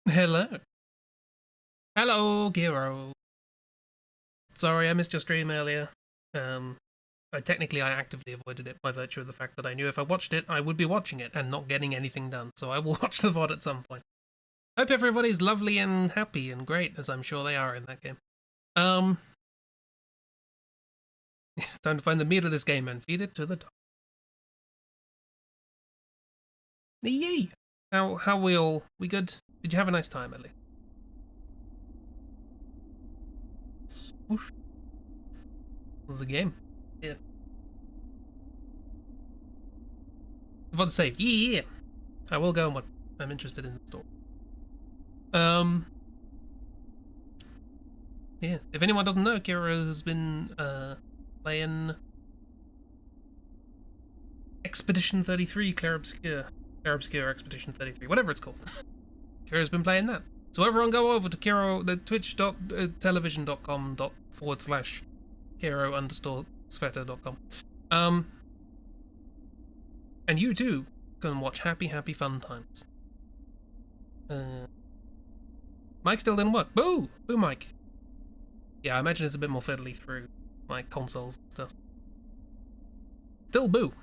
Hello. Hello, Giro. Sorry, I missed your stream earlier. I actively avoided it by virtue of the fact that I knew if I watched it, I would be watching it and not getting anything done. So I will watch the VOD at some point. Hope everybody's lovely and happy and great, as I'm sure they are in that game. Time to find the meat of this game and feed it to the dog. Yay! How we all? We good? Did you have a nice time, Ellie? Swoosh. Was the game? Yeah. VOD saved. Yeah. I will go and what I'm interested in the story. Yeah. If anyone doesn't know, Kira has been playing Expedition 33, Clair Obscure Expedition 33, whatever it's called. Kira's been playing that. So everyone go over to Kiro, the twitch.television.com/Kiro_Sveta.com. And you too can watch happy fun times. Mike still didn't work. Boo! Boo, Mike. Yeah, I imagine it's a bit more fiddly through my consoles and stuff. Still boo.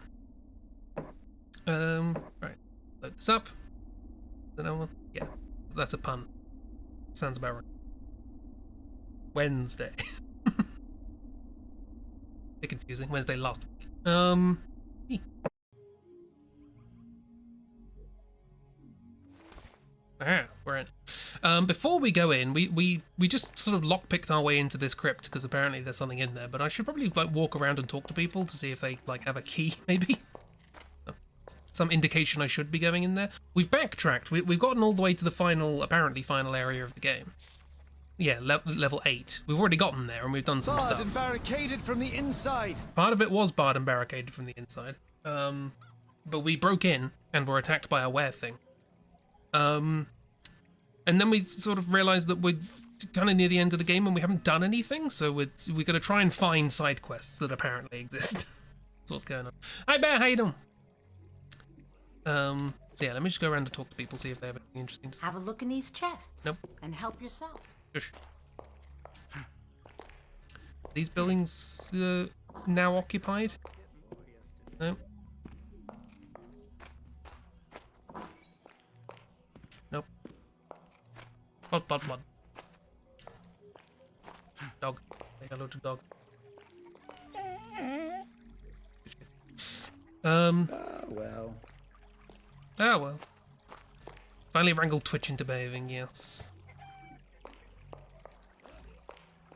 Right. Load this up. Another one? Yeah. That's a pun. Sounds about right. Wednesday. Bit confusing. Wednesday last week. We're in. Before we go in, we just sort of lockpicked our way into this crypt because apparently there's something in there. But I should probably like walk around and talk to people to see if they like have a key, maybe. Some indication I should be going in there. We've backtracked. We've gotten all the way to the apparently final area of the game. Yeah, level 8. We've already gotten there and we've done some stuff. Barred and barricaded from the inside. Part of it was barred and barricaded from the inside. But we broke in and were attacked by a were-thing. And then we sort of realised that we're kind of near the end of the game and we haven't done anything, so we're going to try and find side quests that apparently exist. That's what's going on. Hi Bear, how you doing? So yeah, let me just go around and talk to people, see if they have anything interesting to say. Have a look in these chests. Nope. And help yourself. Shush. These buildings now occupied? No. Nope. Blood. Dog. Say hello to dog. Well. Ah, well. Finally wrangled Twitch into behaving, yes.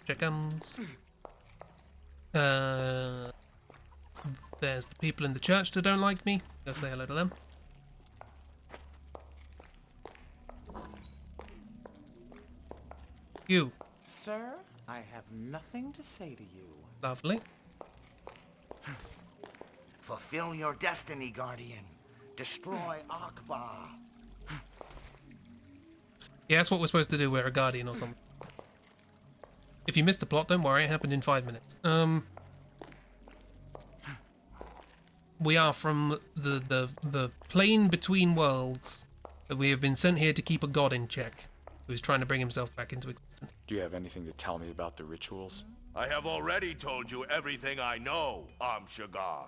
Chickens. There's the people in the church that don't like me. Go say hello to them. You. Sir, I have nothing to say to you. Lovely. Fulfill your destiny, Guardian. Destroy Akbar. Yeah, that's what we're supposed to do. We're a guardian or something. If you missed the plot, don't worry. It happened in 5 minutes. We are from the plane between worlds. We have been sent here to keep a god in check, who is trying to bring himself back into existence. Do you have anything to tell me about the rituals? I have already told you everything I know, Shagar.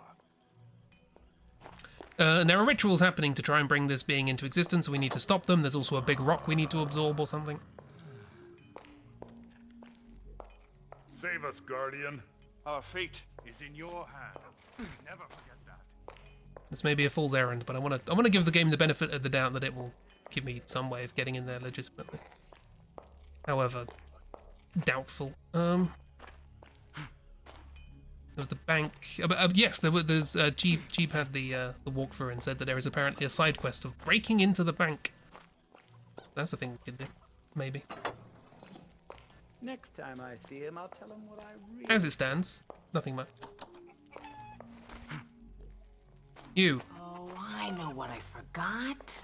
And there are rituals happening to try and bring this being into existence, so we need to stop them. There's also a big rock we need to absorb or something. Save us, Guardian. Our fate is in your hands. Never forget that. This may be a fool's errand, but I want to give the game the benefit of the doubt that it will give me some way of getting in there legitimately. However, doubtful. There was the bank. Yes, there's Jeep had the walkthrough and said that there is apparently a side quest of breaking into the bank. That's the thing we could do, maybe. Next time I see him, I'll tell him what I really... As it stands, nothing much. You. Oh, I know what I forgot.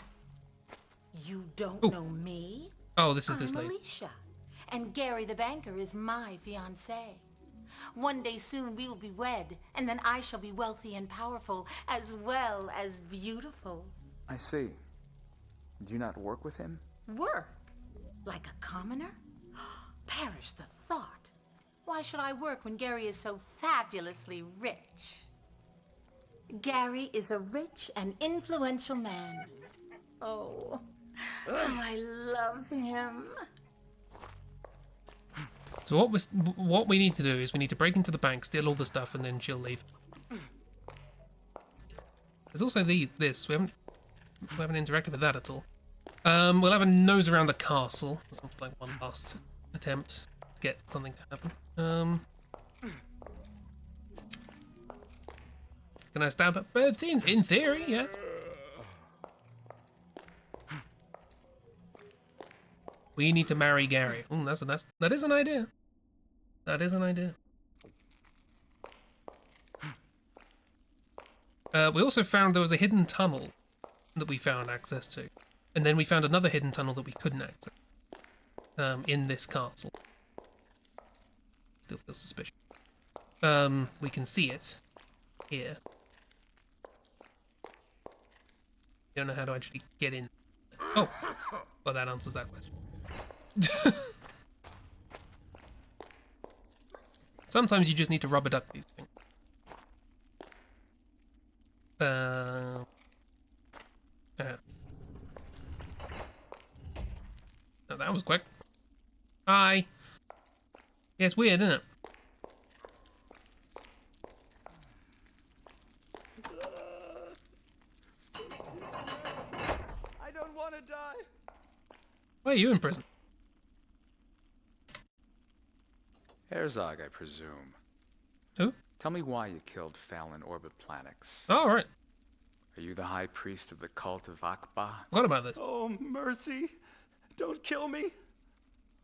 You don't know me? Oh, this is this lady. I'm Alicia, and Gary the banker is my fiancé. One day soon we will be wed, and then I shall be wealthy and powerful, as well as beautiful. I see. Do you not work with him? Work? Like a commoner? Perish the thought. Why should I work when Gary is so fabulously rich? Gary is a rich and influential man. Oh, how I love him. So what we need to do is we need to break into the bank, steal all the stuff, and then she'll leave. There's also this. We haven't interacted with that at all. We'll have a nose around the castle. That's like one last attempt to get something to happen. Can I stab at birds? In theory, yes. We need to marry Gary. Ooh, that is an idea. That is an idea. We also found there was a hidden tunnel that we found access to. And then we found another hidden tunnel that we couldn't access. In this castle. Still feels suspicious. We can see it here. Don't know how to actually get in. Oh, well, that answers that question. Sometimes you just need to rubber duck these things. Oh, that was quick. Hi. Yeah, it's weird, isn't it? I don't want to die. Why are you in prison? Herzog, I presume. Who? Tell me why you killed Fallon Orbitplanix. Oh, all right. Are you the high priest of the cult of Akba? What about this? Oh, mercy. Don't kill me.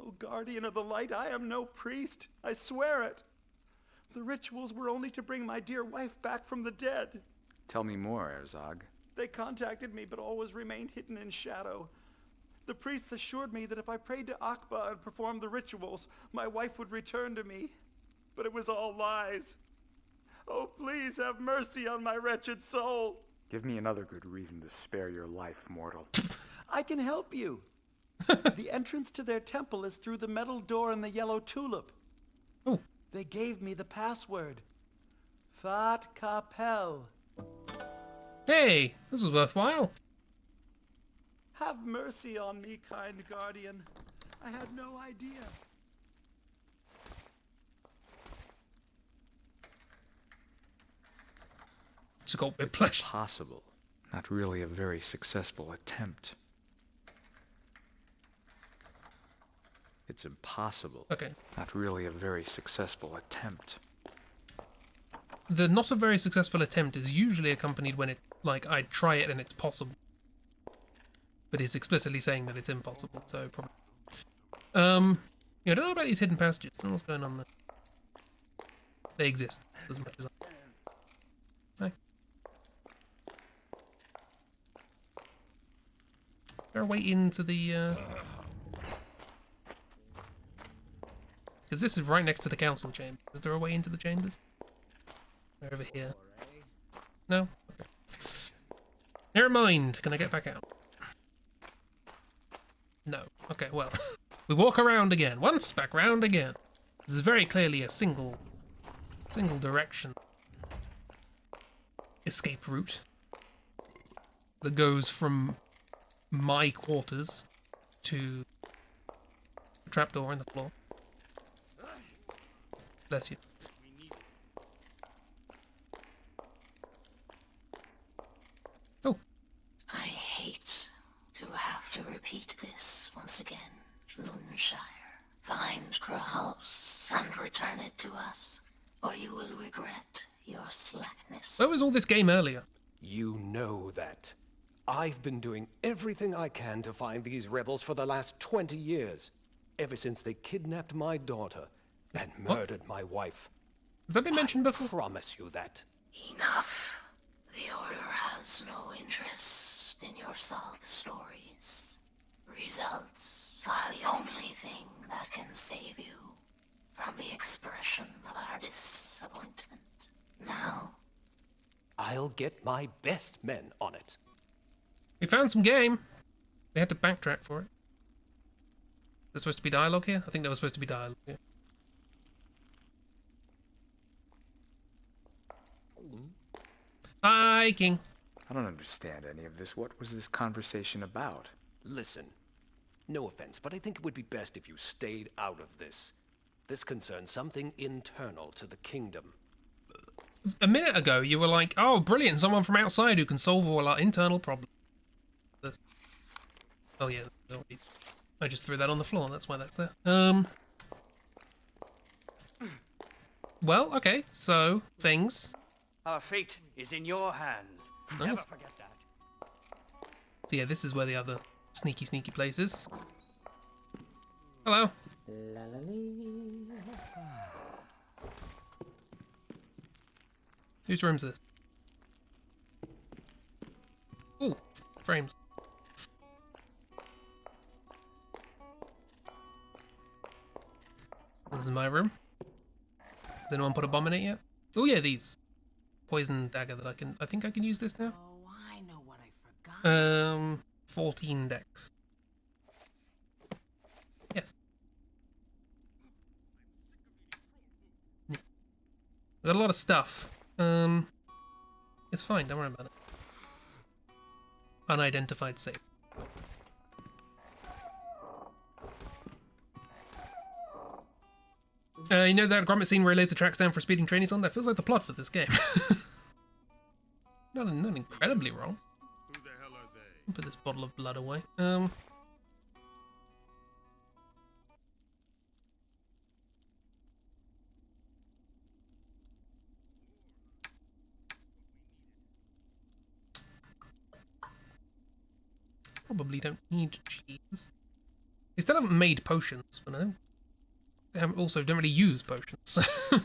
Oh, guardian of the light, I am no priest. I swear it. The rituals were only to bring my dear wife back from the dead. Tell me more, Herzog. They contacted me, but always remained hidden in shadow. The priests assured me that if I prayed to Akba and performed the rituals, my wife would return to me. But it was all lies. Oh, please have mercy on my wretched soul. Give me another good reason to spare your life, mortal. I can help you. The entrance to their temple is through the metal door in the yellow tulip. Oh. They gave me the password. Fat Kapel. Hey, this was worthwhile. Have mercy on me, kind guardian. I had no idea. It's got with pleasure. Possible. Not really a very successful attempt. It's impossible. Okay. Not really a very successful attempt. The not a very successful attempt is usually accompanied when it, like, I try it and it's possible. But it's explicitly saying that it's impossible, so probably. Yeah, I don't know about these hidden passages. I don't know what's going on there. They exist as much as I. Hey. Is there a way into the, because this is right next to the council chamber. Is there a way into the chambers? They're over here. No? Okay. Never mind. Can I get back out? No. Okay, well. We walk around again. Once, back round again. This is very clearly a single direction escape route that goes from my quarters to the trapdoor in the floor. Bless you. Oh. I hate to have to repeat this once again, Luneshire. Find Krahus and return it to us, or you will regret your slackness. Where was all this game earlier? You know that. I've been doing everything I can to find these rebels for the last 20 years. Ever since they kidnapped my daughter and murdered my wife. Has that been mentioned before? I promise you that. Enough. The Order has no interest in your sob stories. Results are the only thing that can save you from the expression of our disappointment. Now, I'll get my best men on it. We found some game. We had to backtrack for it. There's supposed to be dialogue here? I think there was supposed to be dialogue here. Hi, King. I don't understand any of this. What was this conversation about? Listen, no offense, but I think it would be best if you stayed out of this. This concerns something internal to the kingdom. A minute ago, you were like, oh, brilliant, someone from outside who can solve all our internal problems. Oh, yeah. I just threw that on the floor, that's why that's there. Well, okay, so, things. Our fate is in your hands. Nice. Never forget that. So yeah, this is where the other sneaky place is. Hello. Whose room's this? Ooh, frames. This is my room. Has anyone put a bomb in it yet? Oh yeah, these. Poison dagger that I think I can use this now. Oh, I know what I forgot. 14 decks. Yes. Yeah. I got a lot of stuff. It's fine, don't worry about it. Unidentified safe. You know that grommet scene where a laser tracks down for speeding trainees on? That feels like the plot for this game. not incredibly wrong. Who the hell are they? Put this bottle of blood away. Probably don't need cheese. They still haven't made potions, but no. They haven't also don't really use potions. I'm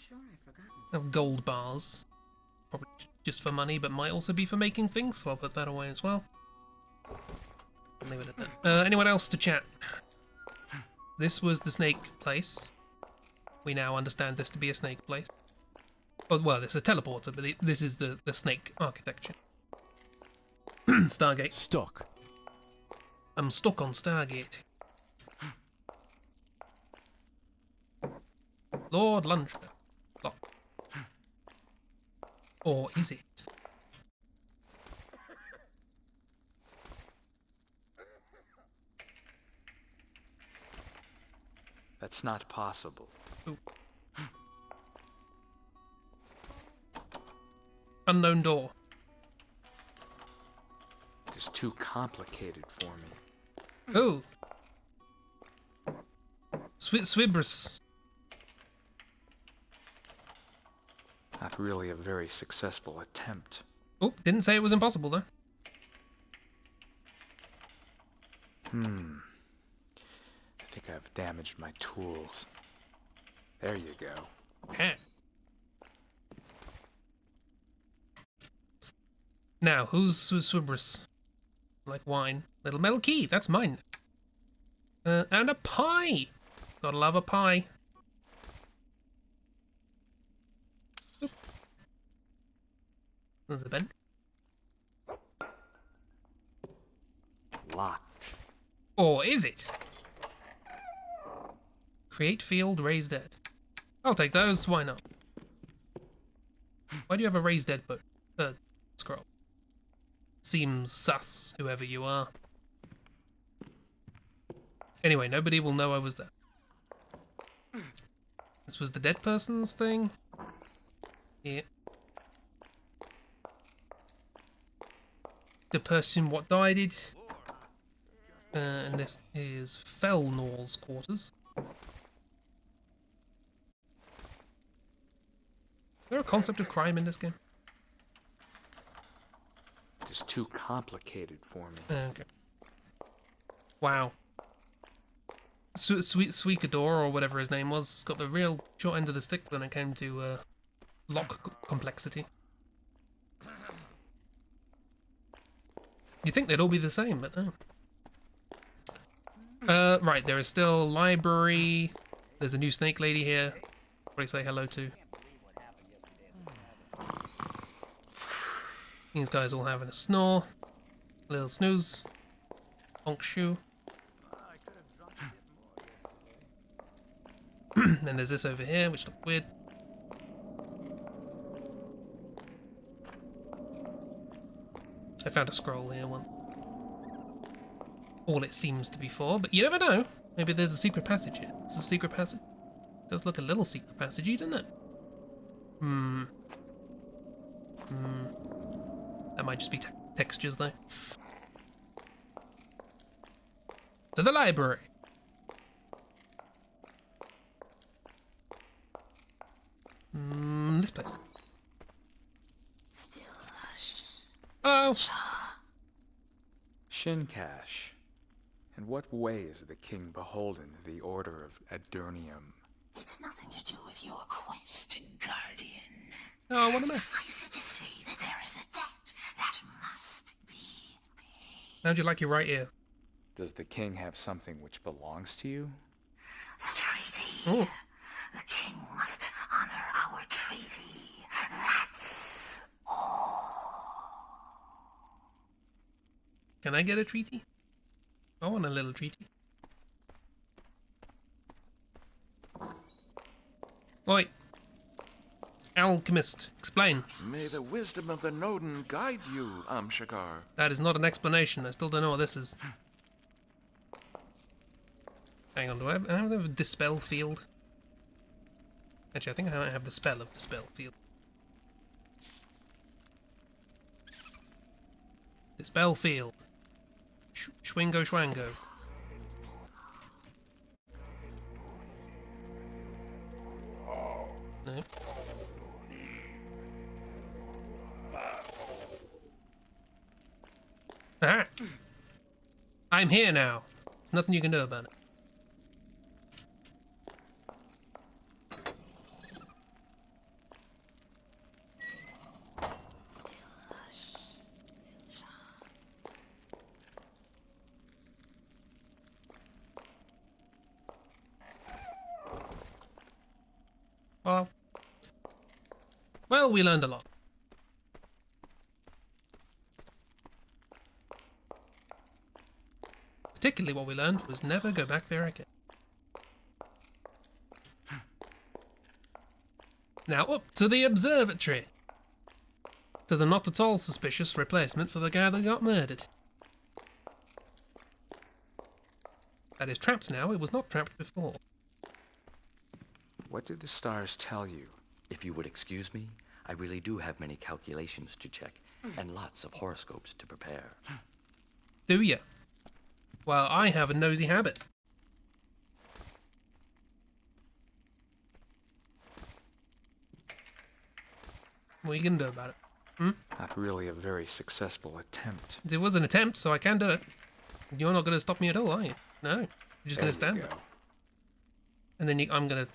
sure I've forgotten. Have gold bars. Probably just for money, but might also be for making things, so I'll put that away as well. I'll leave it at that. Anyone else to chat? This was the snake place. We now understand this to be a snake place. Oh, well, it's a teleporter, but this is the snake architecture. Stargate. Stuck. I'm stuck on Stargate. Lord Luncher. Lock. Or is it? That's not possible. Ooh. Unknown door. It is too complicated for me. Oh. Swibrus. Not really a very successful attempt. Oh, didn't say it was impossible though. I think I've damaged my tools. There you go. Yeah. Now, who's Swibrus? Like wine. Little metal key, that's mine. And a pie. Gotta love a pie. Oop. There's a bench. Locked. Or is it? Create field, raise dead. I'll take those, why not? Why do you have a raise dead scroll? Seems sus, whoever you are. Anyway, nobody will know I was there. This was the dead person's thing. Yeah. The person what died it. And this is Felnor's quarters. Is there a concept of crime in this game? It is too complicated for me. Okay. Wow. Suicador, or whatever his name was, got the real short end of the stick when it came to lock complexity. You'd think they'd all be the same, but no. Right, there is still library. There's a new snake lady here. Probably say hello to. These guys all having a snore. A little snooze. Honk shoe. And then there's this over here, which looks weird. I found a scroll here once. All it seems to be for, but you never know. Maybe there's a secret passage here. It's a secret passage. It does look a little secret passagey, doesn't it? That might just be textures, though. To the library. This place. Still hush. Hello. Shincash. In what way is the king beholden to the Order of Adernium? It's nothing to do with your quest, Guardian. Oh, what am I? Suffice it to say that there is a debt that must be paid. How'd you like your right ear? Does the king have something which belongs to you? The treaty. Oh. The king must honor our treaty. That's all. Can I get a treaty? I want a little treaty. Oi. Alchemist, explain. May the wisdom of the Nodin guide you, Amshakar. That is not an explanation. I still don't know what this is. Hang on, do I have a dispel field? Actually, I think I might have the spell of dispel field. Dispel field. Schwingo schwango. No. Aha! I'm here now. There's nothing you can do about it. Well, we learned a lot. Particularly what we learned was never go back there again. Now up to the observatory. To the not at all suspicious replacement for the guy that got murdered. That is trapped now, it was not trapped before. What did the stars tell you? If you would excuse me, I really do have many calculations to check, and lots of horoscopes to prepare. Do ya? Well, I have a nosy habit. What are you gonna do about it? Not really a very successful attempt. It was an attempt, so I can do it. You're not gonna stop me at all, are you? No. You're just gonna stand there. And then I'm gonna...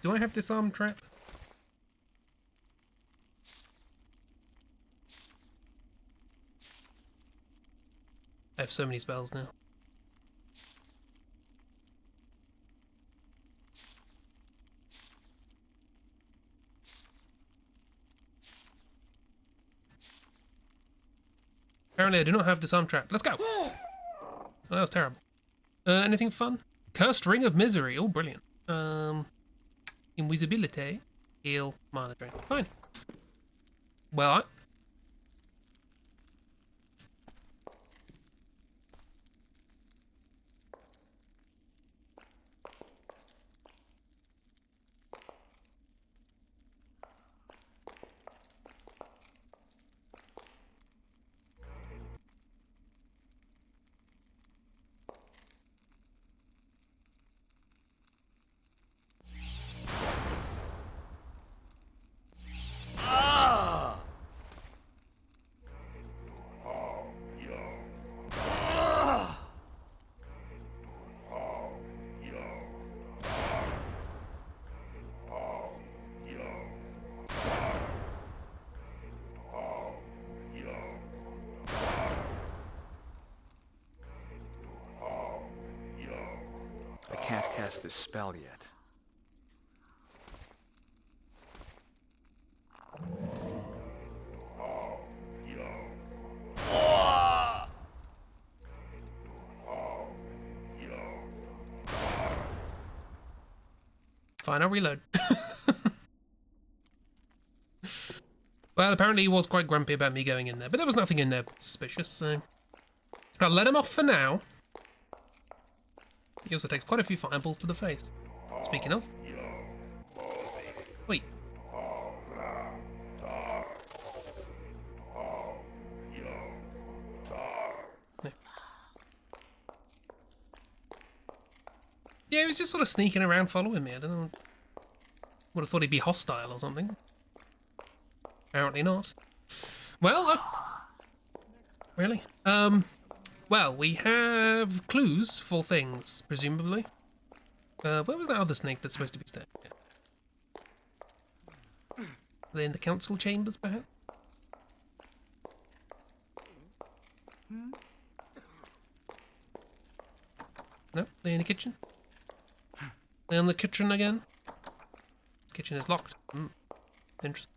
do I have disarm trap? I have so many spells now. Apparently I do not have disarm trap. Let's go! Oh, that was terrible. Anything fun? Cursed Ring of Misery. Oh, brilliant. Invisibility. Heal. Mana drain. Fine. Well, I can't cast this spell yet. Fine, I'll reload. Well, apparently he was quite grumpy about me going in there, but there was nothing in there suspicious, so I'll let him off for now. He also takes quite a few fireballs to the face. Speaking of. Wait. Yeah, he was just sort of sneaking around following me. I don't know. Would have thought he'd be hostile or something. Apparently not. Well, really? Well, we have clues for things, presumably. Where was that other snake that's supposed to be staying? Are they in the council chambers, perhaps? No, they in the kitchen? They in the kitchen again? Kitchen is locked. Interesting.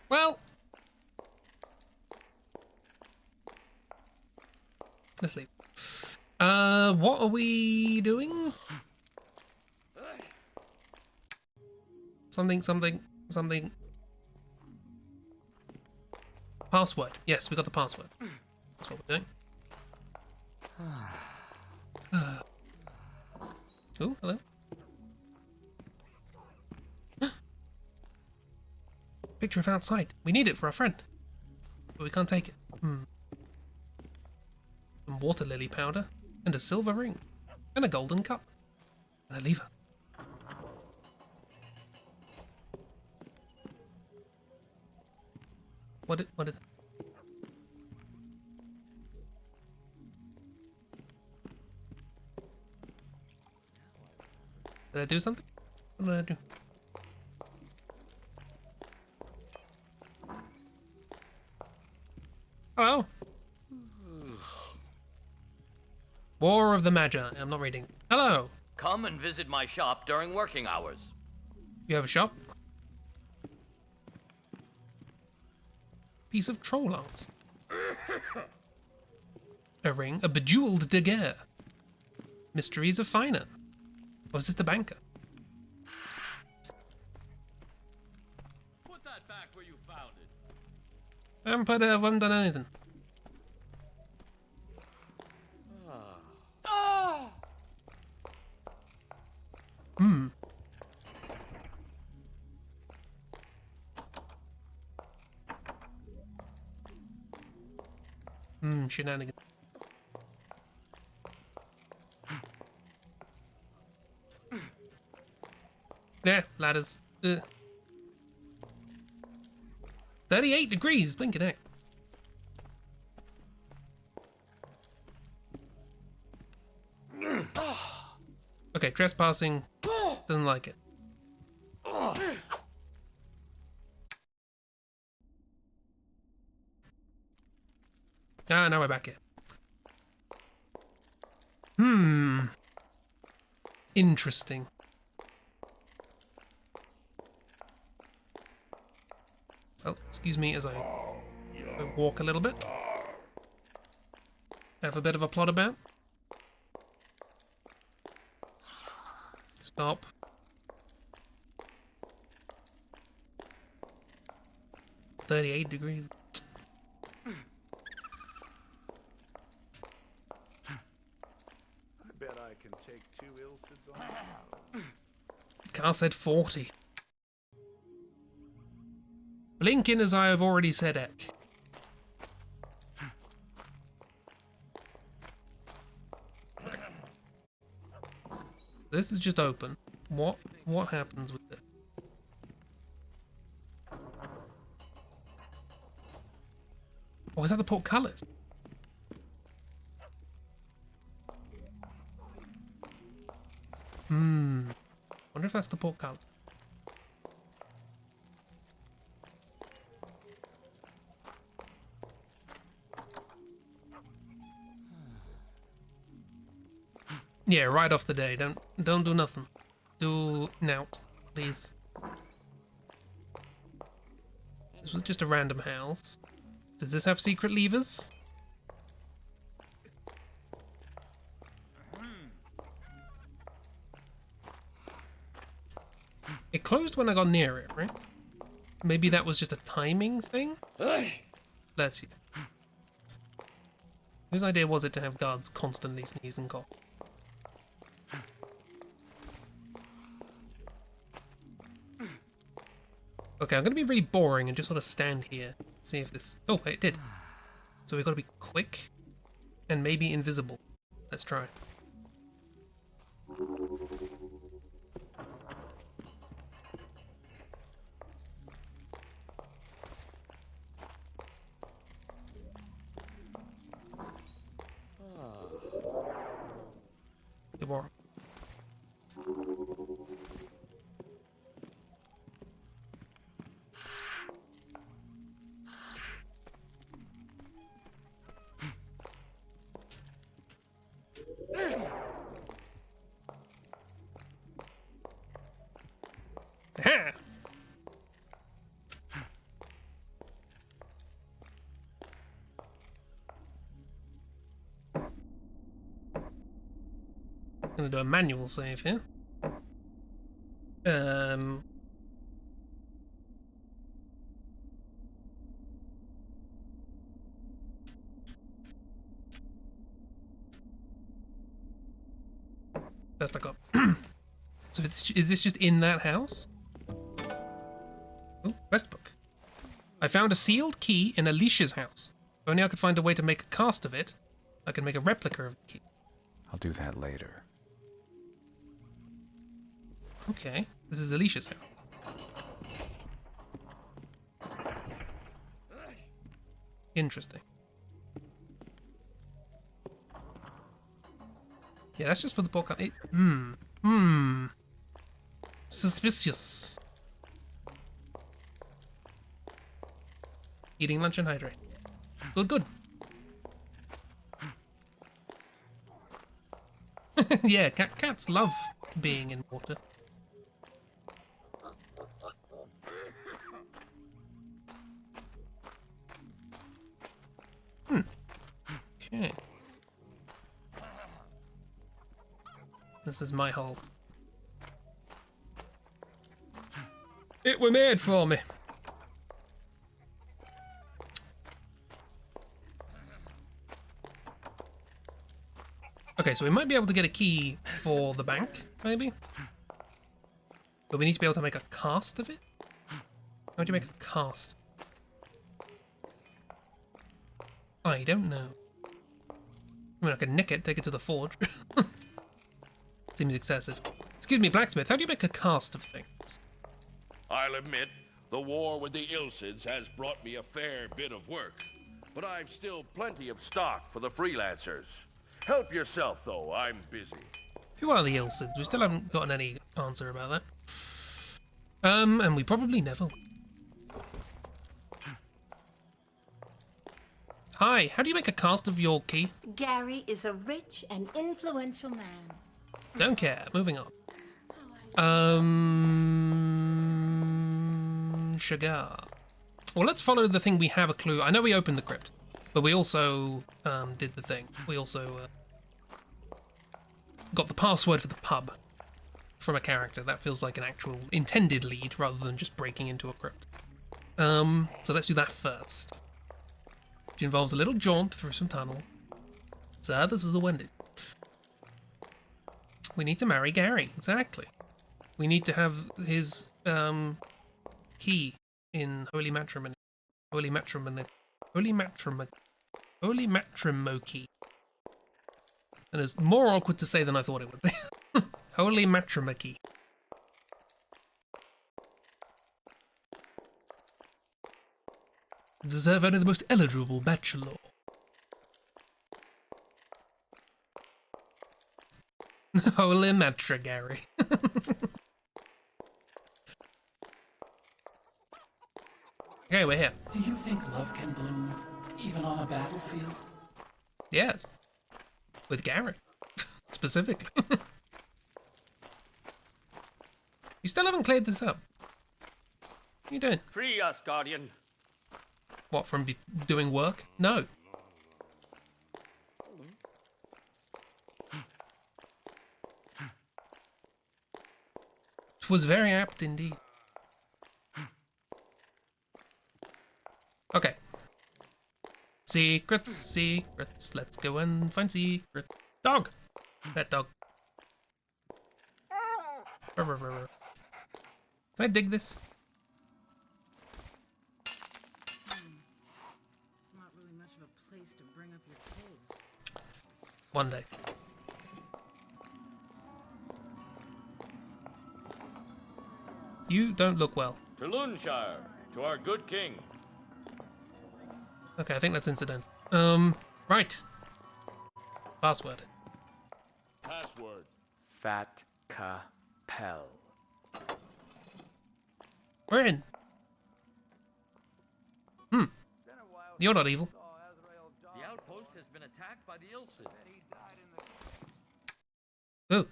Well, let's leave. What are we doing? Something. Password. Yes, we got the password. That's what we're doing. Oh, hello. Picture of outside. We need it for our friend. But we can't take it. Some water lily powder. And a silver ring. And a golden cup. And a lever. What did I do something? What did I do? Hello. War of the Magi. I'm not reading. Hello. Come and visit my shop during working hours. You have a shop? Piece of troll art. A ring. A bejeweled dagger. Mysteries of Finer. Or is this the banker? Put that back where you found it. I haven't done anything. Shenanigans. Yeah, ladders. 38 degrees, blinking heck. Okay, trespassing. Doesn't like it. Ah, now we're back here. Interesting. Oh, excuse me as I walk a little bit. Have a bit of a plot about. Stop. .38 degrees. I bet I can take 2 Ilsids on. Car said 40. Blinking as I have already said, Eck. This is just open. What happens with it? Oh, is that the portcullis? Wonder if that's the portcullis. Yeah, right off the day. Don't do nothing. Do now, please. This was just a random house. Does this have secret levers? It closed when I got near it, right? Maybe that was just a timing thing? Let's see. Whose idea was it to have guards constantly sneeze and cough? Okay, I'm going to be really boring and just sort of stand here. See if this... Oh, it did. So we've got to be quick and maybe invisible. Let's try. Good work. Ha! Gonna do a manual save here. Best I got. So is this just in that house? Oh, quest book. I found a sealed key in Alicia's house. If only I could find a way to make a cast of it, I could make a replica of the key. I'll do that later. Okay, this is Alicia's house. Interesting. Yeah, that's just for the book. Suspicious. Eating lunch and hydrate. Good. Yeah, cats love being in water. Okay. This is my hole. It were made for me. Okay, so we might be able to get a key for the bank, maybe? But we need to be able to make a cast of it? How do you make a cast? I don't know. I mean, I could nick it, take it to the forge. Seems excessive. Excuse me, blacksmith, how do you make a cast of things? I'll admit, the war with the Ilsids has brought me a fair bit of work. But I've still plenty of stock for the freelancers. Help yourself, though. I'm busy. Who are the Ilsids? We still haven't gotten any answer about that. And we probably never will. Hi, how do you make a cast of your key? Gary is a rich and influential man. Don't care. Moving on. Sugar. Well, let's follow the thing we have a clue. I know we opened the crypt, but we also did the thing. We also got the password for the pub from a character. That feels like an actual intended lead rather than just breaking into a crypt. So let's do that first. Which involves a little jaunt through some tunnel. So this is a Wendy. We need to marry Gary, exactly. We need to have his key in Holy Matrimony. Holy Matrimony. Holy Matrimony. Holy Matrimony. And it's more awkward to say than I thought it would be. Holy Matrimony. Deserve only the most eligible bachelor. Holy Matra, Gary. Okay, we're here. Do you think love can bloom, even on a battlefield? Yes. With Gary. Specifically. You still haven't cleared this up. What are you doing? Free us, Guardian. What, from doing work? No. was very apt indeed. Okay. Secrets, secrets. Let's go and find secret. Dog! Pet dog. Can I dig this? Not really much of a place to bring up your kids. One day. You don't look well. To Luneshire, to our good king. Okay, I think that's incidental. Right. Password. Password. Fat Capel. We're in. You're not evil. The outpost has been attacked by the Ilcid. Ooh.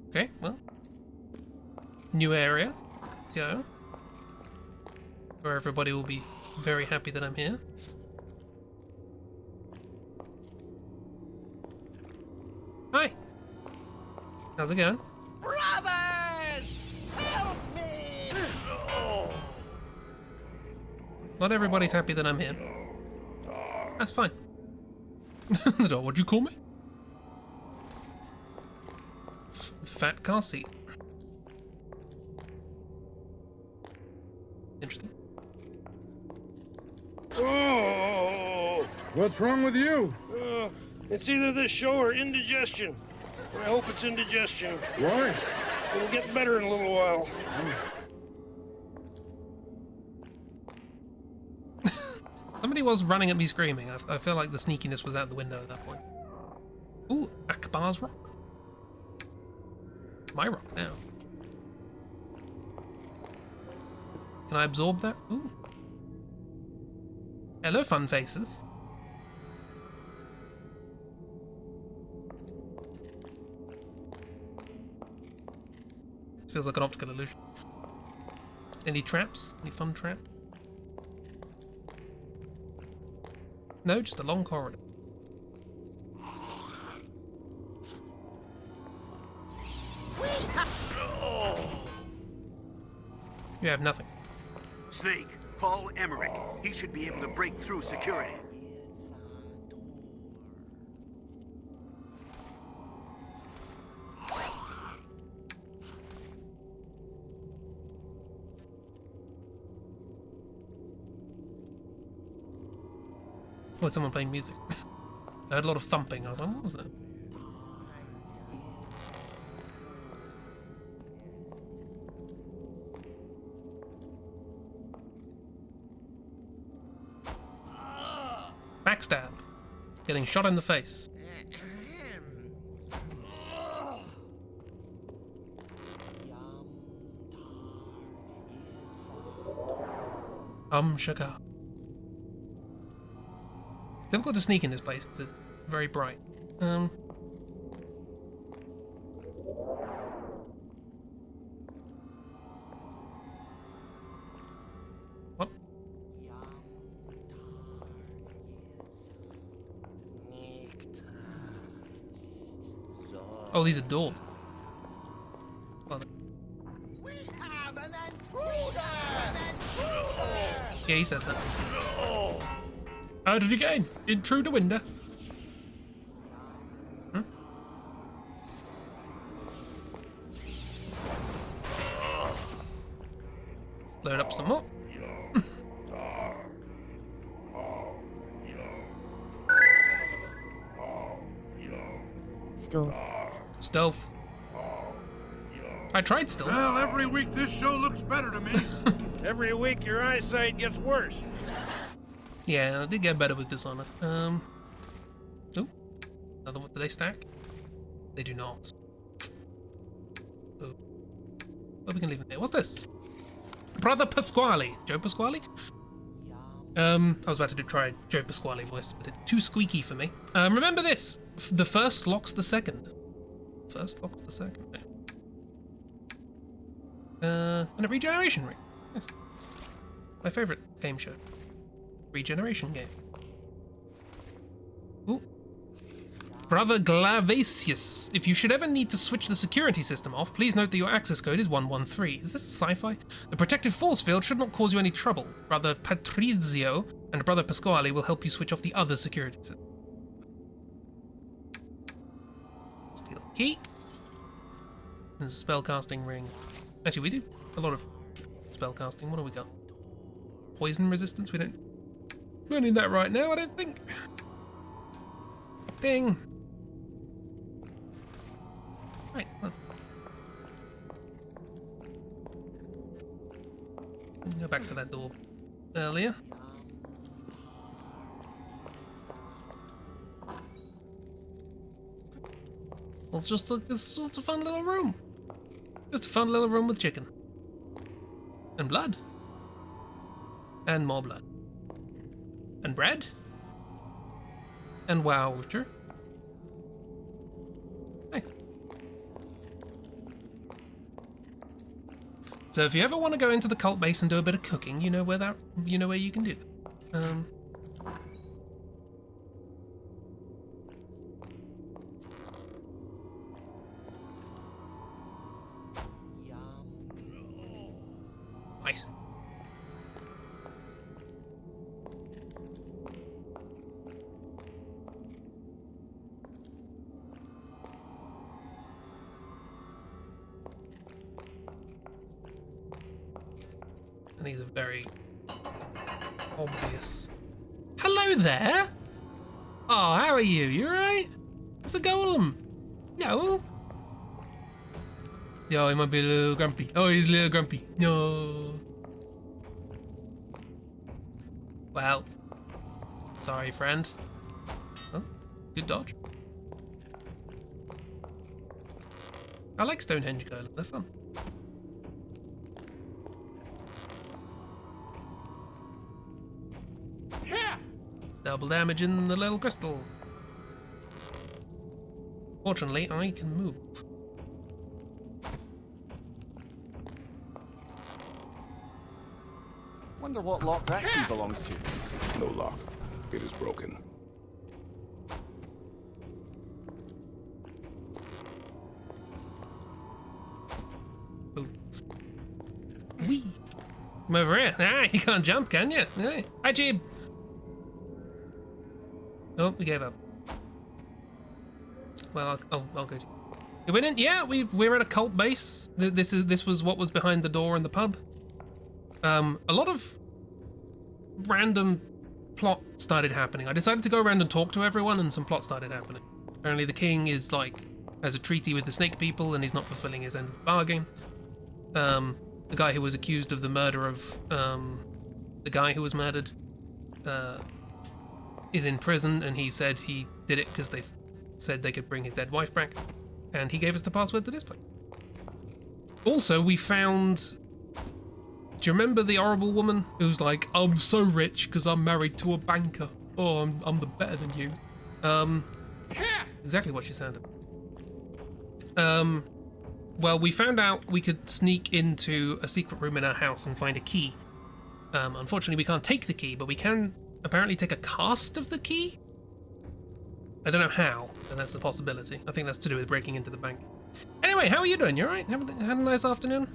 Okay, well. New area. Go. Where everybody will be very happy that I'm here. Hi. How's it going? Brothers! Help me! Not everybody's happy that I'm here. That's fine. The dog, what'd you call me? Fat car seat. Interesting. Oh! What's wrong with you? It's either this show or indigestion. I hope it's indigestion. Why? It'll get better in a little while. Somebody was running at me screaming. I feel like the sneakiness was out the window at that point. Ooh, Akbar's rock. My rock now. Can I absorb that? Ooh. Hello, fun faces. This feels like an optical illusion. Any traps? Any fun traps? No, just a long corridor. You have nothing. Snake, call Emmerich. He should be able to break through security. Oh, it's someone playing music. I heard a lot of thumping. I was like, what was that? Backstab. Getting shot in the face. Sugar. It's difficult to sneak in this place because it's very bright. What? Oh, these are doors. Well, We have an intruder! yeah, he said that. How did he get in? In through the window? Hmm? Load up some more. Stealth. Stealth. I tried stealth. Well, every week this show looks better to me. Every week your eyesight gets worse. Yeah, I did get better with this on it. Oh, another one. Do they stack? They do not. Oh, well, we can leave them there. What's this? Brother Pasquale. Joe Pasquale? I was about to try Joe Pasquale voice, but it's too squeaky for me. Remember this. The first locks the second. First locks the second. And a regeneration ring. Yes. My favorite game show. Regeneration game. Ooh. Brother Glavasius, if you should ever need to switch the security system off, please note that your access code is 113. Is this sci-fi? The protective force field should not cause you any trouble. Brother Patrizio and Brother Pasquale will help you switch off the other security system. Steal key. There's a spellcasting ring. Actually, we do a lot of spellcasting. What do we got? Poison resistance? We don't need that right now, I don't think. Ding. Right, well. Go back to that door earlier. It's just a fun little room. Just a fun little room with chicken. And blood. And more blood. And bread. And wow, Witcher. Nice. So if you ever want to go into the cult base and do a bit of cooking, you know where you can do that. Nice. And these are very obvious. Hello there! Oh, how are you? You alright? It's a golem. No. Yo, he might be a little grumpy. Oh, he's a little grumpy. No. Well. Sorry, friend. Oh, good dodge. I like Stonehenge golem. They're fun. Double damage in the little crystal. Fortunately, I can move. Wonder what lock that key belongs to. No lock. It is broken. Ooh. Wee. Come over here. Ah, you can't jump, can you? Hi, Jib. Oh, we gave up. Well, I'll go. You went in? Yeah, we're at a cult base. This was what was behind the door in the pub. A lot of random plot started happening. I decided to go around and talk to everyone, and some plot started happening. Apparently, the king is has a treaty with the snake people, and he's not fulfilling his end of the bargain. The guy who was accused of the murder of the guy who was murdered is in prison, and he said he did it because they said they could bring his dead wife back, and he gave us the password to this place. Also, we found... Do you remember the horrible woman who's like, I'm so rich because I'm married to a banker. Oh, I'm the better than you. Exactly what she sounded. Well, we found out we could sneak into a secret room in our house and find a key. Unfortunately, we can't take the key, but we can apparently take a cast of the key? I don't know how, but that's a possibility. I think that's to do with breaking into the bank. Anyway, how are you doing? You alright? Had a nice afternoon?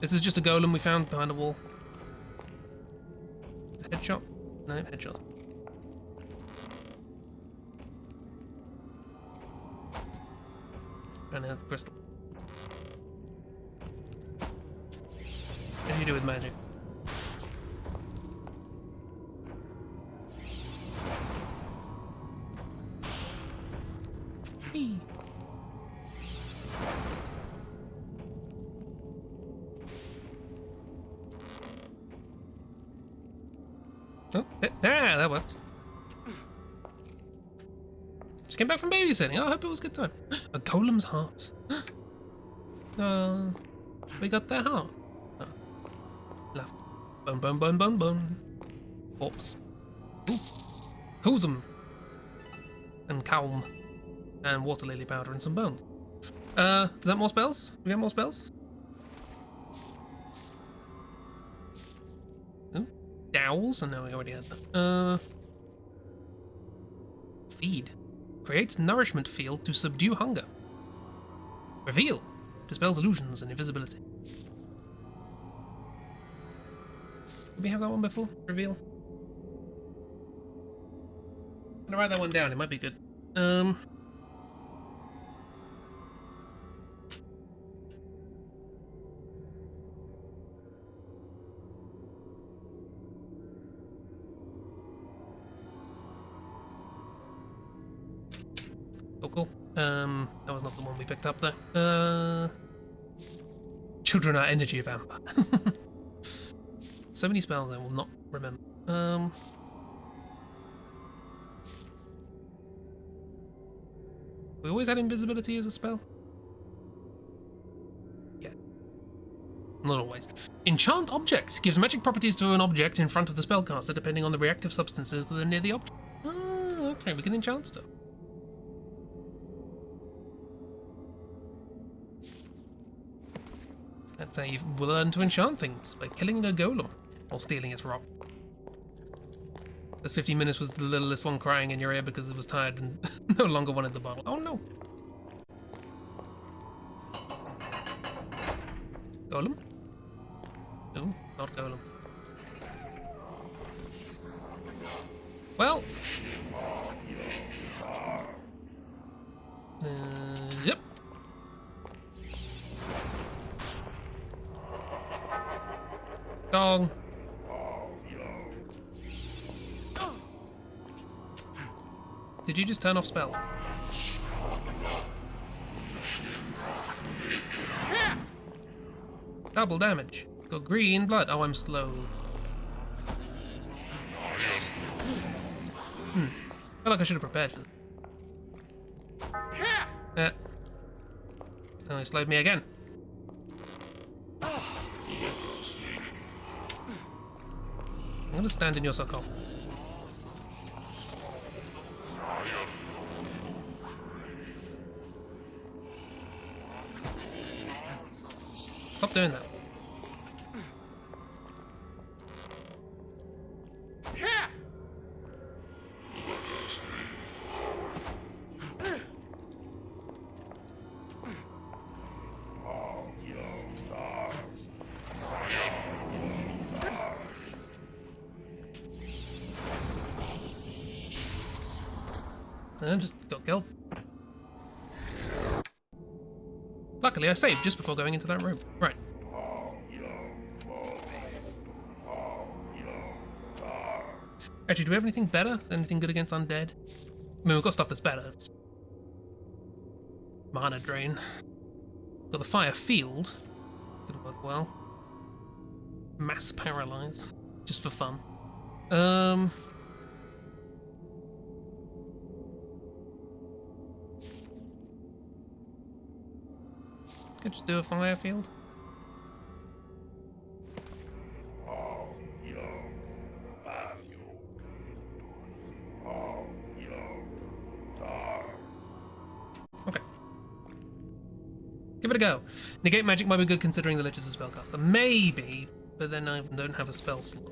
This is just a golem we found behind a wall. Is it a headshot? No, headshot. And the crystal. What do you do with magic? Whee. Oh, that worked. Just came back from babysitting. I hope it was a good time. A golem's heart. We got their heart. Oh. Love. Bone, bone, bone, bone, bone. Corpse. Ooh. Coozum. And calm. And water lily powder and some bones. Is that more spells? We got more spells? Ooh. Dowels? Oh, no, we already had that. Feed. Creates nourishment field to subdue hunger. Reveal. Dispels illusions and invisibility. Did we have that one before? Reveal? I'm gonna write that one down, it might be good. Oh, cool. That was not the one we picked up though. Children are energy vampire. So many spells I will not remember. We always had invisibility as a spell? Yeah. Not always. Enchant objects. Gives magic properties to an object in front of the spellcaster depending on the reactive substances that are near the object. Oh, okay, we can enchant stuff. That's how you learn to enchant things, by killing a golem, or stealing its rock. This 15 minutes was the littlest one crying in your ear because it was tired and no longer wanted the bottle. Oh no! Golem? No, not golem. Well... yep. Dong. Did you just turn off spells? Double damage. Got green blood. Oh, I'm slow. I feel like I should have prepared for that. Oh, he slowed me again. I'm gonna stand in your sarcophagus. Stop doing that. And just got killed. Luckily, I saved just before going into that room. Right. Actually, do we have anything better? Anything good against undead? I mean, we've got stuff that's better. Mana drain. Got the fire field. Could work well. Mass paralyze. Just for fun. Could just do a fire field. Okay. Give it a go. Negate magic might be good considering the Lich is a spellcaster. Maybe, but then I don't have a spell slot.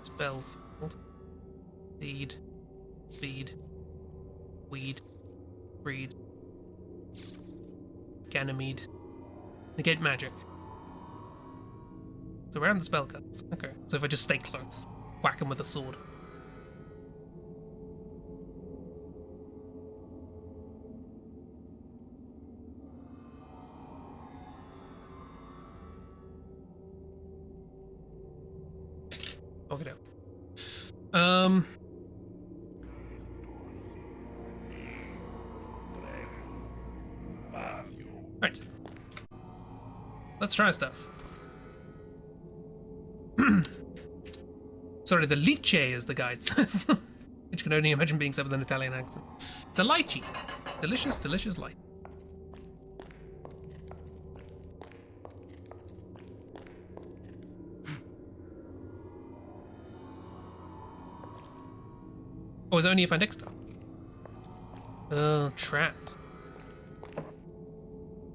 Spell field. Feed. Feed. Weed. Breed. Ganymede. Negate magic. So we're on the spellcast. Okay. So if I just stay close, whack him with a sword. Okay. Right. Let's try stuff. Sorry, the liche, as the guide says. Which can only imagine being said with an Italian accent. It's a lychee. Delicious, delicious light. Oh, is it only if I next time? Oh, traps.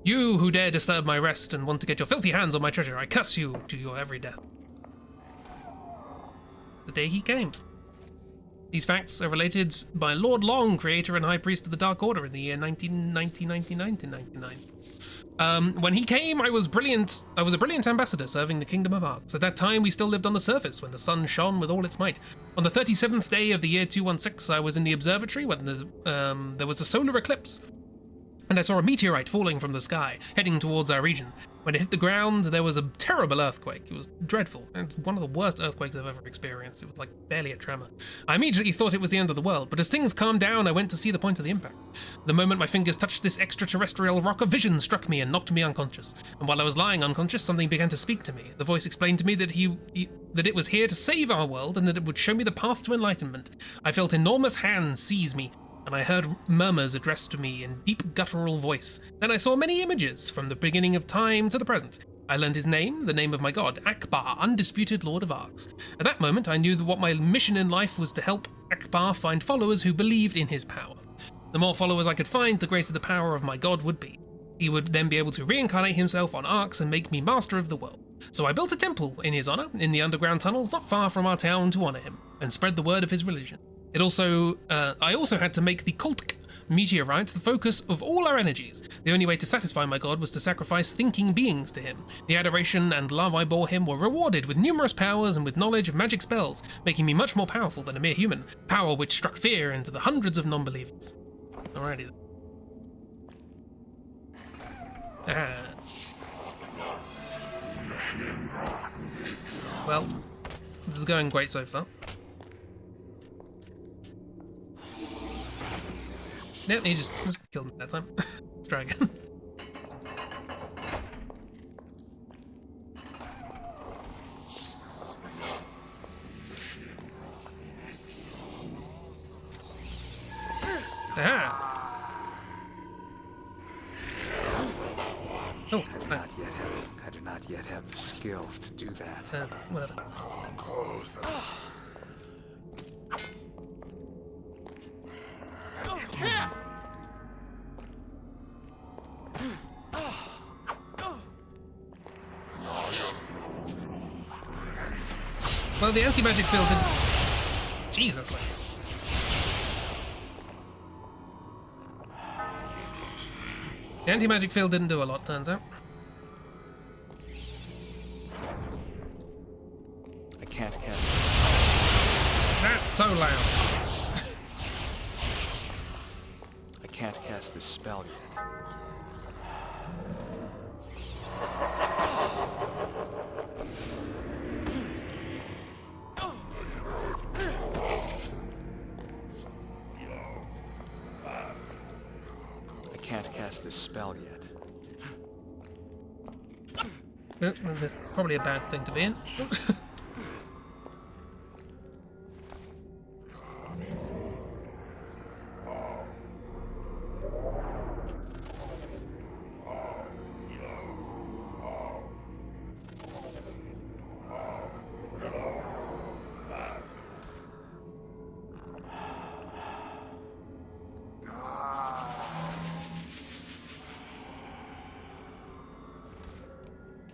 You who dare disturb my rest and want to get your filthy hands on my treasure, I curse you to your every death. the day he came. These facts are related by Lord Long, creator and high priest of the Dark Order in the year 1999. When he came, I was a brilliant ambassador serving the Kingdom of Arx. At that time, we still lived on the surface when the sun shone with all its might. On the 37th day of the year 216, I was in the observatory when there was a solar eclipse, and I saw a meteorite falling from the sky, heading towards our region. When it hit the ground, there was a terrible earthquake. It was dreadful, and it's one of the worst earthquakes I've ever experienced. It was like barely a tremor. I immediately thought it was the end of the world, but as things calmed down, I went to see the point of the impact. The moment my fingers touched this extraterrestrial rock, a vision struck me and knocked me unconscious. And while I was lying unconscious, something began to speak to me. The voice explained to me that that it was here to save our world, and that it would show me the path to enlightenment. I felt enormous hands seize me, and I heard murmurs addressed to me in deep guttural voice. Then I saw many images, from the beginning of time to the present. I learned his name, the name of my god, Akbar, undisputed Lord of Arx. At that moment, I knew that what my mission in life was to help Akbar find followers who believed in his power. The more followers I could find, the greater the power of my god would be. He would then be able to reincarnate himself on Arx and make me master of the world. So I built a temple in his honor, in the underground tunnels not far from our town, to honor him, and spread the word of his religion. I also had to make the cultic meteorite the focus of all our energies. The only way to satisfy my god was to sacrifice thinking beings to him. The adoration and love I bore him were rewarded with numerous powers and with knowledge of magic spells, making me much more powerful than a mere human, power which struck fear into the hundreds of non-believers. Alrighty then. Well, this is going great so far. Yep, he just killed me that time. Let's try again. Aha! Oh, I do not yet have the skills to do that. Whatever. Well, the anti-magic field didn't... Jesus, like... The anti-magic field didn't do a lot, turns out. I can't cast... That's so loud. I can't cast this spell yet. This spell yet. There's probably a bad thing to be in.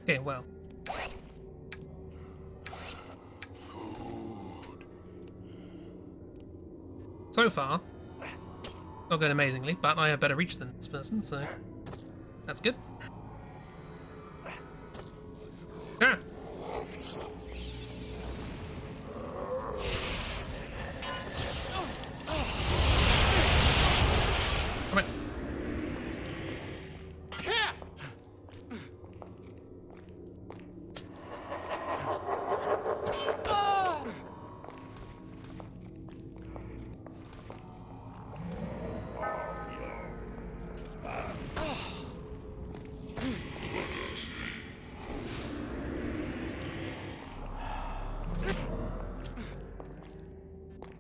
Okay, well. So far, not going amazingly, but I have better reach than this person, so that's good. Ah! Come on.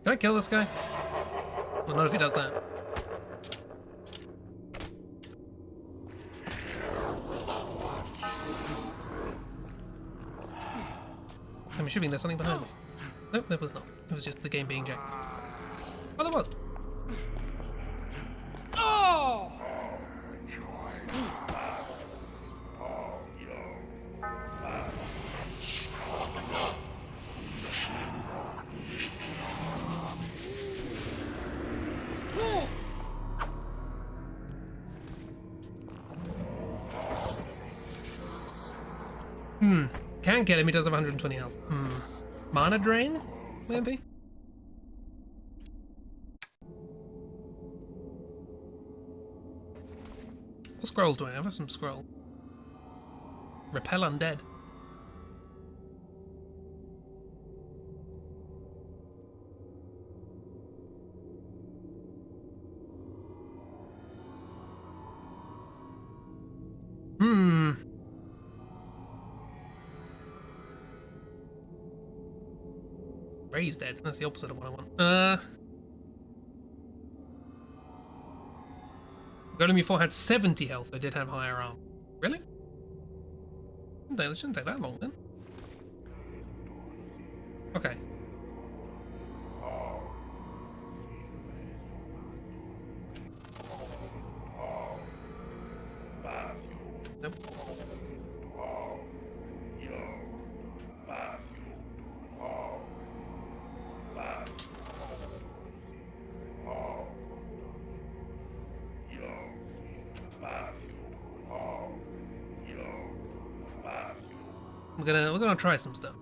Can I kill this guy? Well, not if he does that. I'm assuming there's something behind me. Nope, there was not. It was just the game being jacked. Oh, there was. Oh! Can't kill him, he does have 120 health. Mana drain? Maybe? What scrolls do I have? I have some scroll. Repel undead. Ray's dead. That's the opposite of what I want. Golem before had 70 health, I did have higher arm. Really? It shouldn't take that long then. Okay. Nope. We're gonna try some stuff.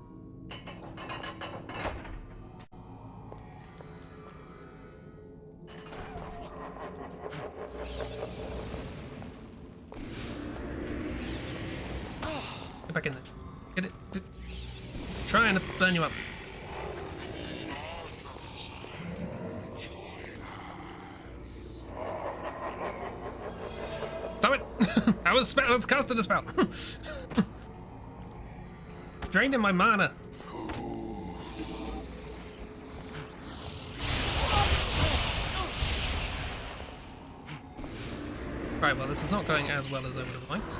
Get back in there. Get it. Trying to burn you up. Stop it! I was casting a spell. Drained in my mana. Right, well, this is not going as well as I would have liked.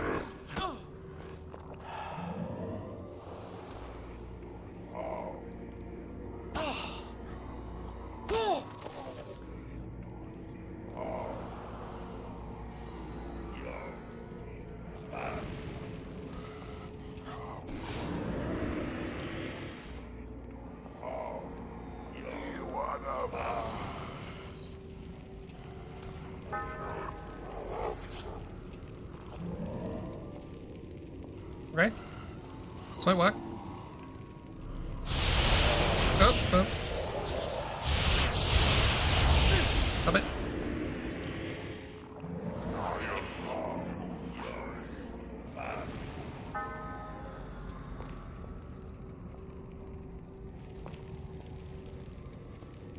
Right? This might work. Oh. Stop it.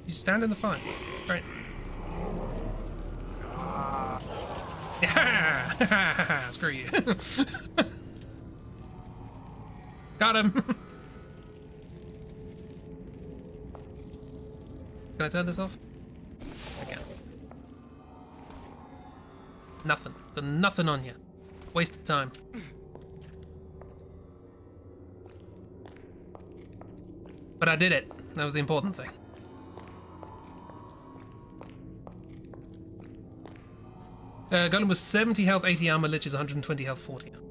You stand in the fire. Right. Yeah! Screw you. Got him! Can I turn this off? I can. Nothing. Got nothing on you. Wasted time. But I did it. That was the important thing. Golem was 70 health, 80 armor, Lich is 120 health, 40 armor.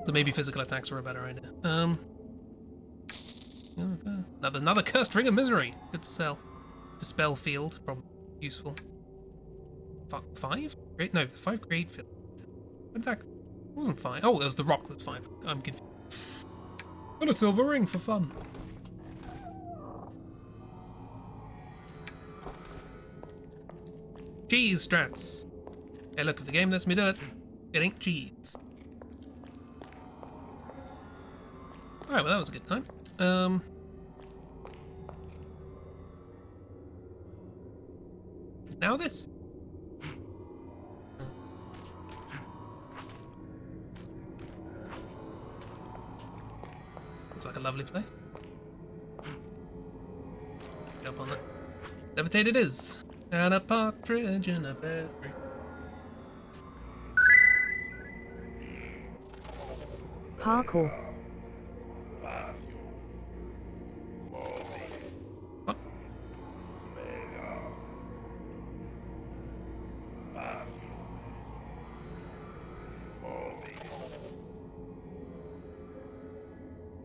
So maybe physical attacks were a better idea. Another cursed ring of misery. Good to sell. Dispel field, probably useful. 5? Great, no, 5 great field. In fact, it wasn't 5. Oh, it was the rock that's 5. I'm confused. And a silver ring for fun. Cheese strats. Hey, look, if the game lets me do it, it ain't cheese. Alright, well that was a good time. Now this. Looks like a lovely place. Jump on that. Levitate it is. And a partridge in a pear tree. Parkour. What?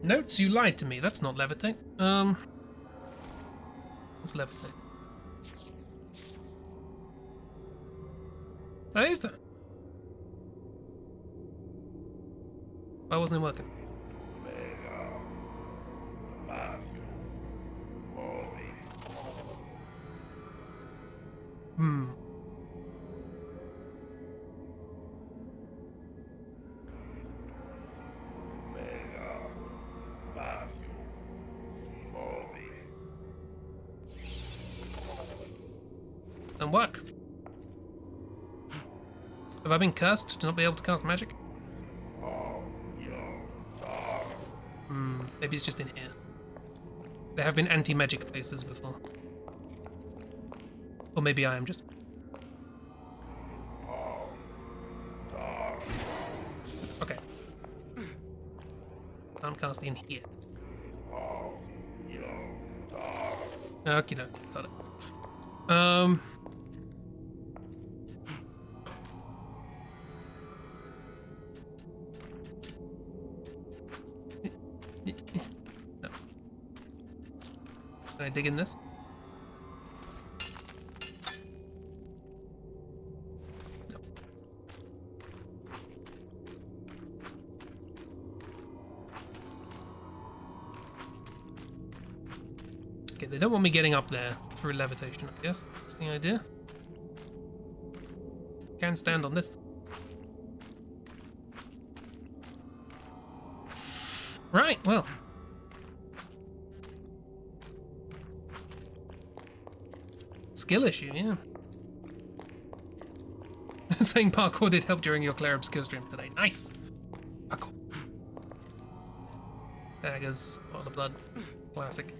Notes, you lied to me. That's not levitate. What's levitate? Oh, is that? Why wasn't it working? Don't work. Have I been cursed to not be able to cast magic? Maybe it's just in here. There have been anti-magic places before. Or maybe I am just... Okay. Can't cast in here. Okie dokie, got it. No. Can I dig in this? No. Okay, they don't want me getting up there through levitation, I guess. That's the idea. Can stand on this. Right, well. Skill issue, yeah. Saying parkour did help during your Claire Obscure stream today. Nice! Parkour. Daggers, bottle of blood. Classic.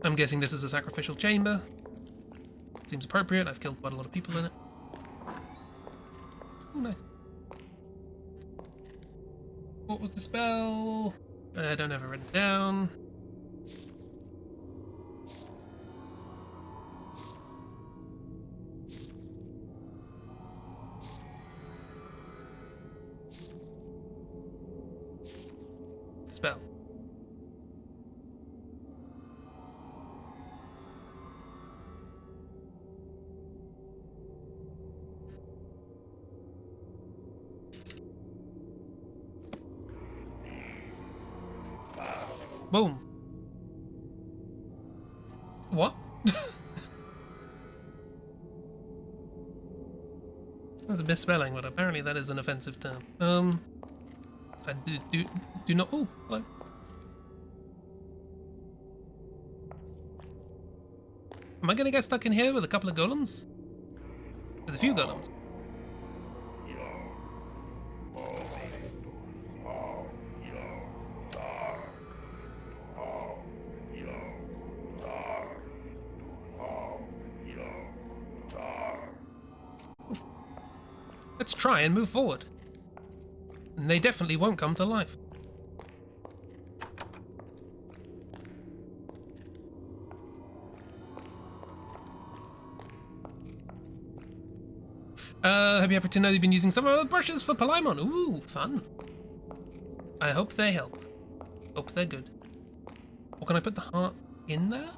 I'm guessing this is a sacrificial chamber. Seems appropriate, I've killed quite a lot of people in it. Oh, nice. What was the spell? I don't have it written down. Spell. Boom. What? That's a misspelling, but apparently that is an offensive term. If I do not. Oh, hello. Am I gonna get stuck in here with a couple of golems? With a few golems? Let's try and move forward. And they definitely won't come to life. Have you happened to know you've been using some of the brushes for Paimon? Ooh, fun. I hope they help. Hope they're good. Or can I put the heart in there?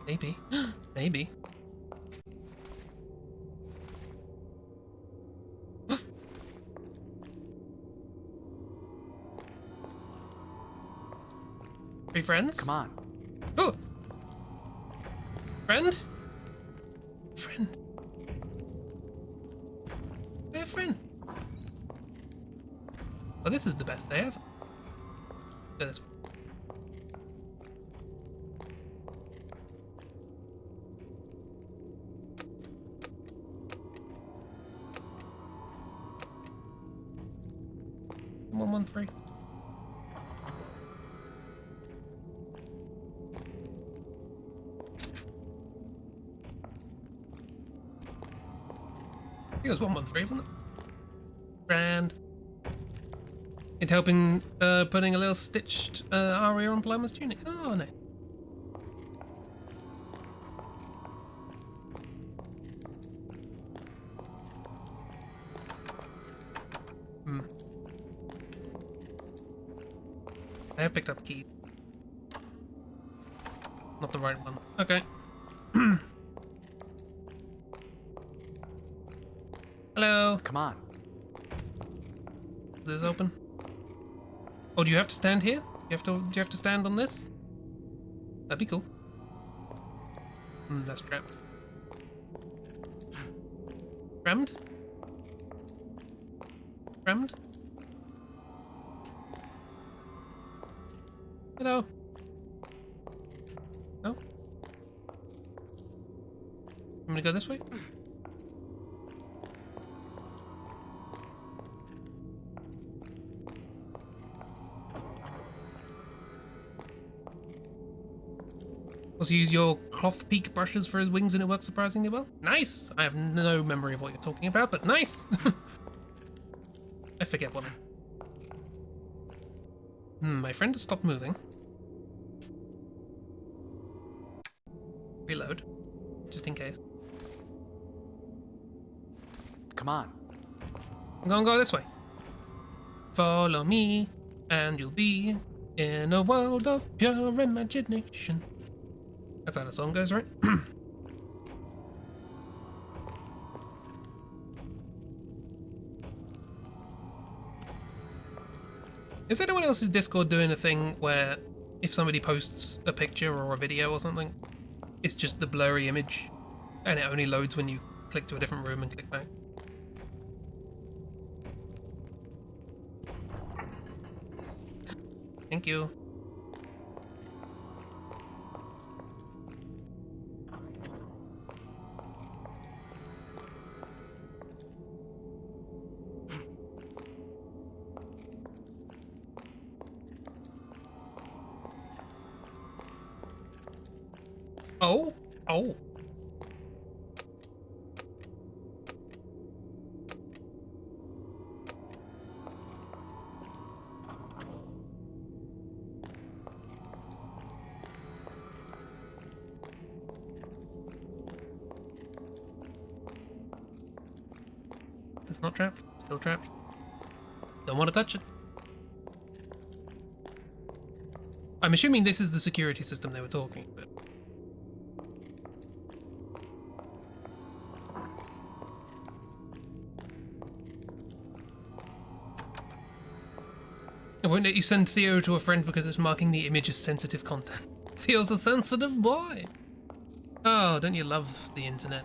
Maybe. Maybe. Are you friends? Come on. Oh! Friend? Friend. They're a friend. Oh, this is the best they have. Look at this one. One, 3. I think it was 113, wasn't it? Grand. It helping putting a little stitched aria on Paloma's tunic. Oh no. I have picked up a key. Not the right one. Okay. Hello. Come on. Is this open? Oh, do you have to stand here? Do you have to stand on this? That'd be cool. That's trapped. Rammed? Rammed? Hello. No? we go this way? Also use your cloth peak brushes for his wings and it works surprisingly well. Nice! I have no memory of what you're talking about, but nice! I forget what. My friend has stopped moving. Reload, just in case. Come on. I'm gonna go this way. Follow me, and you'll be in a world of pure imagination. That's how the song goes, right? Is anyone else's Discord doing a thing where if somebody posts a picture or a video or something, it's just the blurry image and it only loads when you click to a different room and click back? Thank you. Oh, oh. That's not trapped. Still trapped. Don't want to touch it. I'm assuming this is the security system they were talking about. It won't let you send Theo to a friend because it's marking the image as sensitive content. Theo's a sensitive boy. Oh, don't you love the internet?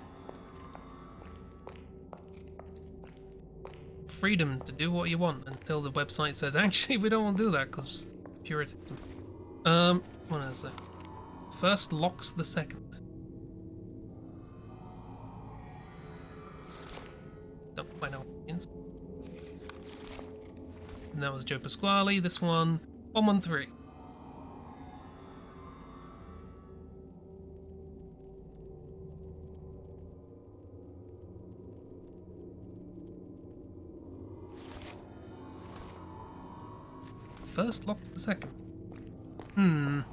Freedom to do what you want until the website says, actually, we don't want to do that because puritanism. What is it? First locks the second. Don't quite know what it means. And that was Joe Pasquale. This one, 113. First locks the second. We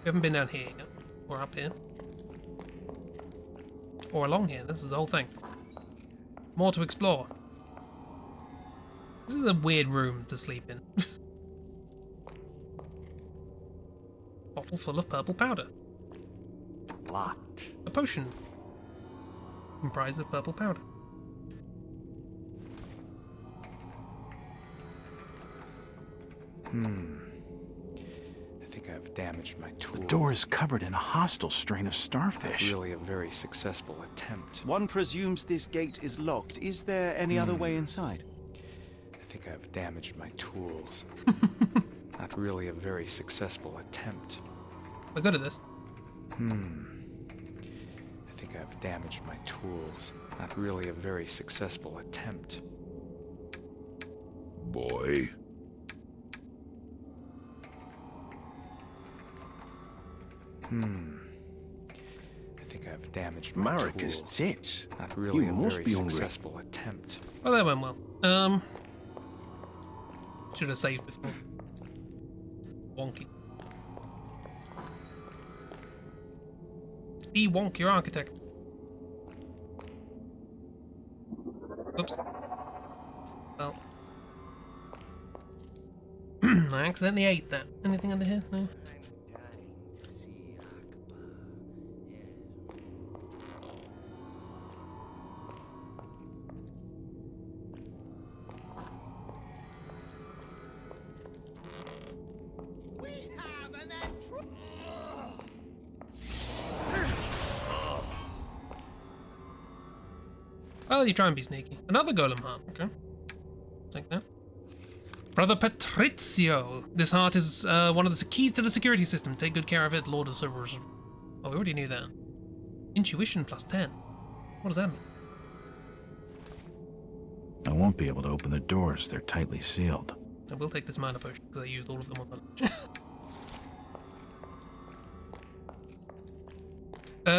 haven't been down here yet. Or up here. Or along here. This is the whole thing. More to explore. This is a weird room to sleep in. Bottle full of purple powder. Locked. A potion. Comprised of purple powder. I think I've damaged my tools. The door is covered in a hostile strain of starfish. Really a very successful attempt. One presumes this gate is locked. Is there any other way inside? I think I've damaged my tools. Not really a very successful attempt. We're good at this. I think I've damaged my tools. Not really a very successful attempt. Boy. I think I've damaged my Marika's tools. tits. Not really You a must very be hungry. successful attempt. Well, that went well. Should have saved before. Wonky. Wonk, your architect. Oops. Well. I accidentally ate that. Anything under here? No? Well, you try and be sneaky. Another golem heart. Okay. Take that. Brother Patrizio. This heart is one of the keys to the security system. Take good care of it, Lord of Cerberus. Oh, we already knew that. Intuition plus 10. What does that mean? I won't be able to open the doors. They're tightly sealed. I will take this mana potion because I used all of them on the ledge.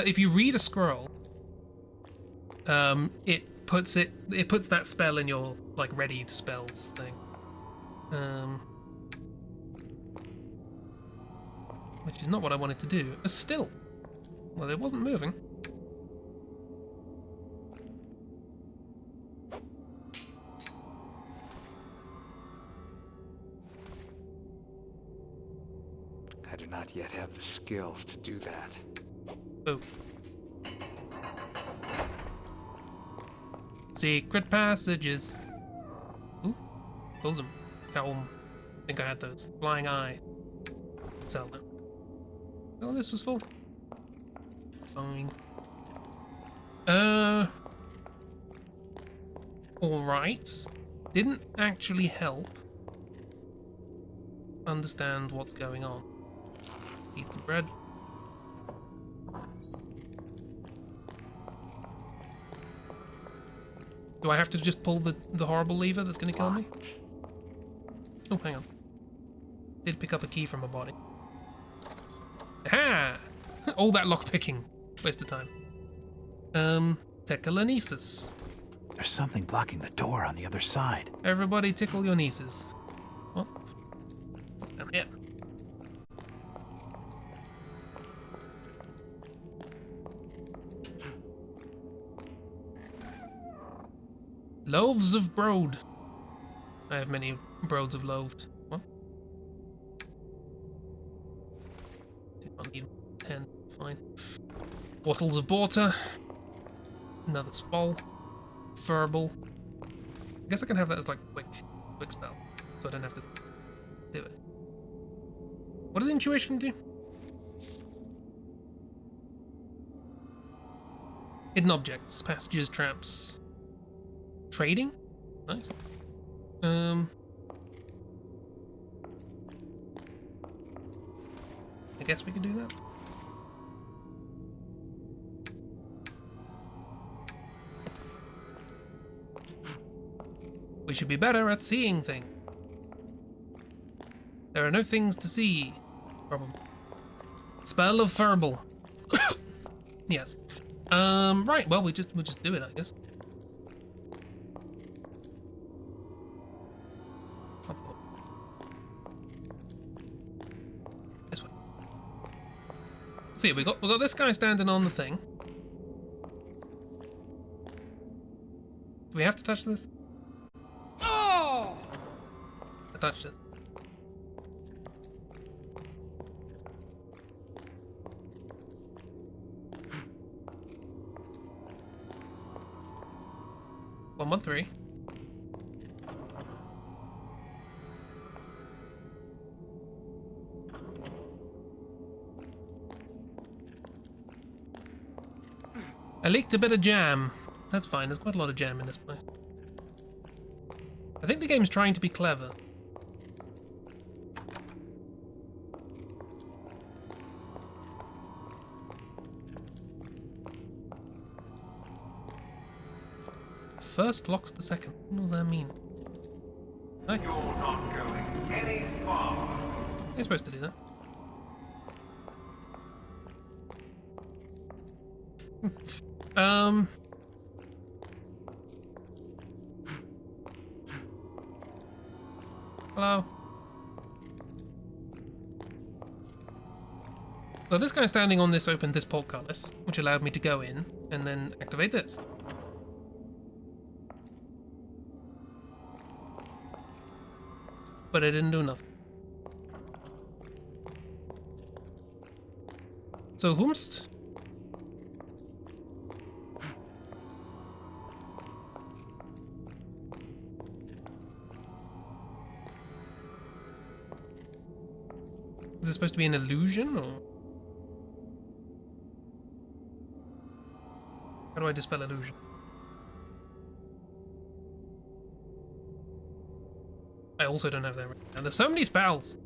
If you read a scroll, it puts that spell in your like ready spells thing. Which is not what I wanted to do. Still, well, it wasn't moving. I do not yet have the skills to do that. Oh. Secret passages. Ooh, those them. I think I had those. Flying Eye. Sell them. Oh, this was full. Fine. Alright. Didn't actually help understand what's going on. Eat some bread. Do I have to just pull the horrible lever that's going to kill me? Oh, hang on. Did pick up a key from a body. Aha! All that lockpicking. Waste of time. Telekinesis. There's something blocking the door on the other side. Everybody tickle your nieces. What? Down here. Loaves of broad. I have many broads of loaved. What? Did not need 10. Fine. Bottles of water. Another spell. Furball. I guess I can have that as like quick spell, so I don't have to do it. What does intuition do? Hidden objects, passages, traps. Trading? Nice. I guess we could do that. We should be better at seeing things. There are no things to see. Probably. Spell of Furball. Yes. Right, well we'll just do it, I guess. This way. See, we got this guy standing on the thing. Do we have to touch this? Oh! I touched it. One, 1, 3. I leaked a bit of jam. That's fine, there's quite a lot of jam in this place. I think the game's trying to be clever. First locks the second. What does that mean? Hi. You're not going any farther. You're supposed to do that. Hello. Well, this guy standing on this opened this portcullis, which allowed me to go in and then activate this. But it didn't do nothing. So, whomst? Is this supposed to be an illusion, or? How do I dispel illusion? I also don't have that right now. There's so many spells.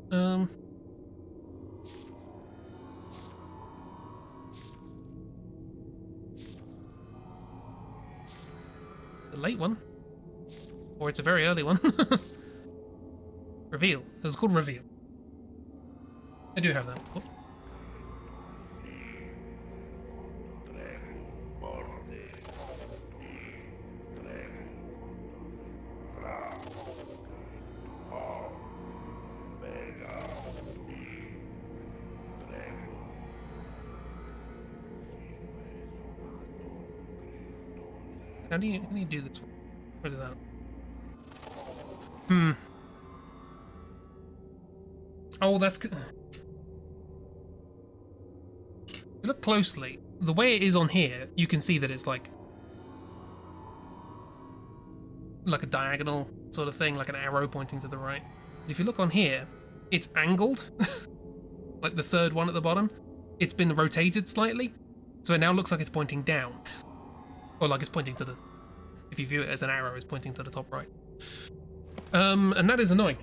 a late one. Or it's a very early one. Reveal. It was called Reveal. I do have that. Whoop. How do you do this one? Where did that? Oh, that's good. Look closely. The way it is on here, you can see that it's like a diagonal sort of thing, like an arrow pointing to the right. But if you look on here, it's angled, like the third one at the bottom. It's been rotated slightly, so it now looks like it's pointing down. Or like it's pointing to the, if you view it as an arrow, it's pointing to the top right. And that is annoying.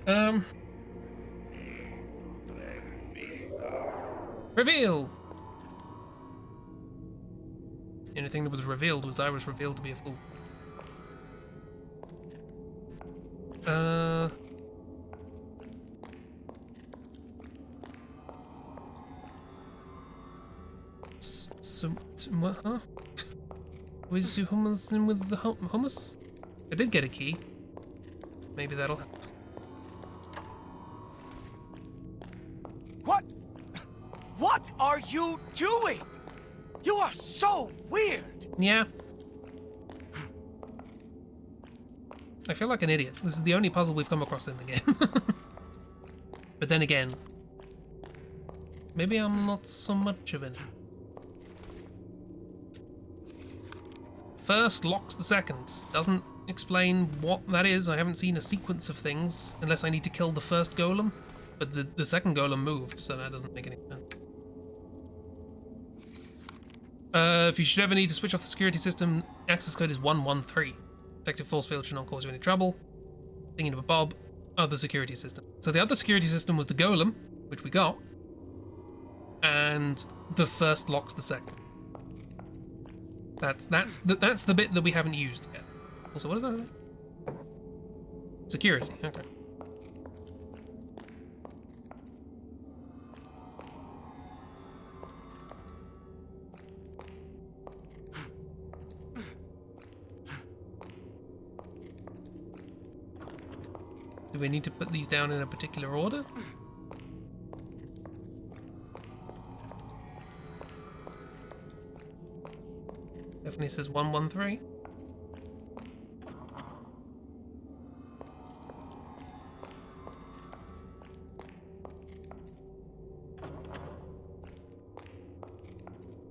Reveal! The only thing that was revealed was I was revealed to be a fool. What, huh? Where's your hummus in with the hummus? I did get a key. Maybe that'll help. What are you doing? You are so weird. Yeah. I feel like an idiot. This is the only puzzle we've come across in the game. But then again, maybe I'm not so much of an idiot. First locks the second. Doesn't explain what that is. I haven't seen a sequence of things unless I need to kill the first golem. But the second golem moved, so that doesn't make any sense. If you should ever need to switch off the security system, access code is 113. Protective force field should not cause you any trouble. Thinking of a Bob, other security system. So the other security system was the golem, which we got, and the first locks the second. That's the bit that we haven't used yet. Also, what is that? Security. Okay. Do we need to put these down in a particular order? Definitely says 113.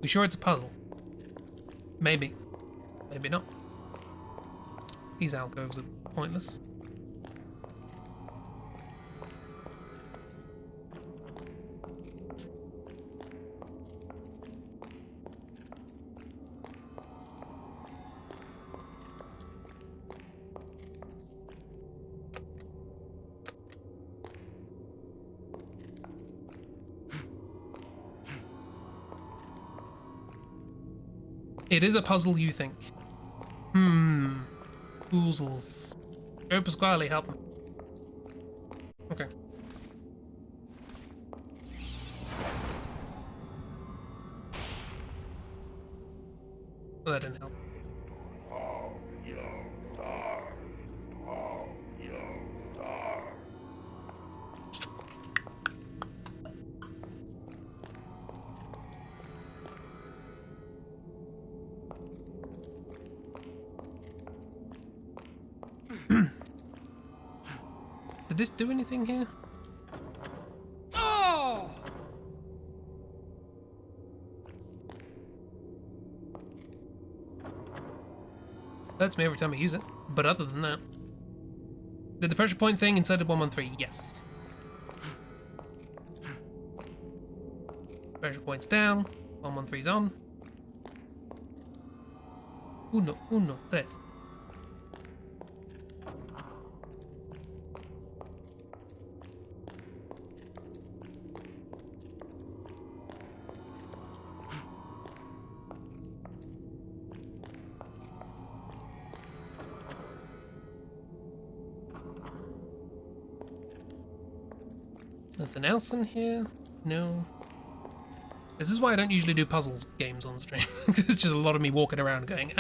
We sure it's a puzzle? Maybe. Maybe not. These alcoves are pointless. It is a puzzle, you think. Oozles. Joe Pasquale, help me. Okay. Well, that didn't help. Did this do anything here? Oh! Hurts me every time I use it. But other than that, did the pressure point thing inside of 113? Yes. Pressure point's down. 113's on. Uno, tres. Nothing else in here? No. This is why I don't usually do puzzles games on stream. It's just a lot of me walking around going,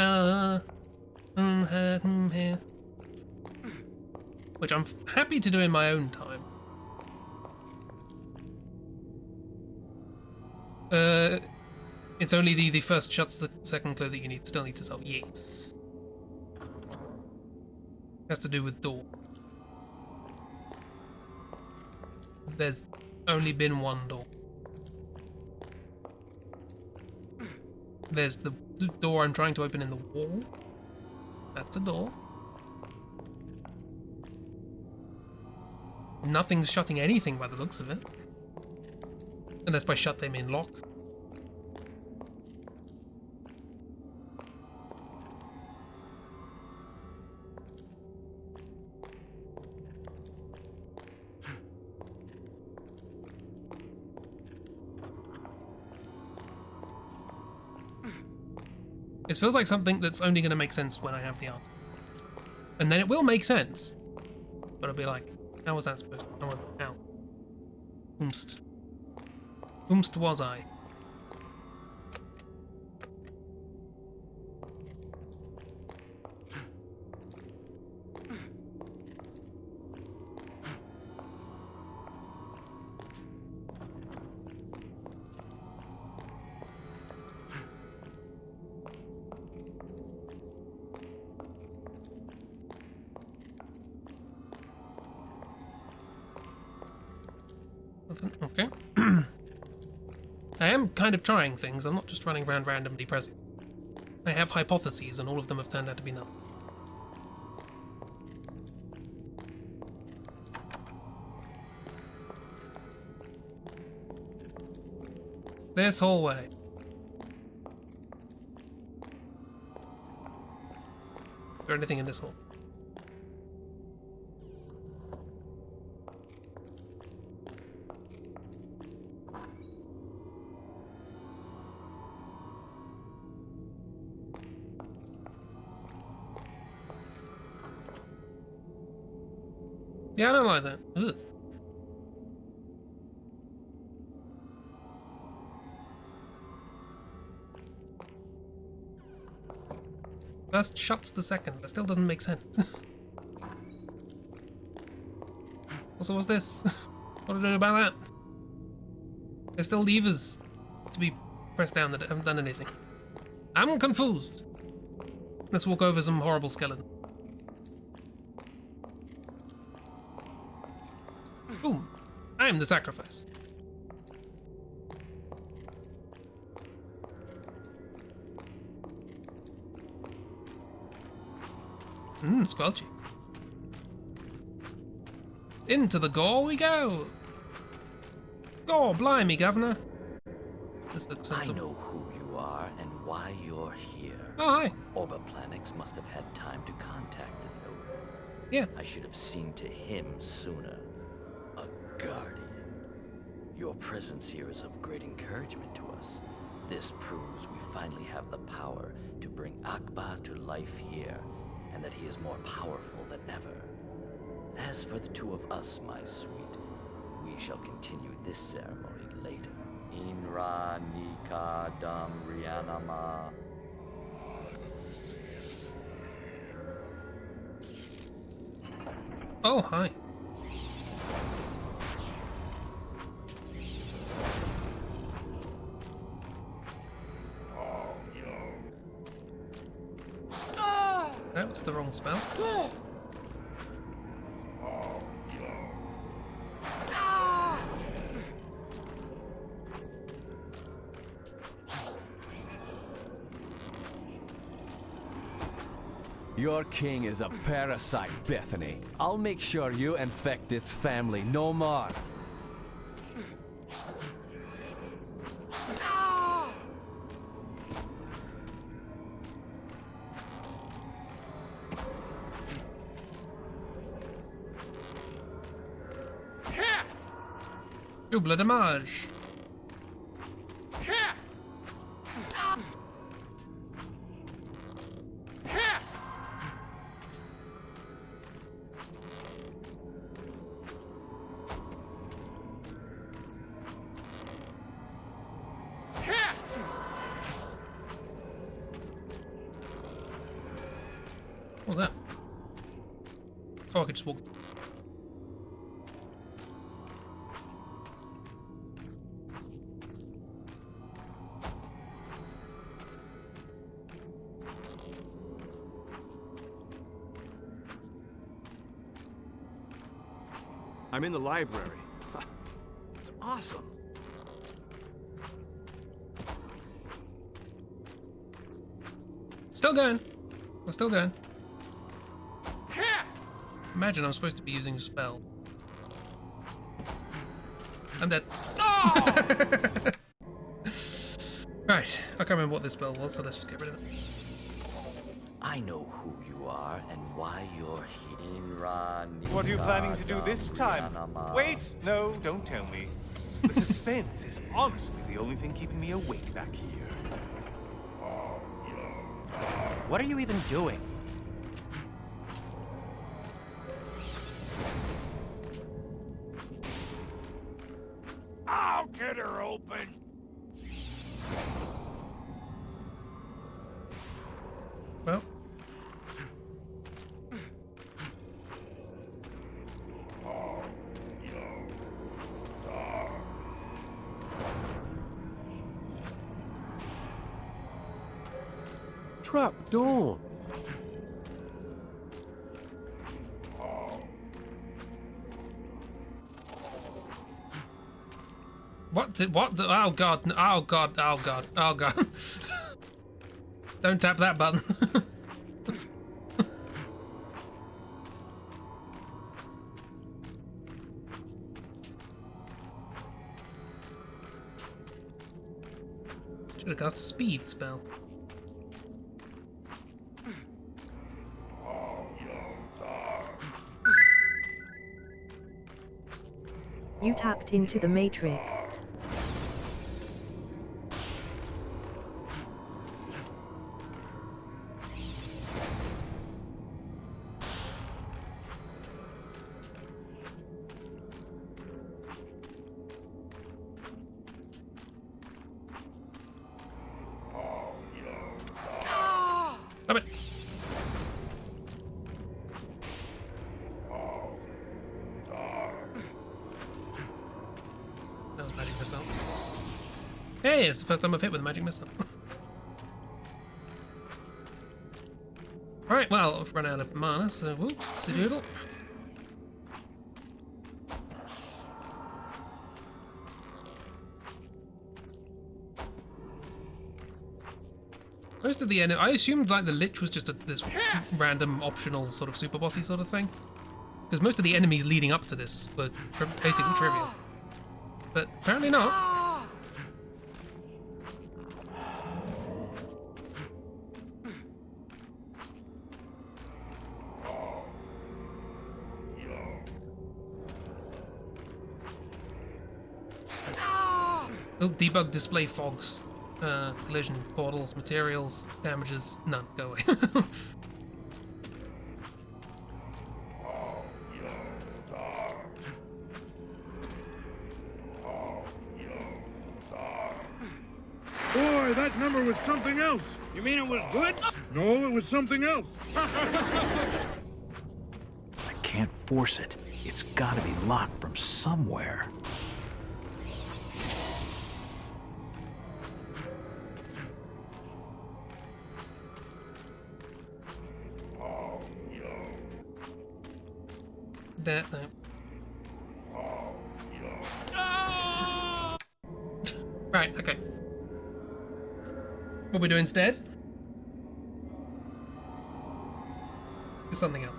here. Which I'm happy to do in my own time. It's only the first shuts the second clue that you still need to solve. Yes. Has to do with door. There's only been one door. There's the door I'm trying to open in the wall. That's a door. Nothing's shutting anything by the looks of it. Unless by shut they mean lock. It feels like something that's only going to make sense when I have the art. And then it will make sense. But I'll be like, how was that supposed to... How? Whomst was I? Okay. I am kind of trying things. I'm not just running around randomly pressing. I have hypotheses, and all of them have turned out to be null. This hallway. Is there anything in this hall? Yeah, I don't like that. Ugh. First shuts the second, but still doesn't make sense. Also, what's this? What do I do about that? There's still levers to be pressed down that haven't done anything. I'm confused. Let's walk over some horrible skeleton. Boom! I am the sacrifice. Squelchy. Into the gore we go! Gore, blimey, Governor! This looks sensible. I know who you are and why you're here. Oh, hi. Orboplanix must have had time to contact the node. Yeah. I should have seen to him sooner. A guardian. Your presence here is of great encouragement to us. This proves we finally have the power to bring Akbar to life here, and that he is more powerful than ever. As for the two of us, my sweet, we shall continue this ceremony later. Inra Nika Dam Rianama. Oh, hi. That was the wrong spell. Your king is a parasite, Bethany. I'll make sure you infect this family no more. Double damage. What was that? Oh, I could just walk. I'm in the library. It's awesome. Still going. We're still going. Imagine I'm supposed to be using a spell. I'm dead. Right, I can't remember what this spell was, so let's just get rid of it. I know who you are and why you're here. What are you planning to do this time? Wait! No, don't tell me. The suspense is honestly the only thing keeping me awake back here. What are you even doing? I'll get her open. Well. Trap door. What? Oh god! Oh god! Oh god! Oh god! Don't tap that button. Should have cast a speed spell. You tapped into the Matrix. Stop it. That was magic missile. Hey, it's the first time I've hit with a magic missile. Alright, well, I've run out of mana, so whoops, a doodle. Most of the enemy, I assumed like the Lich was just this random optional sort of super bossy sort of thing. Because most of the enemies leading up to this were basically trivial. But apparently not. Oh, debug display fogs. Collision, portals, materials, damages, none. Go away. Boy, that number was something else. You mean it was good? No, it was something else. I can't force it. It's gotta be locked from somewhere. That, no. Right, okay. What we do instead is something else.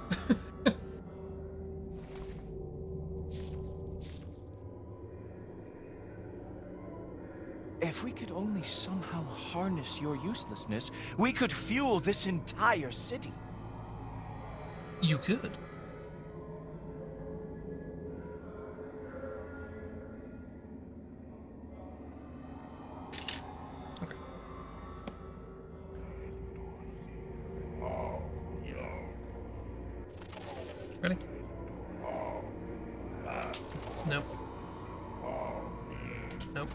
If we could only somehow harness your uselessness, we could fuel this entire city. You could. Okay. Ready? Nope. Nope.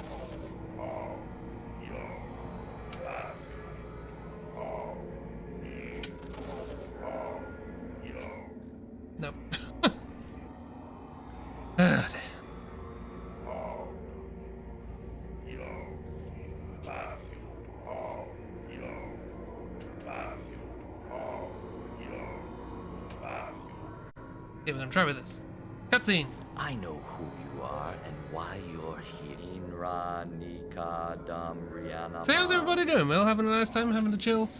Nope. Ah, dear. Okay, we're gonna try with this. Cutscene. I know who you are and why you're here. Inra Nika Dam Rihanna. So how's everybody doing? Well, having a nice time, having a chill,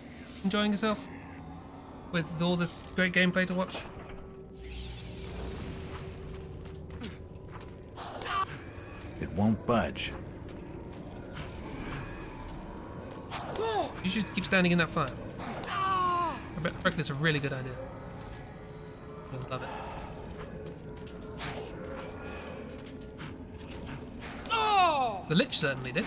enjoying yourself with all this great gameplay to watch? It won't budge. You should keep standing in that fire. I reckon it's a really good idea. You'll love it. The Lich certainly did.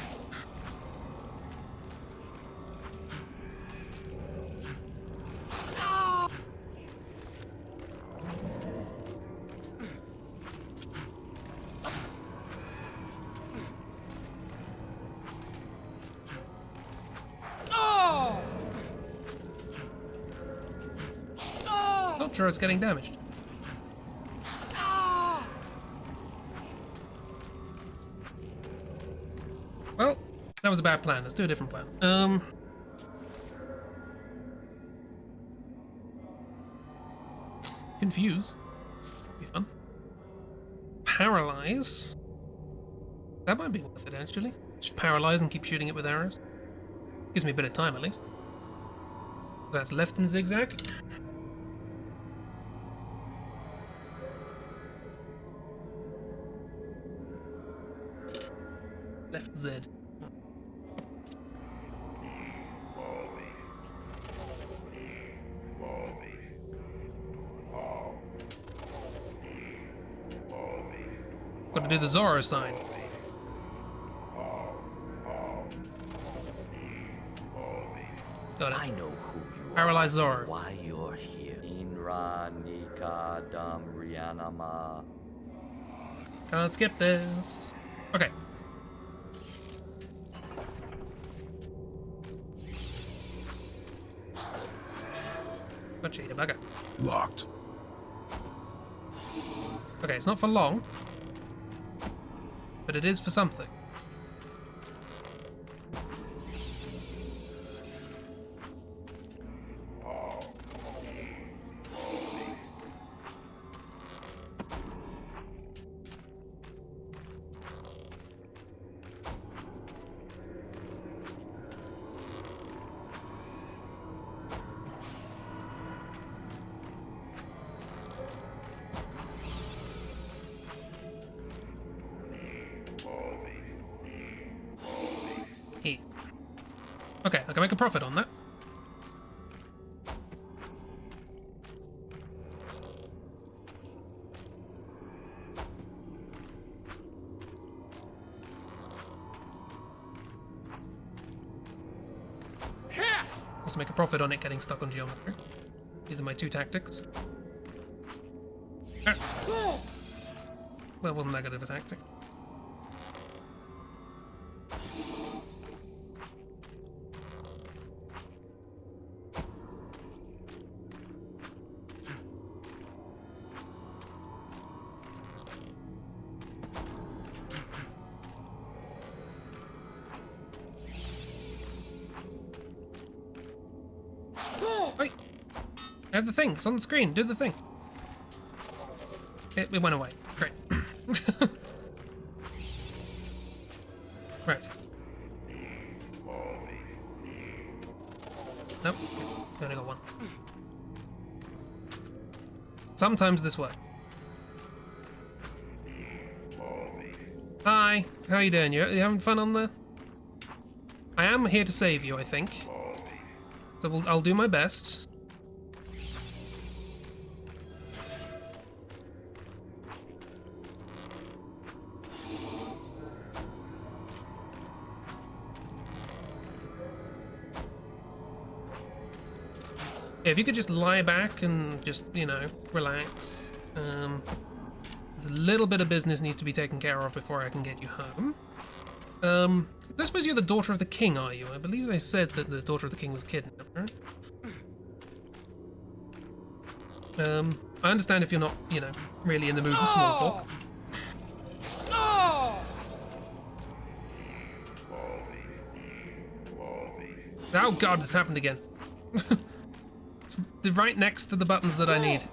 Not sure it's getting damaged. Well, that was a bad plan. Let's do a different plan. Confuse. Be fun. Paralyze. That might be worth it, actually. Just paralyze and keep shooting it with arrows. Gives me a bit of time, at least. That's left and zigzag. Left Z. Got to do the Zorro sign. Got it. I know who you Paralyzed are. Zorro. Why you're here. Inra Nika Dam Rihanna. Can't skip this. Okay. Gotcha, you bugger. Locked. Okay, it's not for long, but it is for something. Okay, I can make a profit on that. Let's make a profit on it getting stuck on geometry. These are my two tactics. Ah. Well, wasn't that good of a tactic. Wait! I have the thing. It's on the screen. Do the thing. It went away. Great. Right. Nope. I only got one. Sometimes this works. Hi. How you doing? You having fun on the... I am here to save you, I think. So I'll do my best. Yeah, if you could just lie back and just, you know, relax. There's a little bit of business needs to be taken care of before I can get you home. I suppose you're the daughter of the king, are you? I believe they said that the daughter of the king was kidnapped, right? I understand if you're not, you know, really in the mood for small talk. Oh god, this happened again. It's right next to the buttons that I need.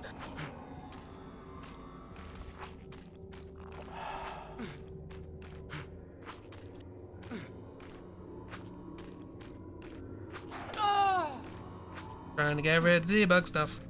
Trying to get rid of the debug stuff.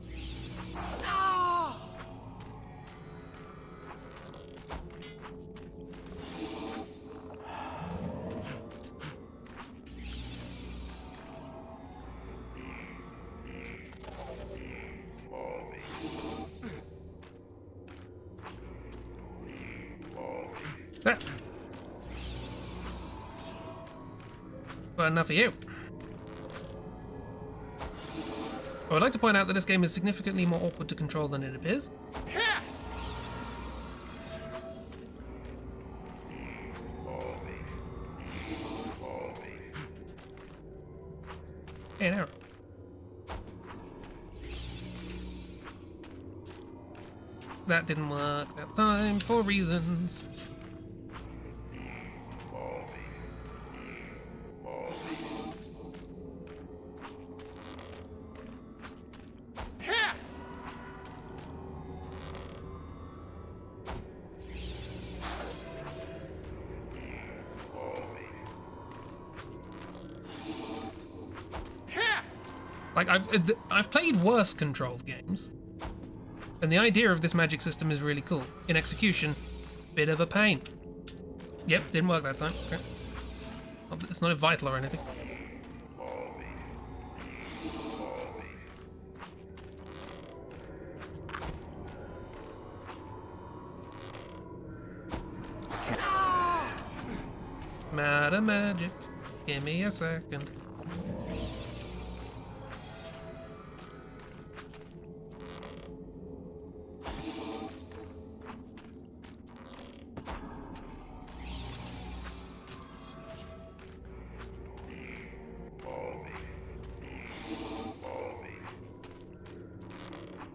There. Well, enough of you. I would like to point out that this game is significantly more awkward to control than it appears. Hey, an arrow. That didn't work that time for reasons. Like, I've played worse controlled games, and the idea of this magic system is really cool. In execution, bit of a pain. Yep, didn't work that time. Okay. It's not vital or anything. Matter magic, give me a second.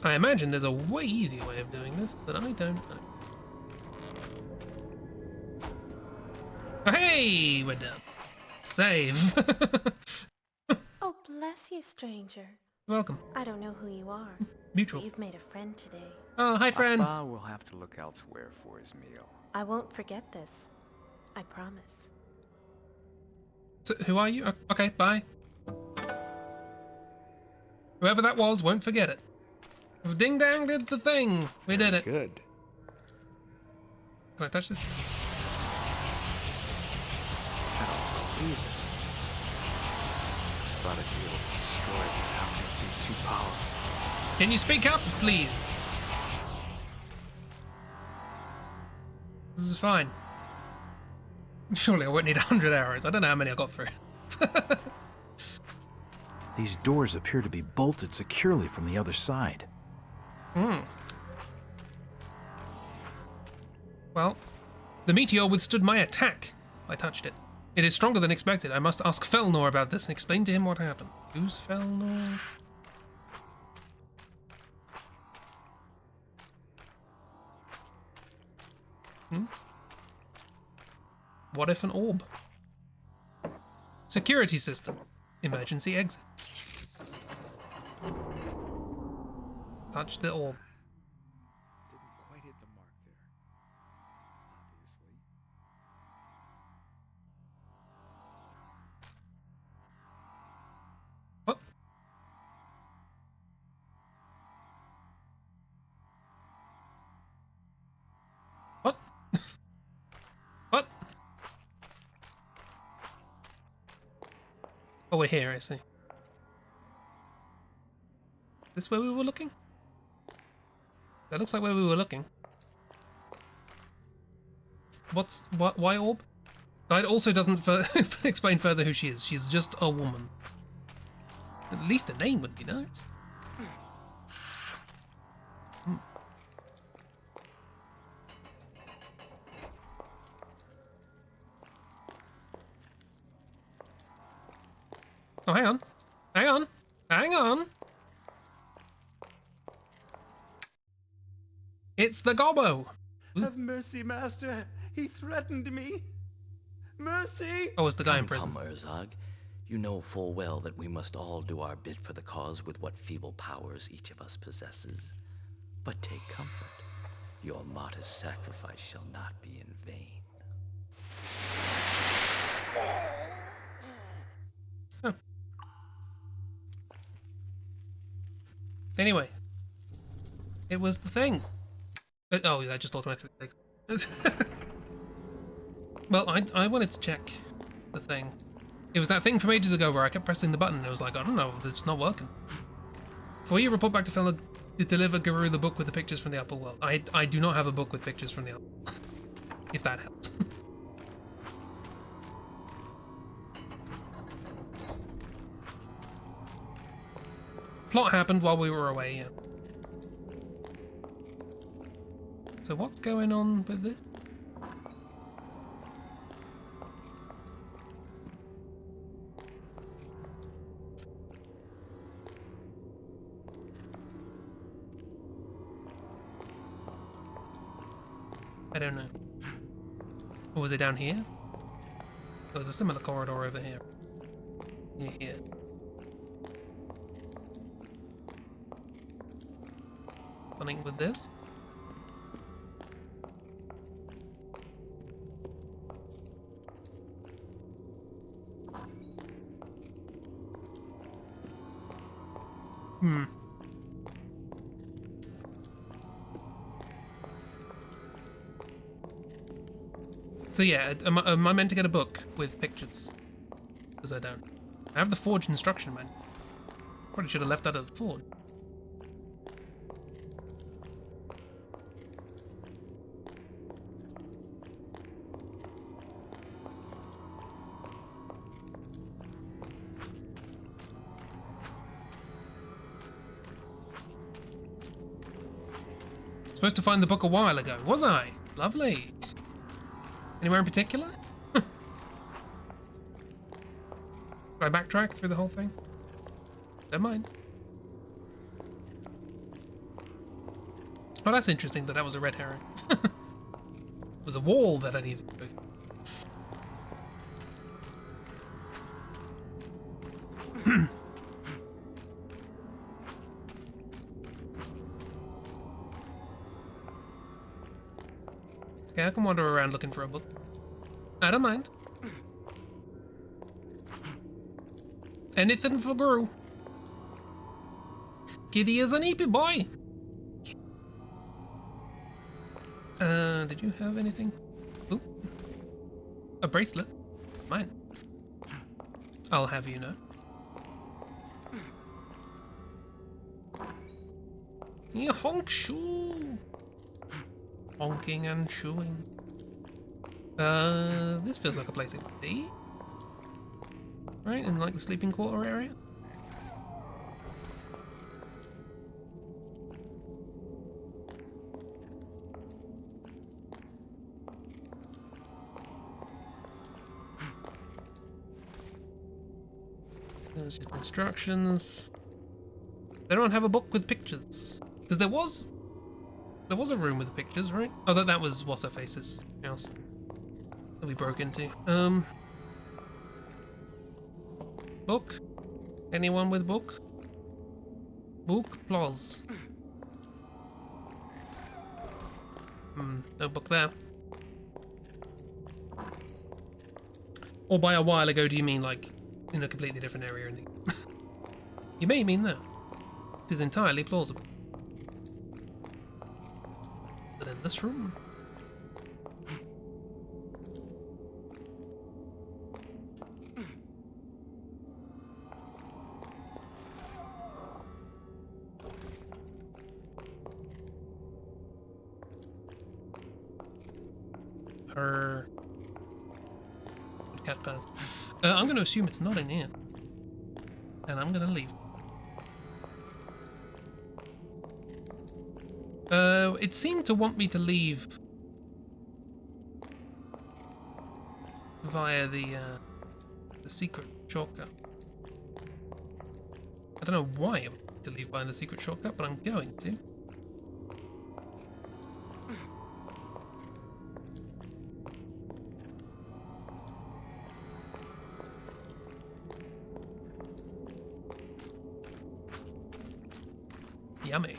I imagine there's a way easier way of doing this that I don't know. Oh, hey, we're done. Save. Oh, bless you, stranger. You're welcome. I don't know who you are. Mutual. But you've made a friend today. Oh, hi, friend. Papa will have to look elsewhere for his meal. I won't forget this. I promise. So, who are you? Okay, bye. Whoever that was, won't forget it. Ding dang did the thing. We did it. Good. Can I touch this? I don't believe it. Thought I'd be able to destroy this. How can it be too powerful? Can you speak up, please? This is fine. Surely I won't need 100 arrows. I don't know how many I got through. These doors appear to be bolted securely from the other side. Well, the meteor withstood my attack. I touched it. It is stronger than expected. I must ask Felnor about this and explain to him what happened. Who's Felnor? What if an orb? Security system. Emergency exit. Touch the orb. Didn't quite hit the mark there. Obviously. What? What? What? Oh, we're here, I see. This where we were looking? That looks like where we were looking. Why orb? It also doesn't explain further who she is. She's just a woman. At least a name would be nice. Oh, hang on. Hang on. Hang on. It's the gobbo! Have mercy, master. He threatened me. Mercy! Oh, it's the guy in Come, prison. Urzog. You know full well that we must all do our bit for the cause with what feeble powers each of us possesses. But take comfort. Your modest sacrifice shall not be in vain. Huh. Anyway. It was the thing. Oh, that just automatically takes. Well, I wanted to check the thing. It was that thing from ages ago where I kept pressing the button and it was like, I don't know, it's not working. Before you report back to fellow, deliver Guru the book with the pictures from the upper world. I do not have a book with pictures from the upper world. If that helps. Plot happened while we were away, yeah. So what's going on with this? I don't know. Or was it down here? There was a similar corridor over here. Near here. Something with this? So yeah, am I meant to get a book with pictures? Because I don't. I have the forge instruction manual. Probably should have left that at the forge. Supposed to find the book a while ago, was I? Lovely. Anywhere in particular? Should I backtrack through the whole thing? Don't mind. Oh, that's interesting that was a red herring. It was a wall that I needed to go through. Okay, I can wander around looking for a book. I don't mind. Anything for Guru. Kitty is an eepy boy. Did you have anything? Ooh. A bracelet. Mine. I'll have you know. Yeah, honk shoo. Honking and chewing. This feels like a place it would be. Right, in like the sleeping quarter area. There's just instructions. They don't have a book with pictures. Because there was a room with pictures, right? Oh, that was What's Her Face's house that we broke into. Book? Anyone with book? Book? Ploz. No book there. Or by a while ago, do you mean like in a completely different area? In the you may mean that. It is entirely plausible. But in this room? Her cat pass. I'm going to assume it's not in here, and I'm going to leave. It seemed to want me to leave via the secret shortcut. I don't know why I want to leave via the secret shortcut, but I'm going to. Yummy.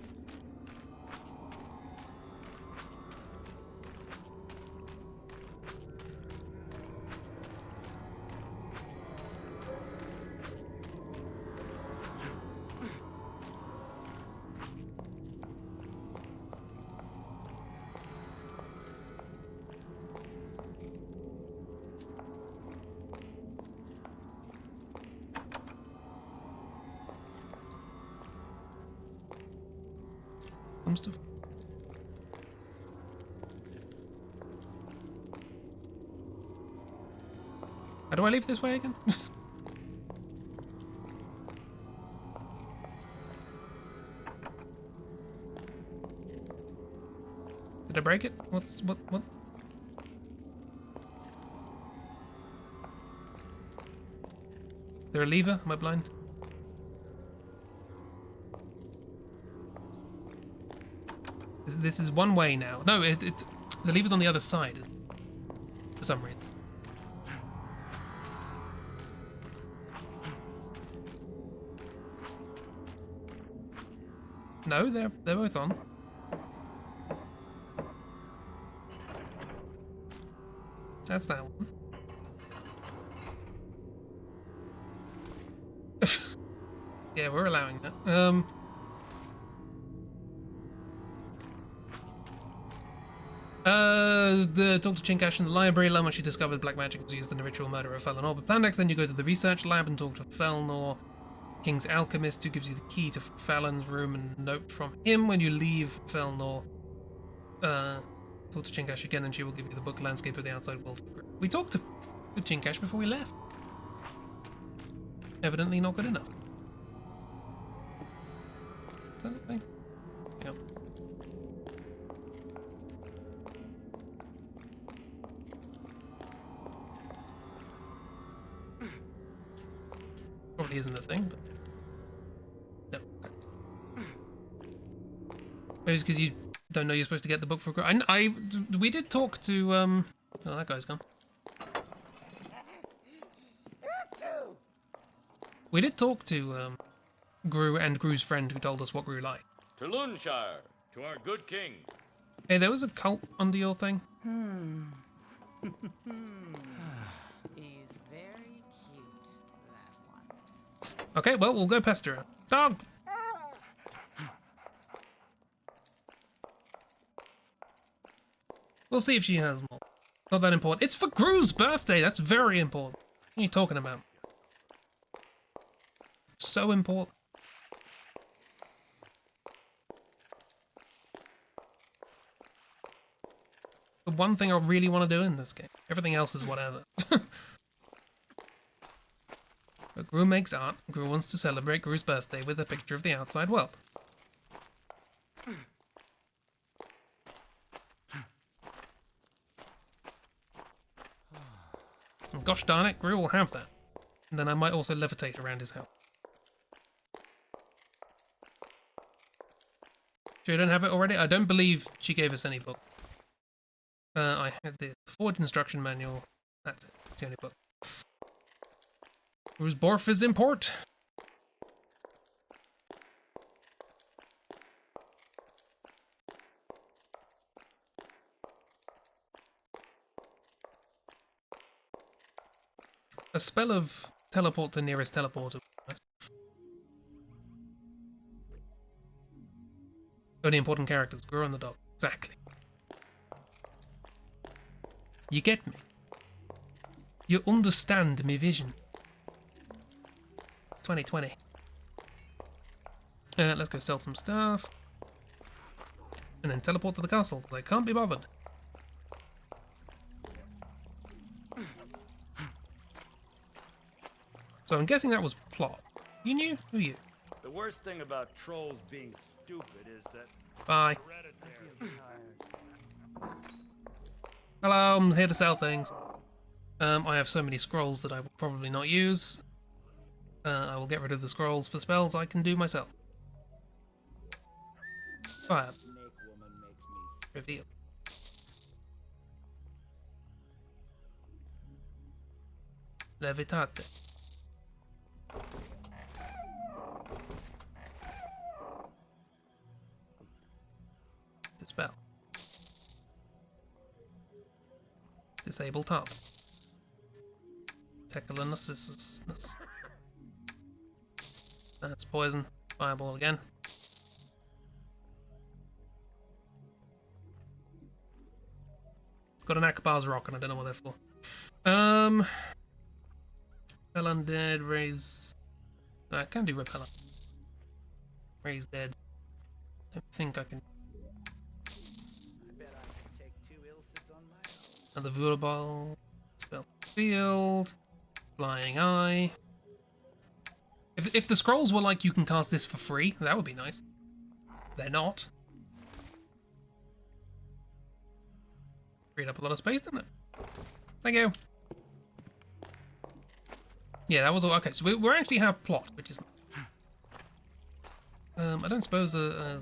Some stuff. How do I leave this way again? Did I break it? What? Is there a lever? Am I blind? This is one way now. No, the lever's on the other side, for some reason. No, they're both on. That's that one. Yeah, we're allowing that. The Dr. Chinkash in the library learn when she discovered black magic was used in the ritual murder of Felnor. But Plandex, then you go to the research lab and talk to Felnor, King's alchemist, who gives you the key to Fallon's room and a note from him. When you leave Felnor, talk to Chinkash again and she will give you the book Landscape of the Outside World. We talked to Chinkash before we left. Evidently not good enough. Is that the thing? Yep. Probably isn't a thing, but no. Maybe it's because you don't know you're supposed to get the book for. We did talk to oh, that guy's gone. We did talk to Gru and Gru's friend who told us what Gru liked. To Luneshire, to our good king. Hey, there was a cult under your thing. He's very cute, that one. Okay, well, we'll go pester her. Dog! We'll see if she has more. Not that important. It's for Gru's birthday! That's very important. What are you talking about? So important. The one thing I really want to do in this game. Everything else is whatever. But Gru makes art. Gru wants to celebrate Gru's birthday with a picture of the outside world. And gosh darn it, Gru will have that. And then I might also levitate around his house. Sure you don't have it already? I don't believe she gave us any book. I had the Forge instruction manual. That's it. It's the only book. Gru's Borf is import. A spell of teleport to nearest teleporter. Only important characters. Gru and the dog. Exactly. You get me. You understand me vision. It's 2020. Let's go sell some stuff. And then teleport to the castle. They can't be bothered. So I'm guessing that was plot. You knew? Who you? The worst thing about trolls being stupid is that... Bye. Hello, I'm here to sell things. I have so many scrolls that I will probably not use. I will get rid of the scrolls for spells I can do myself. Fire. Reveal. Levitate. Dispel. Disable top. Techolysis. That's poison. Fireball again. Got an Akbar's rock and I don't know what they're for. Repel undead, raise... No, I can do repel. Raise dead. Don't think I can... Another Voodoo Ball. Spell Field. Flying Eye. If the scrolls were like you can cast this for free, that would be nice. They're not. Freed up a lot of space, didn't it? Thank you. Yeah, that was all. Okay, so we actually have plot, which is... I don't suppose a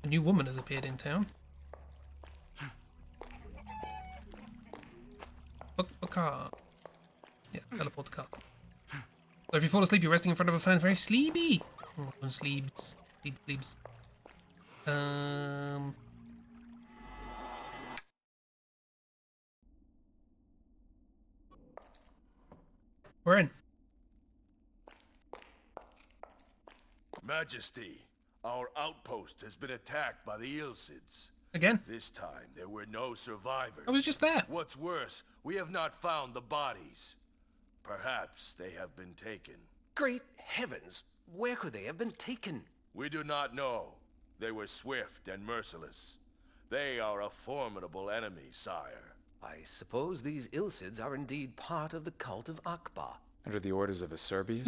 new woman has appeared in town. Book a car. Yeah, teleport to car. So if you fall asleep, you're resting in front of a fan. Very sleepy. Oh, sleeps. Sleeps. We're in. Majesty, our outpost has been attacked by the Ilsids. Again? This time, there were no survivors. I was just there. What's worse, we have not found the bodies. Perhaps they have been taken. Great heavens! Where could they have been taken? We do not know. They were swift and merciless. They are a formidable enemy, sire. I suppose these Ilsids are indeed part of the cult of Akbar. Under the orders of Acerbius?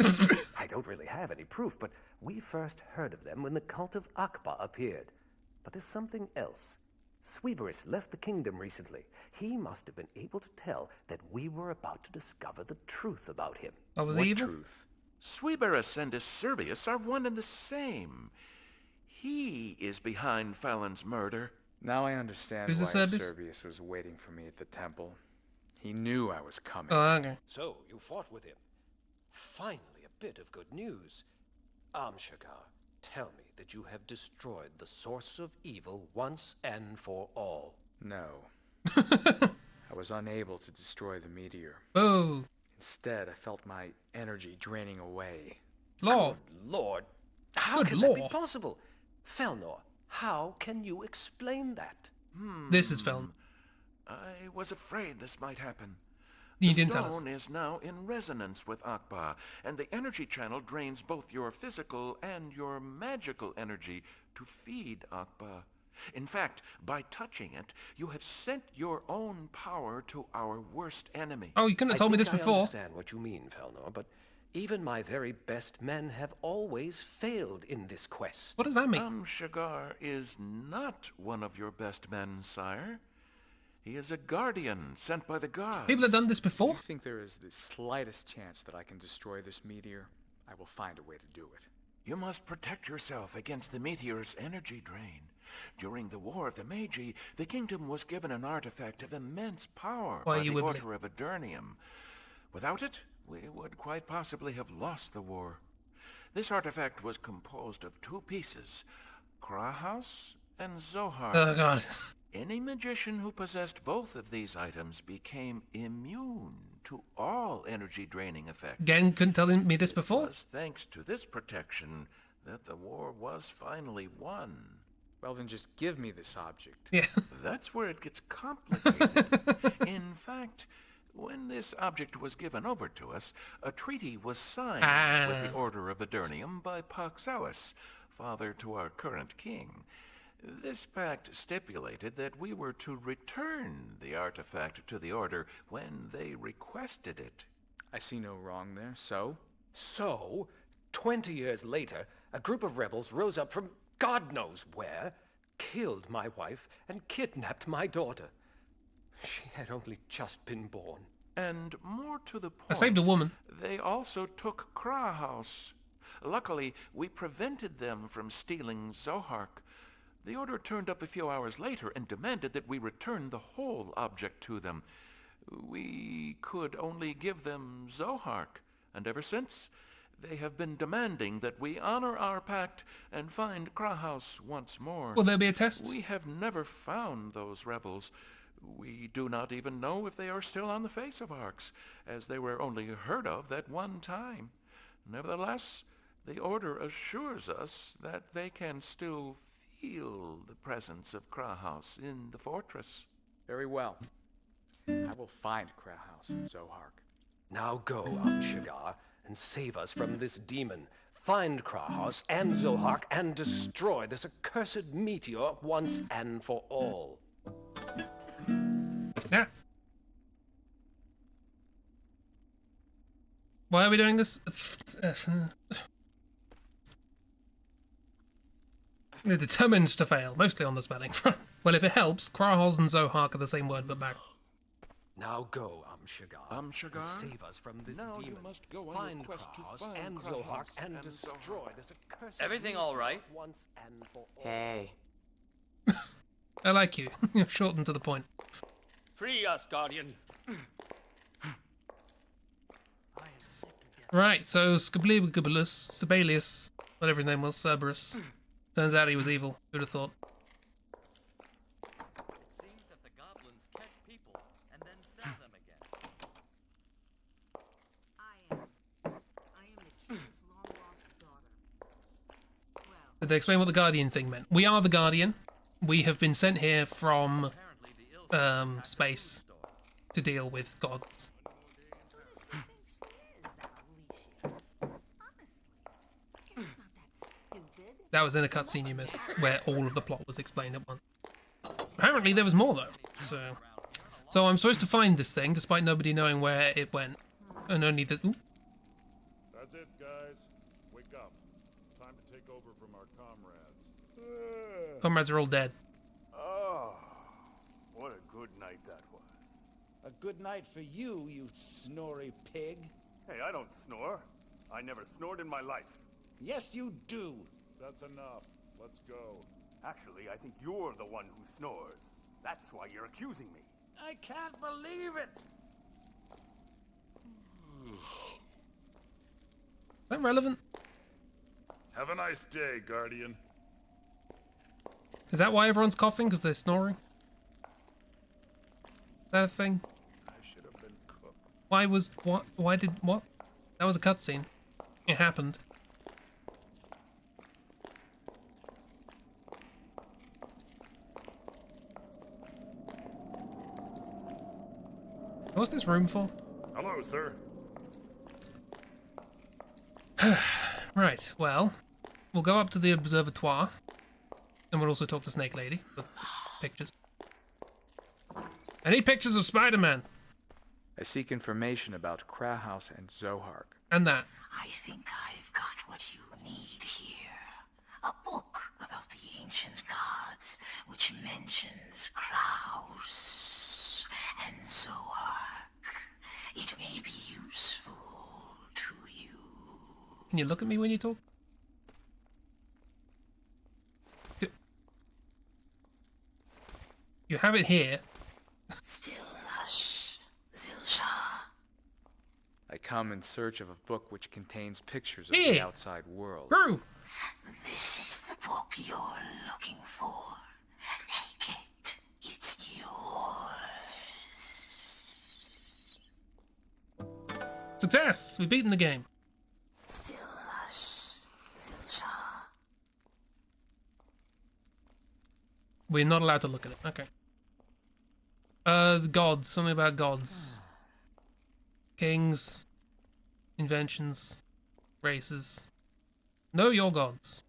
I don't really have any proof, but we first heard of them when the cult of Akbar appeared. But there's something else. Sweeberus left the kingdom recently. He must have been able to tell that we were about to discover the truth about him. What was evil? Truth? Sweeberus and Acerbius are one and the same. He is behind Fallon's murder. Now I understand Who's why Acerbius? Acerbius was waiting for me at the temple. He knew I was coming. Oh, okay. So, you fought with him. Finally, a bit of good news. Amshagar, tell me that you have destroyed the source of evil once and for all. No. I was unable to destroy the meteor. Oh. Instead, I felt my energy draining away. Lord. Good Lord. How Good can Lord. that be possible? Felnor, how can you explain that? This is Felnor. I was afraid this might happen. You The didn't tell us. stone is now in resonance with Akbar, and the energy channel drains both your physical and your magical energy to feed Akbar. In fact, by touching it, you have sent your own power to our worst enemy. Oh, you couldn't have told me this I before. understand what you mean, Felnor, but even my very best men have always failed in this quest. What does that mean? Amshagar is not one of your best men, sire. He is a guardian sent by the gods. People have done this before? If you think there is the slightest chance that I can destroy this meteor, I will find a way to do it. You must protect yourself against the meteor's energy drain. During the War of the Magi, the kingdom was given an artifact of immense power Why by you the would Order of Adernium. Without it, we would quite possibly have lost the war. This artifact was composed of two pieces, Krahas and Zohar. Oh, God. Any magician who possessed both of these items became immune to all energy-draining effects. Again, couldn't tell me this before? It was thanks to this protection that the war was finally won. Well, then just give me this object. Yeah. That's where it gets complicated. In fact, when this object was given over to us, a treaty was signed with the Order of Adernium by Paxalis, father to our current king. This pact stipulated that we were to return the artifact to the Order when they requested it. I see no wrong there, so? So, 20 years later, a group of rebels rose up from God knows where, killed my wife, and kidnapped my daughter. She had only just been born. And more to the point, I saved a woman. They also took Krahhaus. Luckily, we prevented them from stealing Zohark. The Order turned up a few hours later and demanded that we return the whole object to them. We could only give them Zohark, and ever since, They have been demanding that we honor our pact and find Krahaus once more. Will there be a test? We have never found those rebels. We do not even know if they are still on the face of Arx, as they were only heard of that one time. Nevertheless, the Order assures us that they can still feel the presence of Krahaus in the fortress. Very well. I will find Krahaus and Zohark. Now go, Amshagar, and save us from this demon. Find Krahaus and Zohark and destroy this accursed meteor once and for all. Yeah. Why are we doing this? They're determined to fail, mostly on the spelling front. Well, if it helps, Krahaus and Zohark are the same word, but back. Now go, Amshagar. Amshagar? And save us from this Now demon. you must go on find your quest to Krahaus find and Krahaus Zohark and and destroy Zohark. this accursed Everything meteor all right? once and for all. Hey. I like you. You're short and to the point. Free us, Guardian. Right, so Sibelius, whatever his name was, Cerberus. Turns out he was evil. Who'd have thought? It seems that the goblins catch people and then sell them again. I am the king's long-lost daughter. Did they explain what the Guardian thing meant? We are the Guardian. We have been sent here from space to deal with gods. That was in a cutscene you missed, where all of the plot was explained at once. Apparently there was more though, so I'm supposed to find this thing, despite nobody knowing where it went, and only the. Ooh. That's it, guys. Wake up. Time to take over from our comrades. Comrades are all dead. Oh, what a good night that was. A good night for you, you snory pig. Hey, I don't snore. I never snored in my life. Yes, you do. That's enough. Let's go. Actually, I think you're the one who snores. That's why you're accusing me. I can't believe it. Is that relevant? Have a nice day, Guardian. Is that why everyone's coughing? Because they're snoring? Is that a thing? I should have been cooked. Why was what? Why did what? That was a cutscene. It happened. What's this room for? Hello, sir. Right, well, we'll go up to the observatoire, and we'll also talk to Snake Lady for pictures. I need pictures of Spider-Man. I seek information about Krahaus and Zohark. And that. I think I've got what you need here. A book about the ancient gods, which mentions Kraus and Zohark. It may be useful to you. Can you look at me when you talk? You have it here. Still hush, Zilsha. I come in search of a book which contains pictures of the outside world. True. This is the book you're looking for. Take it. It's yours. Success! We've beaten the game. Still hush, Zilsha. We're not allowed to look at it. Okay. The gods. Something about gods. Kings. Inventions. Races. Know your gods.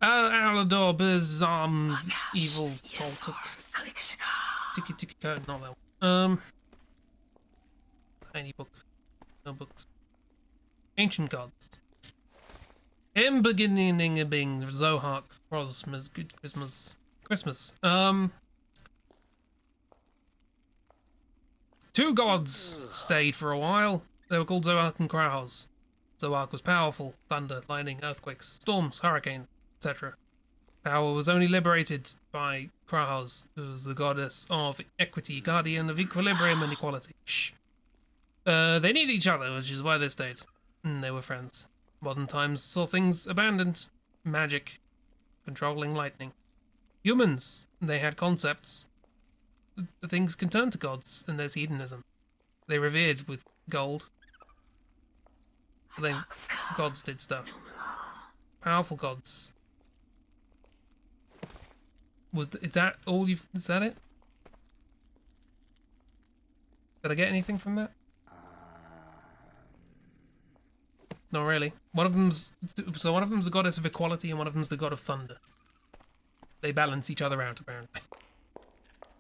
Alador Bizarre Evil Toltuk. Tiki Tiki Code, not that one. Tiny book. No books. Ancient gods. In beginning of being Zohark, Rosmas, Good Christmas. Christmas. Two gods stayed for a while. They were called Zohark and Kraus. Zohark was powerful, thunder, lightning, earthquakes, storms, hurricanes, etc. Power was only liberated by Kraus, who was the goddess of equity, guardian of equilibrium and equality. Shh. They need each other, which is why they stayed. And they were friends. Modern times saw things abandoned. Magic. Controlling lightning. Humans. They had concepts. Things can turn to gods, and there's hedonism. They revered with gold. But then gods did stuff. Powerful gods. Is that all you've... Is that it? Did I get anything from that? Not really. One of them's the goddess of equality and one of them's the god of thunder. They balance each other out, apparently.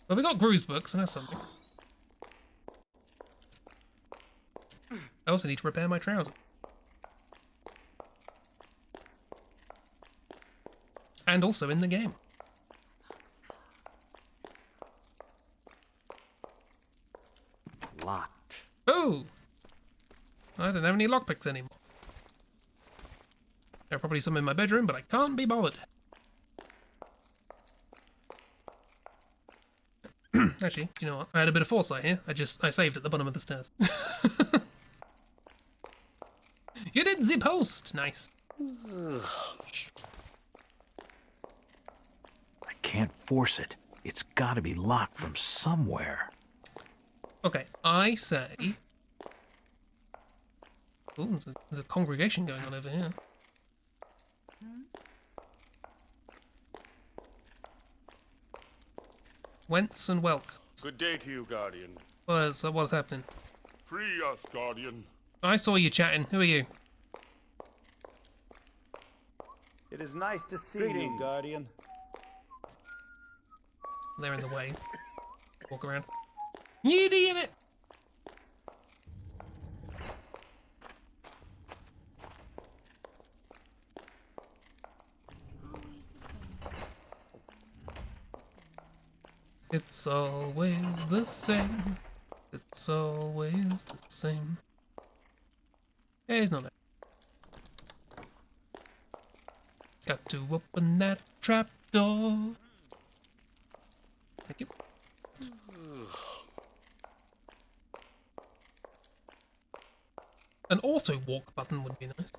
Well, we got Gru's books, and that's something. I also need to repair my trousers. And also in the game. Locked. Oh! I don't have any lockpicks anymore. There are probably some in my bedroom, but I can't be bothered. Actually, do you know what? I had a bit of foresight here. I saved at the bottom of the stairs. You did the post! Nice. I can't force it. It's gotta be locked from somewhere. Okay, I say... Ooh, there's a congregation going on over here. Whence and welcome. Good day to you, Guardian. What's happening? Free us, Guardian. I saw you chatting. Who are you? It is nice to see you, Guardian. They're in the way. Walk around. You idiot! It's always the same. It's always the same. Yeah, he's not there. Got to open that trap door. Thank you. An auto walk button would be nice.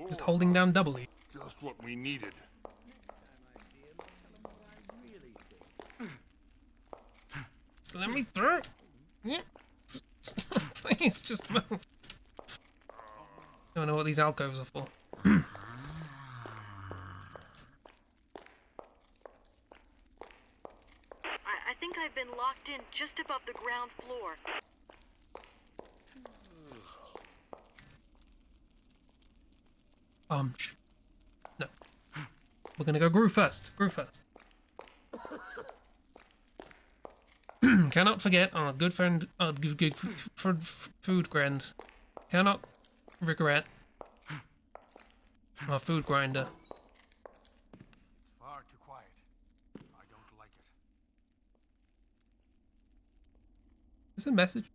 Just holding down double E. Just what we needed. Let me through. Yeah. Please, just move. I don't know what these alcoves are for. I think I've been locked in just above the ground floor. No. We're gonna go Gru first. Gru first. Cannot forget our good friend, good food grind. Cannot regret our food grinder. Far too quiet. I don't like it. Is it a message?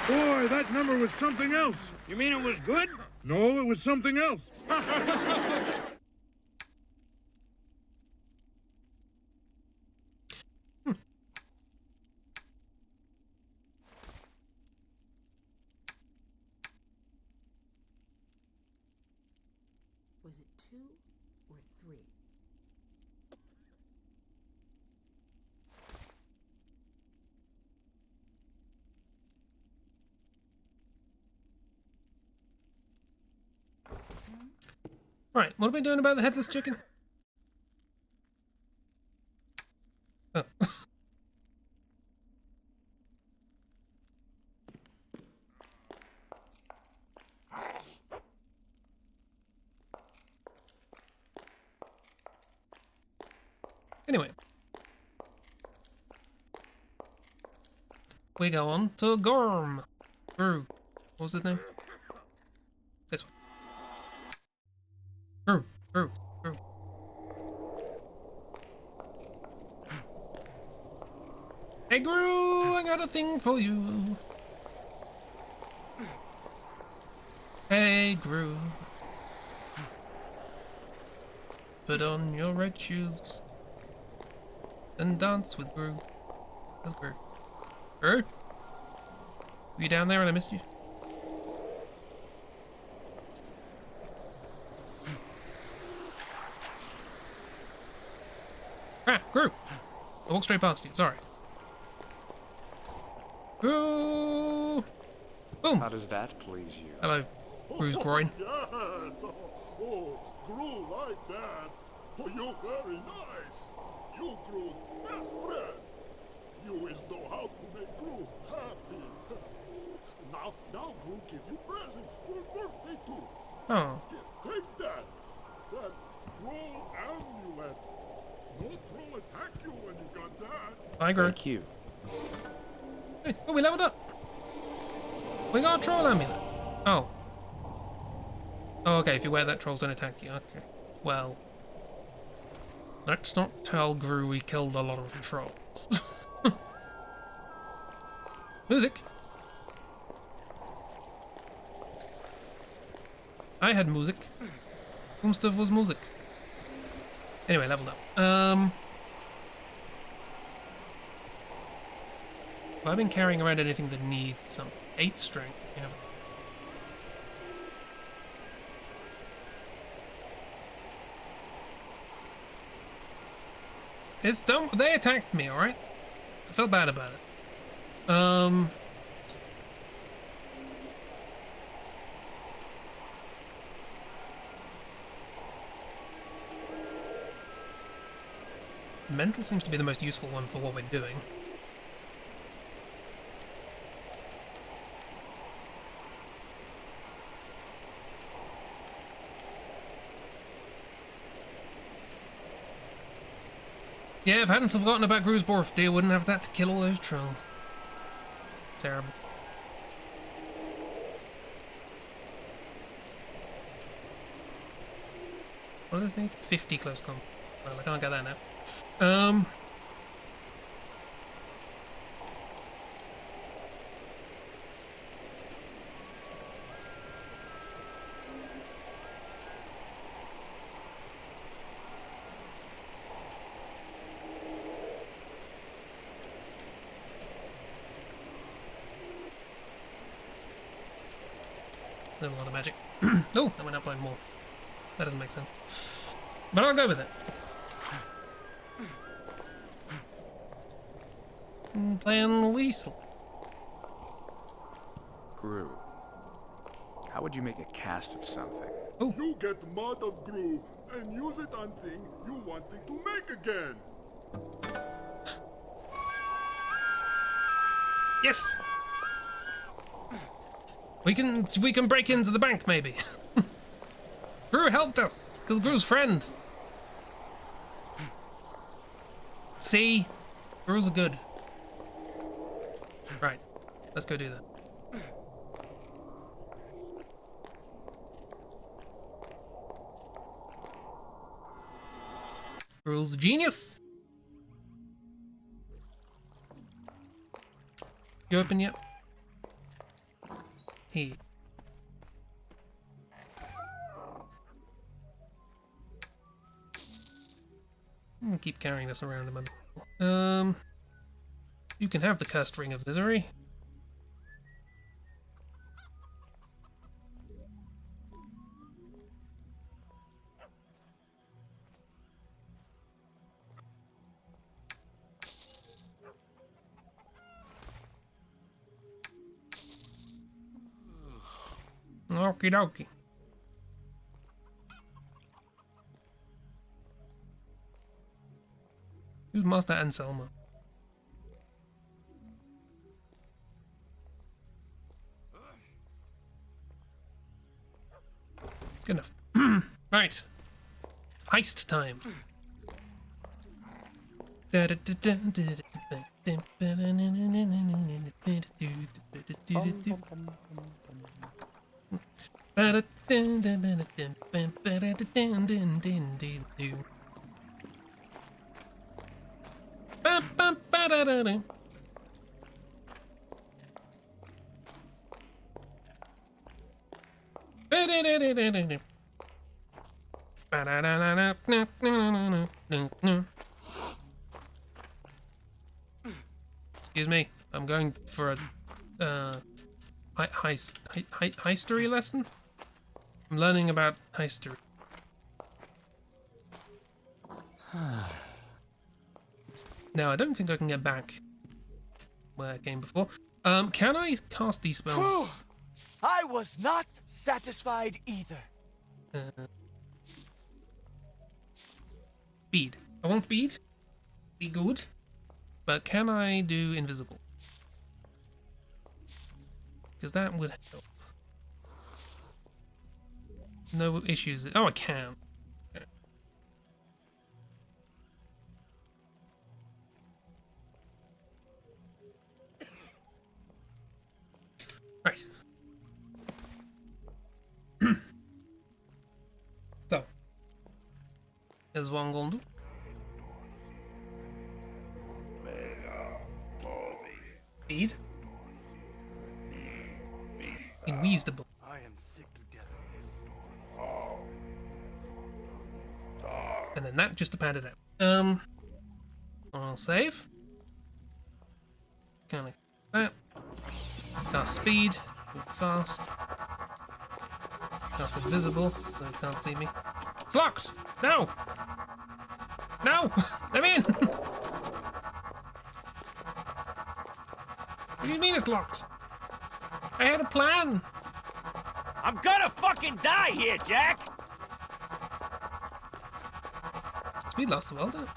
Boy, that number was something else. You mean it was good? No, it was something else. Was it 2 or 3? Right, what are we doing about the headless chicken? Oh. Anyway. We go on to Gorm. Gru. What was his name? This one. Gru. Gru. Gru. Hey Gru, I got a thing for you. Hey Gru. Put on your red shoes and dance with Gru. With Gru. Gru? Were you down there and I missed you? Ah, Gru! I walked straight past you, sorry. Gru! Boom! How does that please you? Hello, Gru's groin. Yes. Oh, Gru like that. Oh, you very nice. You Gru's best friend. You is know how to make Gru happy. Now Gru give you present for birthday too. Oh. Take that. That troll amulet. No troll attack you when you got that. Hi, Gru. Thank you. Nice. Oh, we leveled up. We got a troll amulet. Oh. Oh, okay. If you wear that, trolls don't attack you. Okay. Well, let's not tell Gru we killed a lot of trolls. Music. I had music. Whom stuff was music. Anyway, leveled up. Have I been carrying around anything that needs some 8 strength? Yeah. It's dumb. They attacked me, alright? I felt bad about it. Mental seems to be the most useful one for what we're doing. Yeah, if I hadn't forgotten about Gru's birthday, I wouldn't have that to kill all those trolls. Terrible. What does this need? 50 close combat. Well, I can't get that now. A lot of magic. Oh, that went up by more. That doesn't make sense. But I'll go with it. Playing Weasel. Gru. How would you make a cast of something? Ooh. You get mud of Gru and use it on thing you wanting to make again. Yes. We can break into the bank maybe. Gru helped us because Gru's friend. See, Gru's are good. Right, let's go do that. Gru's a genius. You open yet? He. I'm gonna keep carrying this around in my. You can have the cursed ring of misery. Okie dokie. Who's Master Anselmo? Good enough. Right. Heist time. Excuse me, I'm going for a history lesson? I'm learning about history. Now, I don't think I can get back where I came before. Can I cast these spells? I was not satisfied either. Speed. I want speed. Be good. But can I do invisible? Because that would help. No issues. Oh, I can. Okay. Right. So. Here's what I'm going to do. Speed. Invisible. I am sick to death And then that just to pad it out. I'll save. Kind of that. Cast speed. Move fast. Cast invisible, so they can't see me. It's locked! No! No! Let me in! What do you mean it's locked? I had a plan! I'm gonna fucking die here, Jack! Speed lost well done.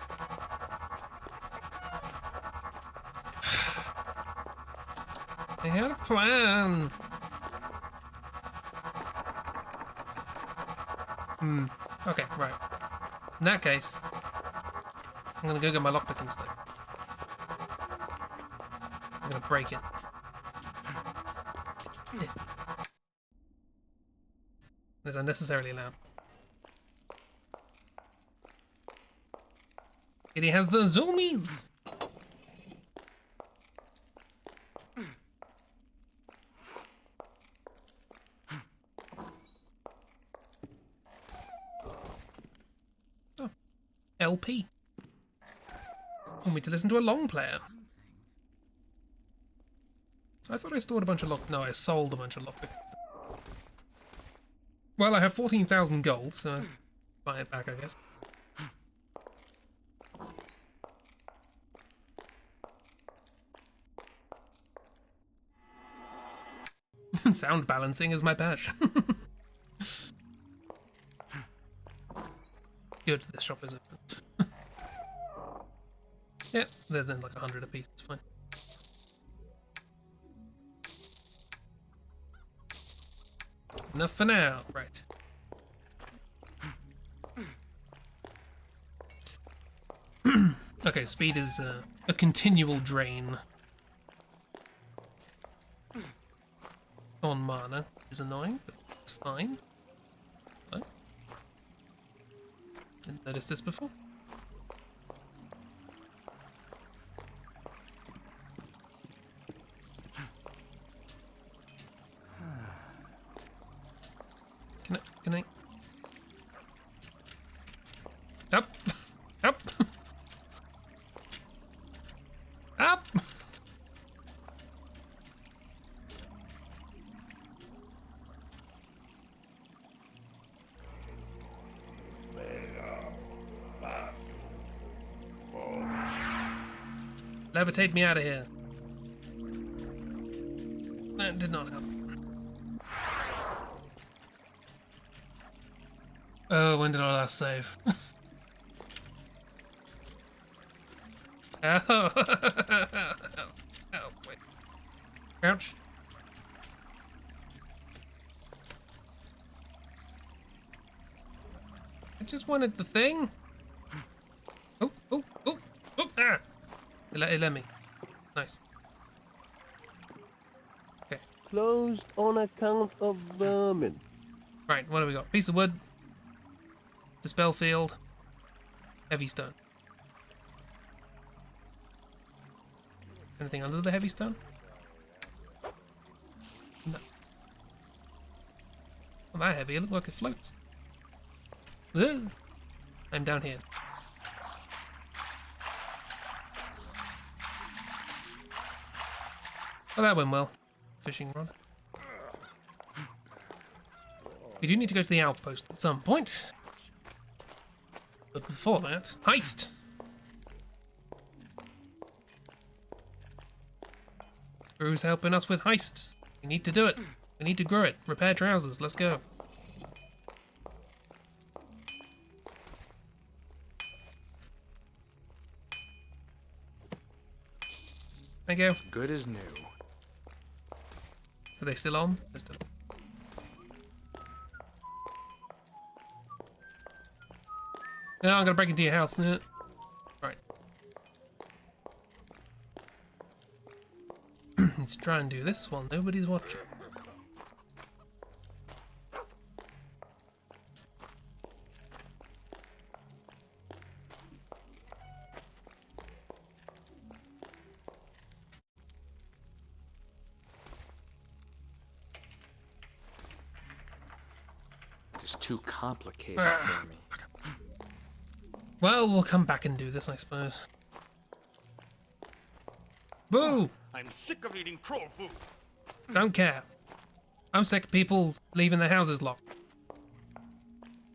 I had a plan. Okay, right. In that case, I'm gonna go get my lockpick instead. I'm gonna break it. It's unnecessarily loud. He has the zoomies! Oh. LP. Want me to listen to a long player? I thought I stored a bunch of lock... No, I sold a bunch of lockpicks. Well, I have 14,000 gold, so buy it back, I guess. Sound balancing is my patch. Good, this shop is open. Yeah, they're then like 100 a piece, it's fine. Enough for now, right. Okay, speed is a continual drain on mana. Is annoying, but it's fine. Right. Didn't notice this before. Can I? Up! Up! Up! Levitate me out of here. That did not help. Oh, when did I last save? Oh, wait. Crouch. I just wanted the thing. Oh, oh, oh, oh, ah! It let me. Nice. Okay. Closed on account of vermin. Right, what do we got? Piece of wood. Dispel field. Heavy stone. Anything under the heavy stone? No. Not that heavy, it looks like it floats. Ugh. I'm down here. Oh, that went well. Fishing rod. We do need to go to the outpost at some point. But before that, heist! Crew's helping us with heist. We need to do it. We need to grow it. Repair trousers. Let's go. Thank you. As good as new. Are they still on? They're still on. No, I'm gonna break into your house. Yeah. Alright. Let's try and do this while nobody's watching. It's too complicated for me. Well, we'll come back and do this, I suppose. Boo! I'm sick of eating troll food. Don't care. I'm sick of people leaving their houses locked.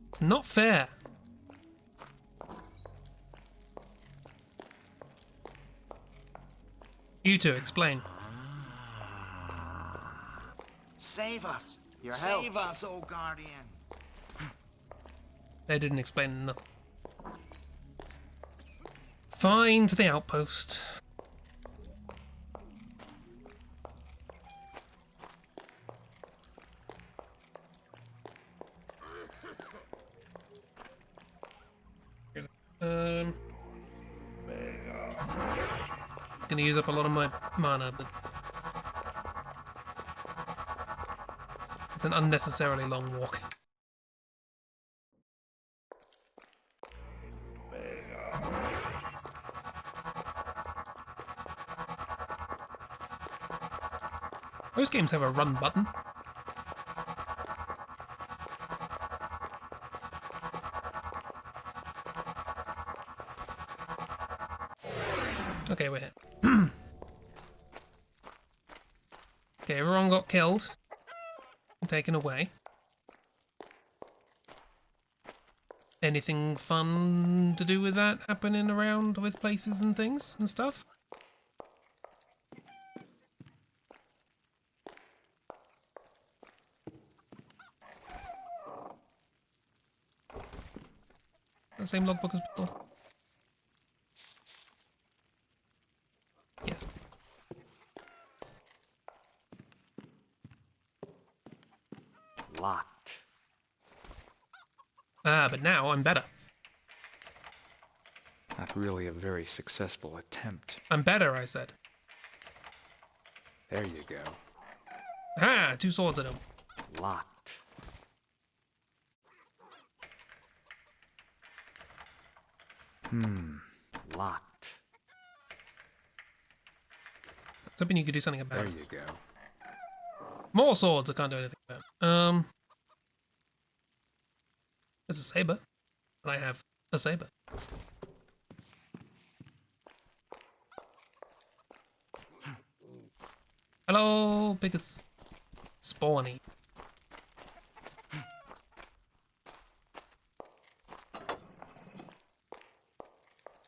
It's not fair. You two, explain. Save us. Your help. Save us, oh Guardian. They didn't explain nothing. Fine, to the outpost. Gonna use up a lot of my mana, but it's an unnecessarily long walk. Most games have a run button. Okay, we're here. Okay, everyone got killed and taken away. Anything fun to do with that happening around with places and things and stuff? The same logbook as before? Yes. Locked. Ah, but now I'm better. Not really a very successful attempt. I'm better, I said. There you go. Ah, 2 swords in them. Locked. Locked. I was hoping you could do something about There it. you go. More swords I can't do anything about. There's a saber. And I have a saber. Hello, biggest spawny.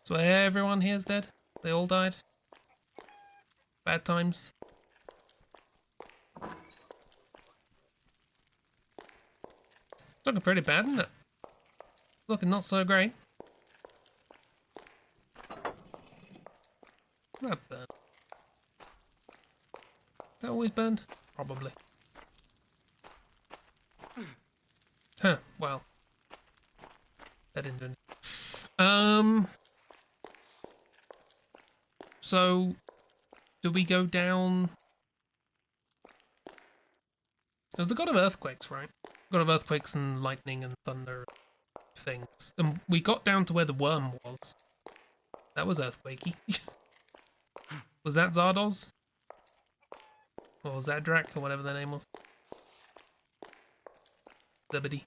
So everyone here is dead? They all died? Bad times? It's looking pretty bad, isn't it? Looking not so great. That burned. That always burned? Probably. Huh, well. That didn't do anything. So, do we go down? There's the god of earthquakes, right? God of earthquakes and lightning and thunder things. And we got down to where the worm was. That was earthquakey. Was that Zardoz? Or was that Drac, or whatever their name was? Zebedee.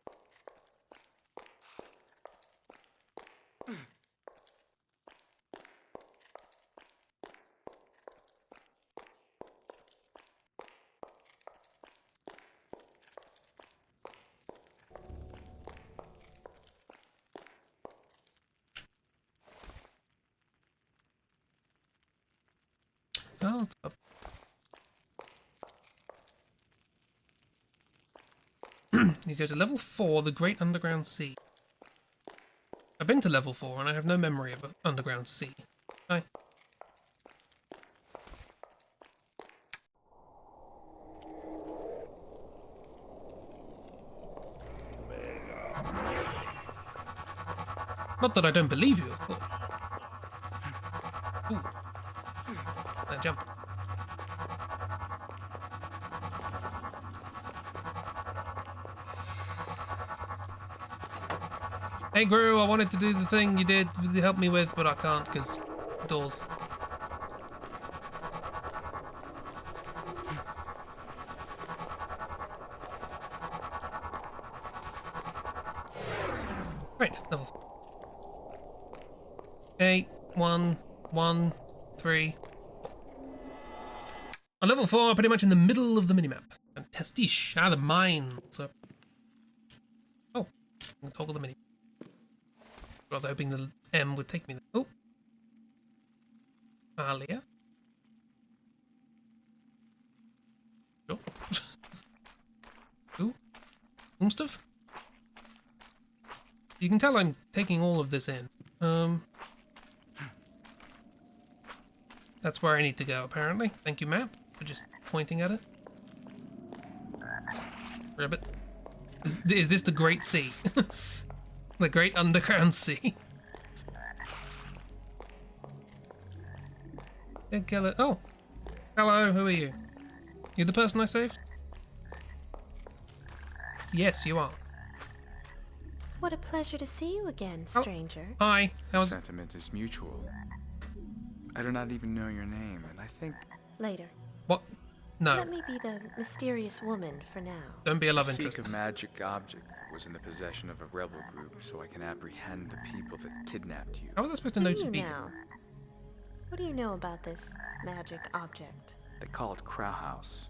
Monster pub. You go to level 4, the Great Underground Sea. I've been to level 4 and I have no memory of an underground sea. Hi. Not that I don't believe you, of course. Ooh. Now jump. Hey Gru, I wanted to do the thing you did you helped me with, but I can't because doors. Right, level. 8, 1, 1, 3. On level 4, pretty much in the middle of the minimap. Fantastic. Ah, the mine. So. Oh, I'm gonna toggle the mini. Rather hoping the M would take me there. Oh. Alia. Sure. Ooh. Stuff. You can tell I'm taking all of this in. That's where I need to go, apparently. Thank you, map, for just pointing at it. Ribbit. Is this the Great Sea? The Great Underground Sea. Oh. Hello, who are you? You the person I saved? Yes, you are. What a pleasure to see you again, stranger. Hi. The sentiment is mutual. I do not even know your name, and I think... Later. What? No. Let me be the mysterious woman for now. Don't be a love I interest. seek a magic object that was in the possession of a rebel group so I can apprehend the people that kidnapped you. How was I supposed to know to be? Now? What do you know about this magic object? They call it Krauhaus.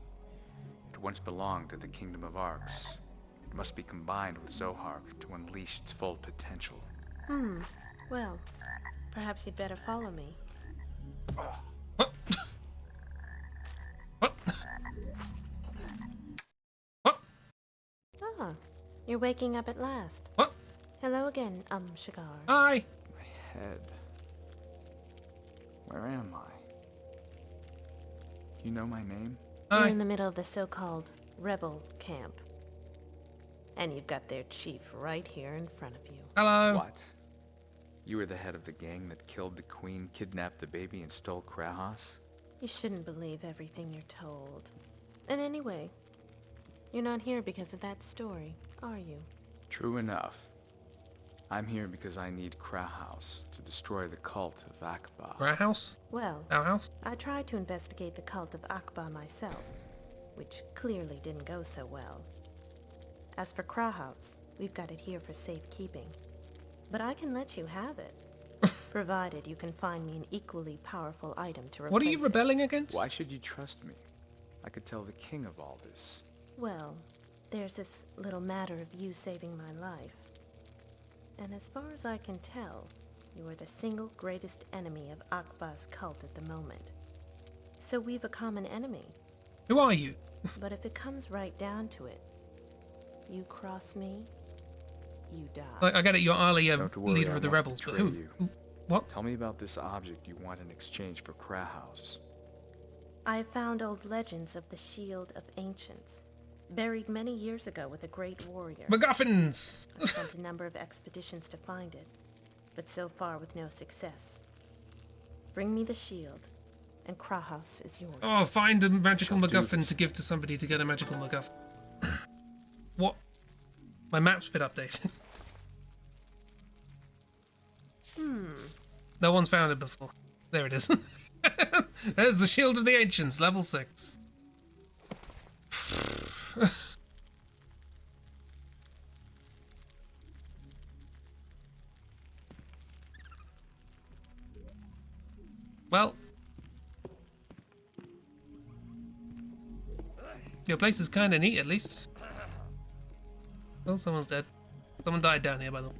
It once belonged to the Kingdom of Arx. It must be combined with Zohark to unleash its full potential. Well, perhaps you'd better follow me. What? What? What? Ah, you're waking up at last. What? Hello again, Shigar. Hi. My head. Where am I? Do you know my name? You're in the middle of the so-called rebel camp. And you've got their chief right here in front of you. Hello. What? You were the head of the gang that killed the queen, kidnapped the baby, and stole Krauhaus? You shouldn't believe everything you're told. And anyway, you're not here because of that story, are you? True enough. I'm here because I need Krauhaus to destroy the cult of Akba. Krauhaus? Well, our house? I tried to investigate the cult of Akba myself, which clearly didn't go so well. As for Krauhaus, we've got it here for safekeeping. But I can let you have it, provided you can find me an equally powerful item to replace What are you rebelling against? Why should you trust me? I could tell the king of all this. Well, there's this little matter of you saving my life. And as far as I can tell, you are the single greatest enemy of Akba's cult at the moment. So we've a common enemy. Who are you? But if it comes right down to it, you cross me, you die. I get it, you're Alia, Don't worry, leader I of the won't rebels, but betray who? you. What? Tell me about this object you want in exchange for Krauhaus. I have found old legends of the Shield of Ancients, buried many years ago with a great warrior. MacGuffins! I sent a number of expeditions to find it, but so far with no success. Bring me the shield, and Krauhaus is yours. Oh, find a magical MacGuffin to give to somebody to get a magical MacGuffin. What? My map's been updated. No one's found it before. There it is. There's the Shield of the Ancients, level 6. Well. Your place is kinda neat, at least. Well, someone's dead. Someone died down here, by the way.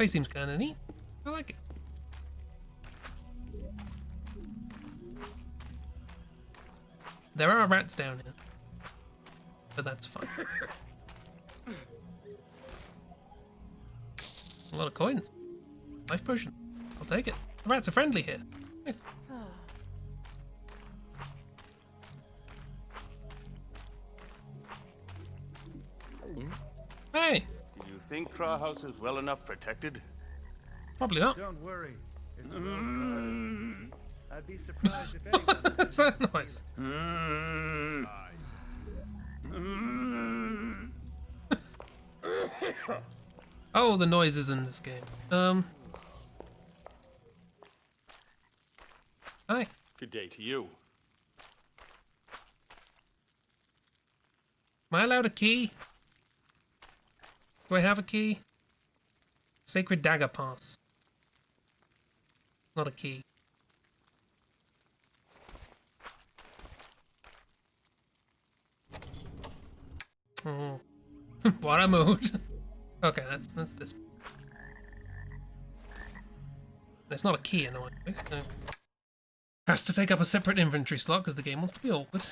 Place seems kind of neat. I like it. There are rats down here, but that's fine. A lot of coins. Life potion. I'll take it. The rats are friendly here. Nice. Hey! Do you think Craw House is well enough protected? Probably not. Don't worry. It's well guarded. I'd be surprised if anyone... What's that noise? Oh, the noises in this game. Hi. Good day to you. Am I allowed a key? Do I have a key? Sacred Dagger Pass. Not a key. Oh. What a mood. Okay, that's this. It's not a key, annoyingly. So. Has to take up a separate inventory slot because the game wants to be awkward.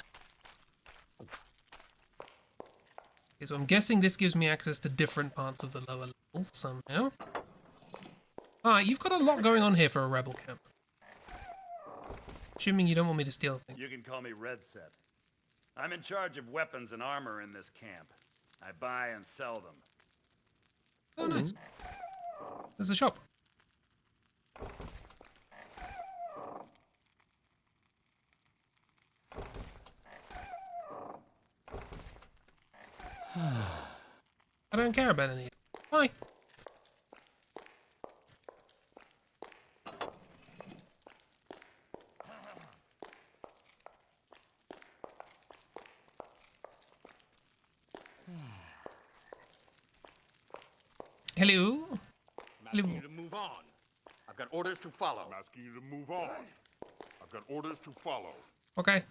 Okay, so I'm guessing this gives me access to different parts of the lower level somehow. Alright, you've got a lot going on here for a rebel camp. Assuming you don't want me to steal things. You can call me Red Set. I'm in charge of weapons and armor in this camp. I buy and sell them. Oh, nice. There's a shop. I don't care about any. Bye. Hello. I'm asking you to move on. I've got orders to follow. I'm asking you to move on. I've got orders to follow. Okay.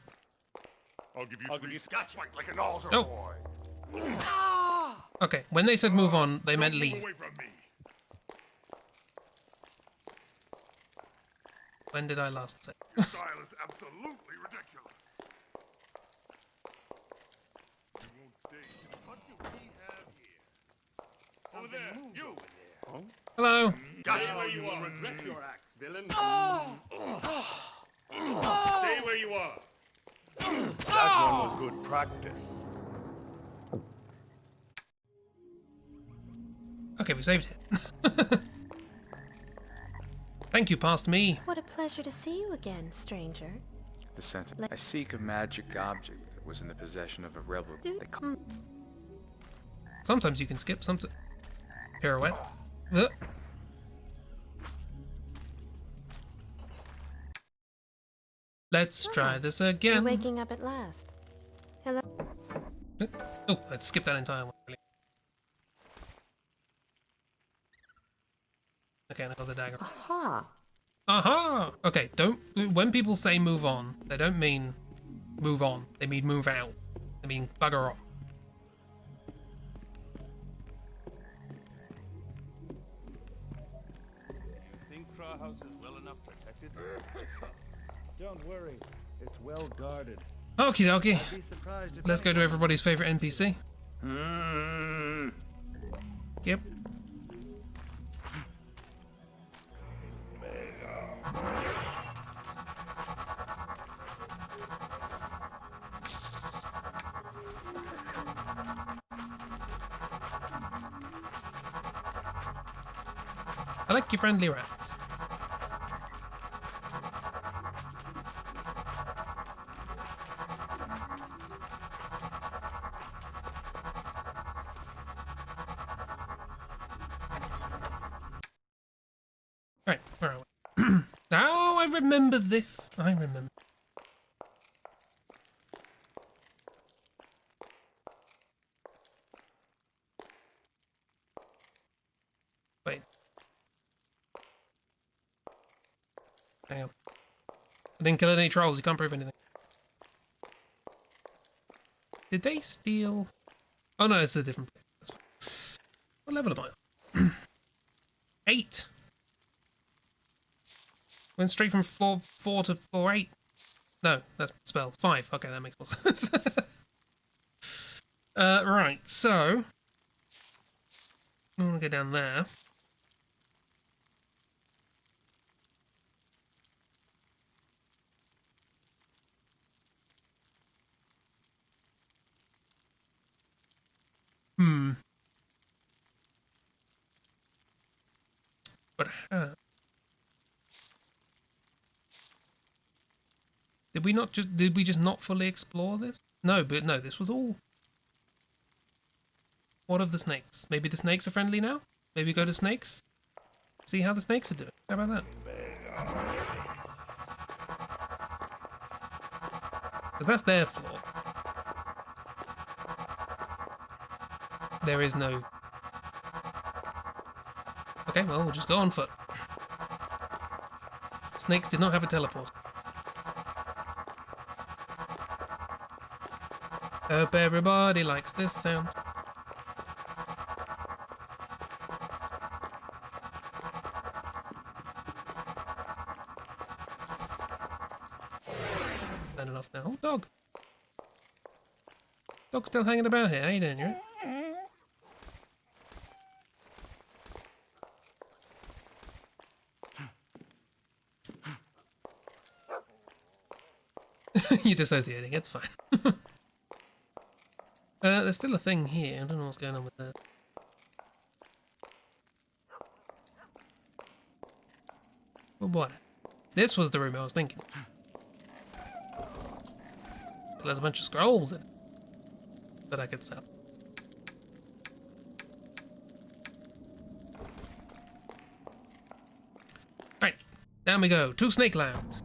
I'll give you scotch fight like an altar Oh. boy. Okay, when they said move on, they meant Don't leave. move away from me. When did I last say? Your style is absolutely ridiculous. You won't stay. What do we have here? Over there, you. Huh? Hello. Stay where you are. Regret your acts, villain. Stay where you are. That one was good practice. Okay, we saved it. Thank you, past me. What a pleasure to see you again, stranger. The sentiment. I seek a magic object that was in the possession of a rebel. Sometimes you can skip, sometimes... Pirouette. Ugh. Let's try this You're again. waking up at last. Hello? Oh, let's skip that entire one. Really. Okay, now the dagger. Aha! Aha! Okay, don't... When people say move on, they don't mean move on. They mean move out. They mean bugger off. You think Craw House is well enough protected? Don't worry. It's well guarded. Okie dokie. I'd be surprised if Let's go to everybody's favorite NPC. Yep. I like your friendly rats. Right, where are we? Oh, I remember this. I remember. Wait. Hang on. I didn't kill any trolls. You can't prove anything. Did they steal? Oh no, it's a different place. That's fine. What level am I on? 8. Went straight from floor 4 to floor 8. No, that's spells. 5. Okay, that makes more sense. Right, so I want to go down there. But how? Did we just not fully explore this? No, but no, this was all. What of the snakes? Maybe the snakes are friendly now? Maybe go to snakes? See how the snakes are doing. How about that? Because that's their floor. There is no... Okay, well, we'll just go on foot. Snakes did not have a teleport. Hope everybody likes this sound. Turn it off now. Oh, dog. Dog's still hanging about here. How you doing, you? You're dissociating. It's fine. There's still a thing here. I don't know what's going on with that. Well, what? This was the room I was thinking. There's a bunch of scrolls in it that I could sell. Right, down we go to Snake Land.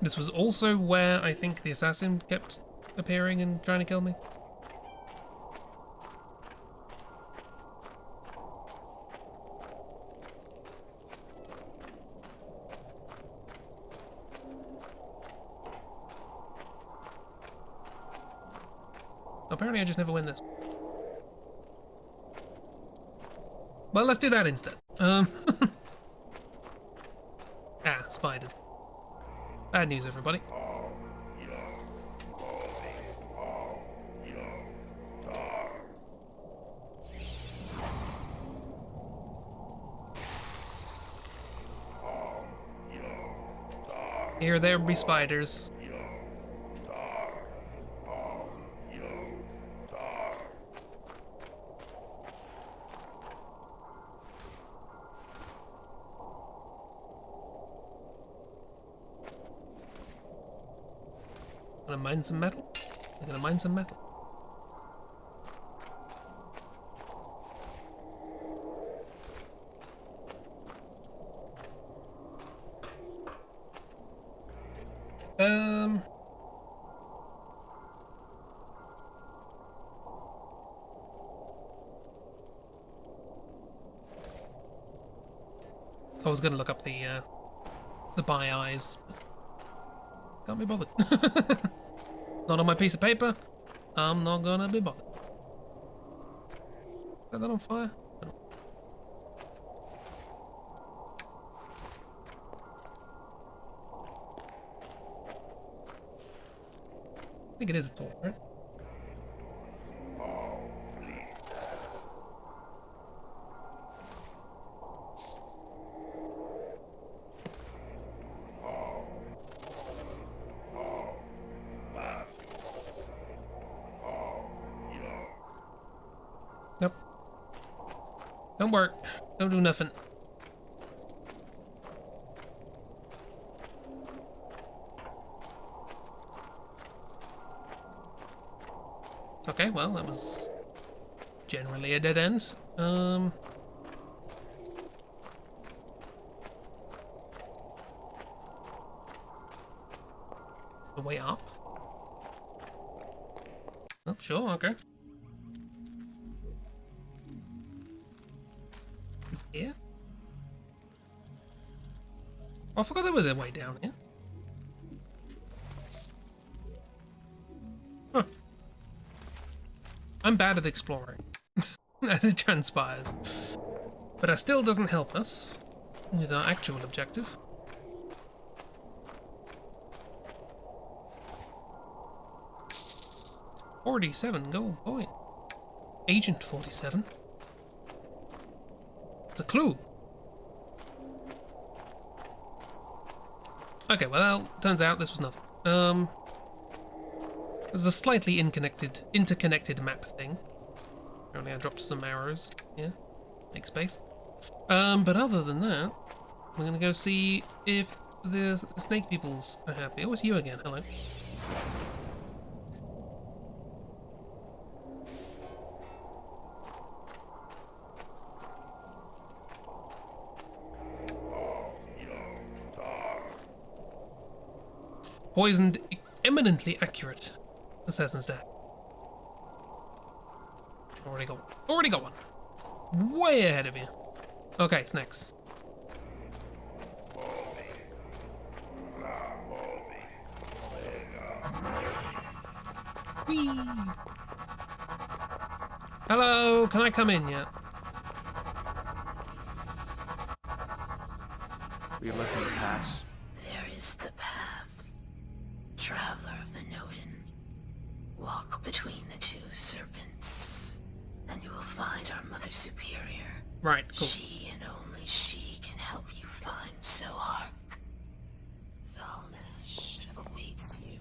This was also where I think the assassin kept appearing and trying to kill me. Apparently I just never win this. Well, let's do that instead. Ah, spiders. Bad news, everybody. Here there be spiders. Gonna mine some metal? I'm gonna mine some metal. I was gonna look up the buy eyes. Can't be bothered. Not on my piece of paper. I'm not gonna be bothered. Set that on fire? No. I think it is a torch, right? Nope. Don't work. Don't do nothing. Okay, well, that was generally a dead end. The way up? Oh, sure, okay. Is it here? Oh, I forgot there was a way down here. Huh. I'm bad at exploring. as it transpires. But that still doesn't help us with our actual objective. $47 gold point. Agent 47. It's a clue. Okay, well, turns out this was nothing. There's a slightly interconnected map thing. Apparently I dropped some arrows. Yeah, make space. But other than that, we're gonna go see if the snake peoples are happy. Oh, it's you again. Hello. Poisoned, eminently accurate. Assassin's Dad. Already got one. Way ahead of you. Okay, snakes. Whee! Hello, can I come in yet? We let them pass. There is the path. Traveler of the Nodin. Walk between the two serpents, and you will find our Mother Superior. Right, cool. She and only she can help you find Zohark. Zalnesh awaits you.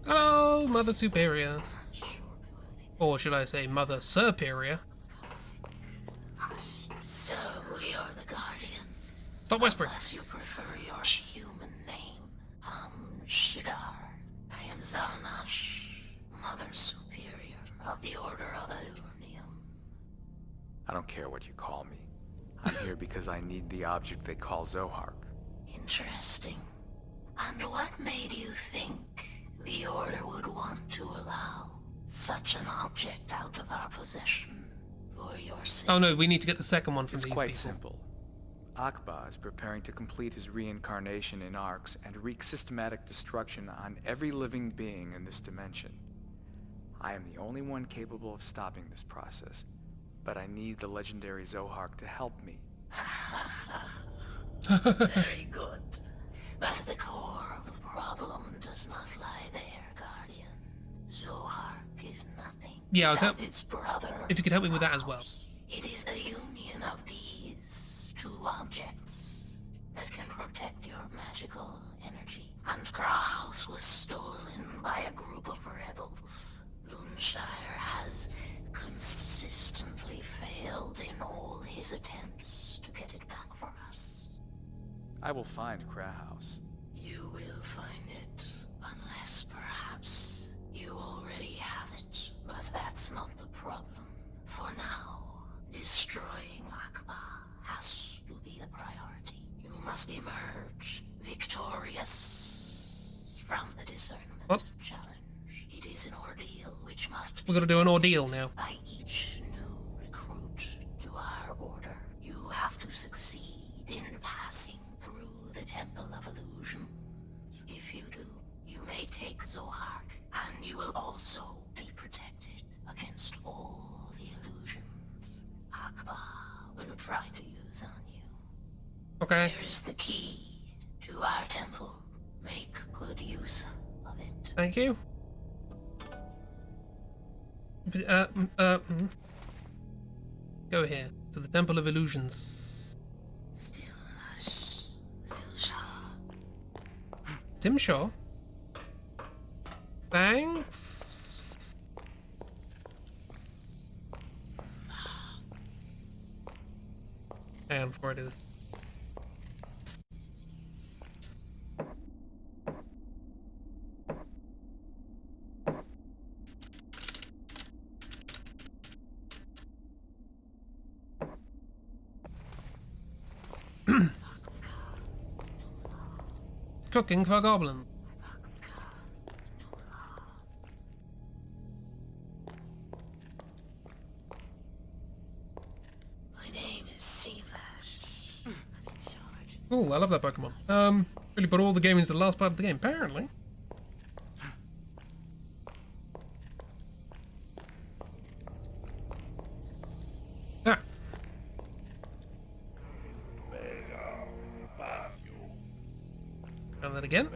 Hello, Mother Superior. Or should I say Mother Superior? So we are the Guardians. Stop whispering. Unless you prefer your human name, Shigar. I am Zalnash, Mother Superior of the Order of Alurnium. I don't care what you call me. I'm here because I need the object they call Zohark. Interesting. And what made you think the Order would want to allow such an object out of our possession for your sake? Oh no, we need to get the second one from It's these quite people. simple. Akba is preparing to complete his reincarnation in Arx and wreak systematic destruction on every living being in this dimension. I am the only one capable of stopping this process, but I need the legendary Zohark to help me. Very good. But the core of the problem does not lie there, Guardian. Zohark is nothing. Yeah, I was without its brother. if you could help me with that as well. It is the union of these two objects that can protect your magical energy. And Grauhaus was stolen by a group of rebels. Loonshire has consistently failed in all his attempts to get it back for us. I will find Grauhaus. You will find it, unless perhaps you already have it. But that's not the problem. For now, destroying Akba has to be the priority. You must emerge victorious from the discernment challenge. It is an ordeal which must We're gonna do an ordeal now. by each new recruit to our order. You have to succeed in passing through the Temple of Illusions. If you do, you may take Zohark, and you will also be protected against all the illusions Akba will try to use on you. Okay. Here is the key to our temple. Make good use of it. Thank you. Go here to the Temple of Illusions. Tim Shaw. Thanks. And before I do this. Cooking for goblins. My name is Sealash. I'm in charge. Oh, I love that Pokemon. Really put all the game into the last part of the game, apparently. Ah. Try that again.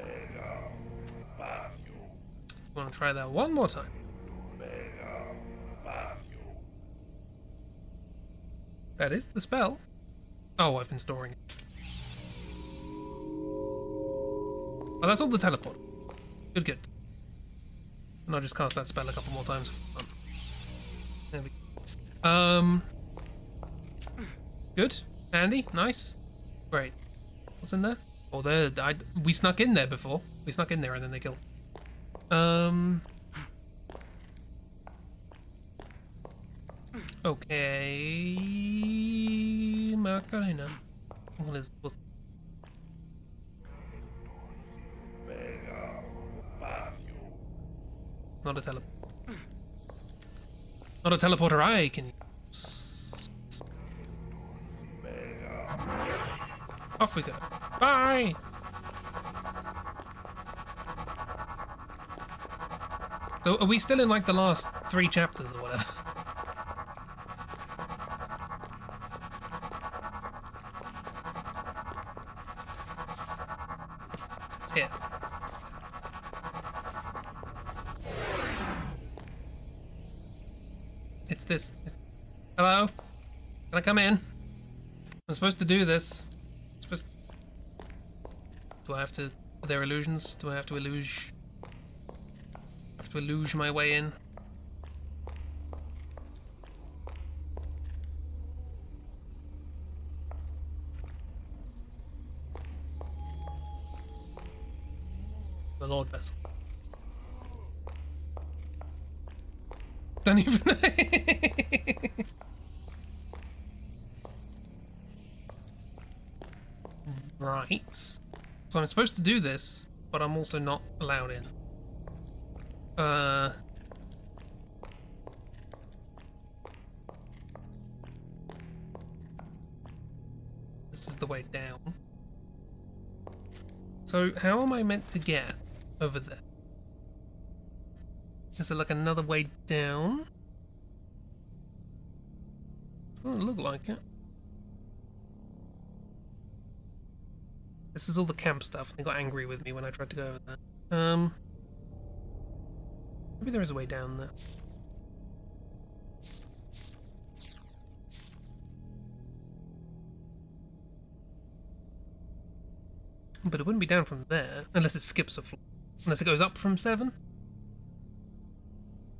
Want to try that one more time? That is the spell. Oh, I've been storing it. Oh, that's all the teleport. Good, good. And I'll just cast that spell a couple more times for fun. There we go. Good. Handy. Nice. Great. What's in there? Oh, there. We snuck in there before. We snuck in there and then they killed. Okay. Macarena. What's not a teleport. Not a teleporter I can use. Off we go. Bye! So are we still in like the last 3 chapters or whatever? It's here. It's this. Hello? Can I come in? I'm supposed to do this. Do I have to... Are there illusions? Do I have to illuge... illuge my way in? The Lord Vessel. Don't even... Right. So I'm supposed to do this, but I'm also not allowed in. This is the way down. So how am I meant to get over there? Is there like another way down? Doesn't look like it. This is all the camp stuff. They got angry with me when I tried to go over there. Maybe there is a way down there. But it wouldn't be down from there, unless it skips a floor. Unless it goes up from 7?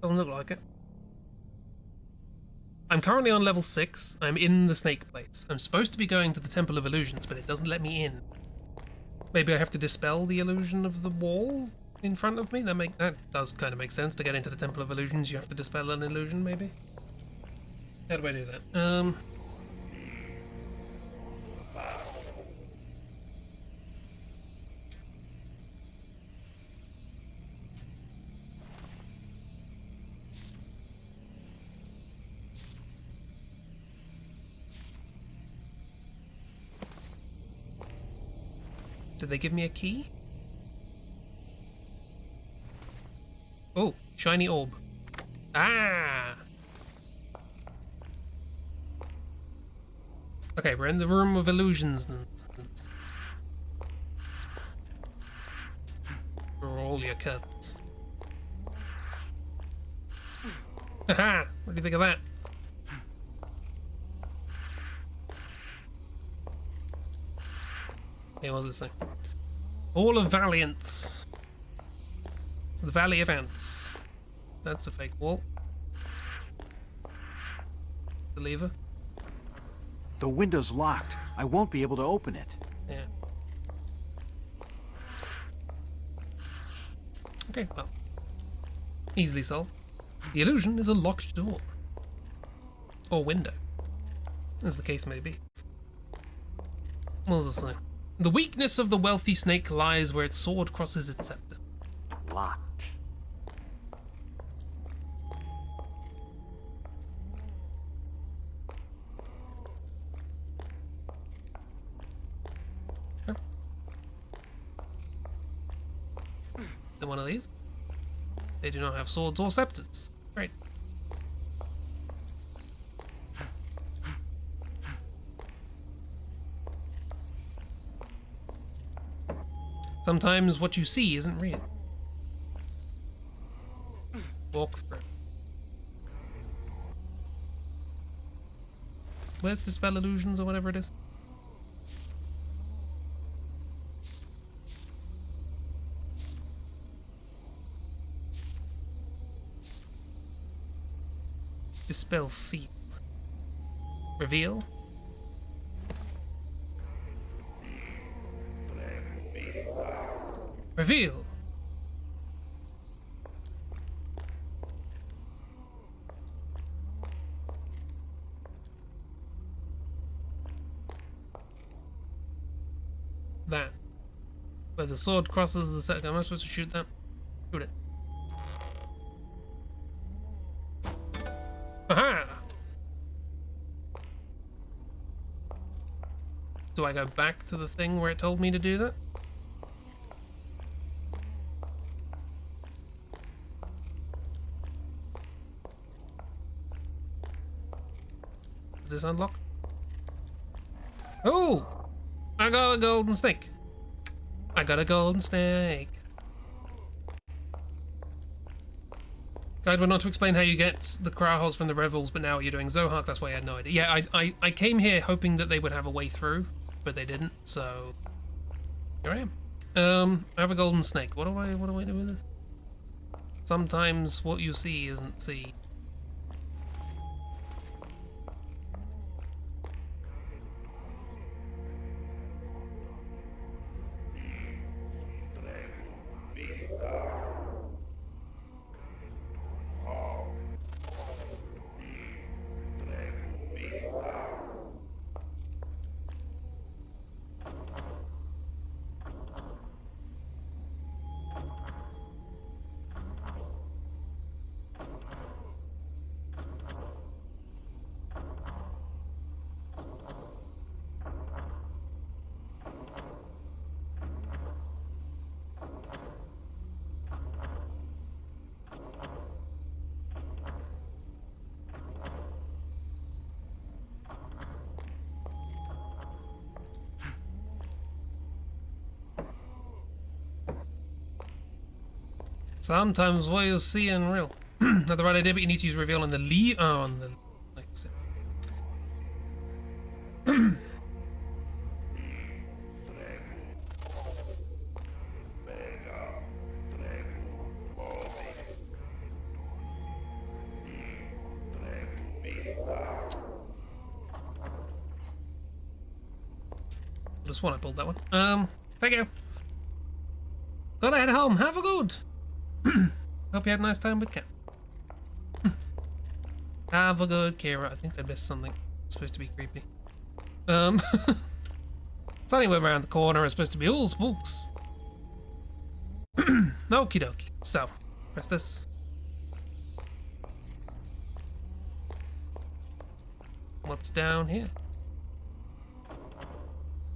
Doesn't look like it. I'm currently on level 6. I'm in the snake place. I'm supposed to be going to the Temple of Illusions, but it doesn't let me in. Maybe I have to dispel the illusion of the wall in front of me? That does kind of make sense. To get into the Temple of Illusions, you have to dispel an illusion, maybe? How do I do that? Did they give me a key? Oh, shiny orb. Ah! Okay, we're in the room of illusions. Roll your curtains. Haha! What do you think of that? Here was this thing. Hall of Valiants. The Valley of Ants. That's a fake wall. The lever. The window's locked. I won't be able to open it. Yeah. Okay, well. Easily solved. The illusion is a locked door. Or window. As the case may be. What does it say? The weakness of the wealthy snake lies where its sword crosses its scepter. Locked. in one of these. They do not have swords or scepters. Great. Sometimes what you see isn't real. Walk through. Where's Dispel Illusions or whatever it is? Dispel Field. Reveal. Reveal. That. Where the sword crosses the second. Am I supposed to shoot that? Shoot it. Aha! Do I go back to the thing where it told me to do that? Is this unlocked? Oh! I got a golden snake. I got a golden snake. Guide went on to explain how you get the Krahos from the Revels, but now you're doing Zohark, that's why I had no idea. Yeah, I came here hoping that they would have a way through, but they didn't, so here I am. I have a golden snake. What do I do with this? Sometimes what you see isn't seen. Sometimes what you see in real. Not the right idea, but you need to use reveal on the on the like I said. Just one I pulled that one. Thank you. Gotta head home. Have a good. Hope you had a nice time with Cat. Have a good Kira. I think I missed something. It's supposed to be creepy. It's anywhere around the corner. It's supposed to be all spooks. Okie dokie. So, press this. What's down here?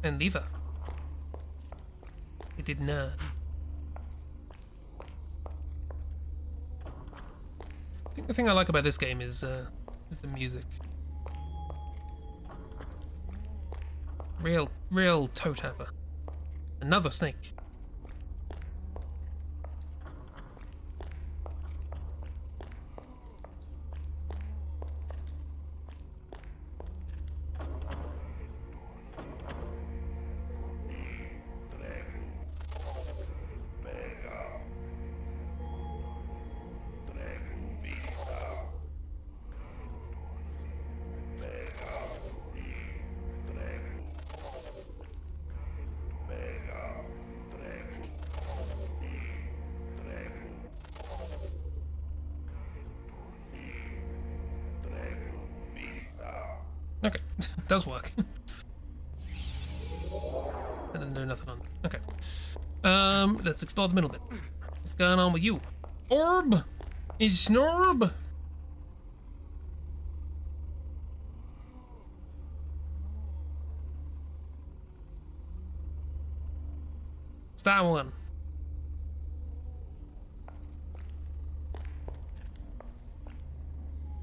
And lever. It did not. I think the thing I like about this game is the music. Real toe tapper. Another snake. Okay, does work. I didn't do nothing on. Okay. Let's explore the middle bit. What's going on with you? Orb? Is Snorb? It's that one.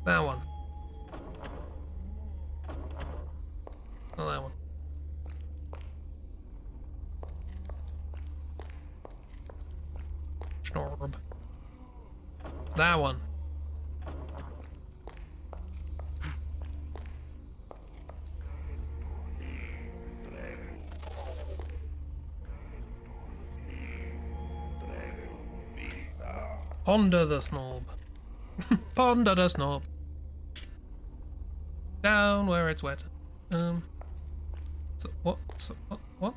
That one. Not that one. Schnorb. It's that one. Ponder the snob. Ponder the snob. Down where it's wet. So what? What?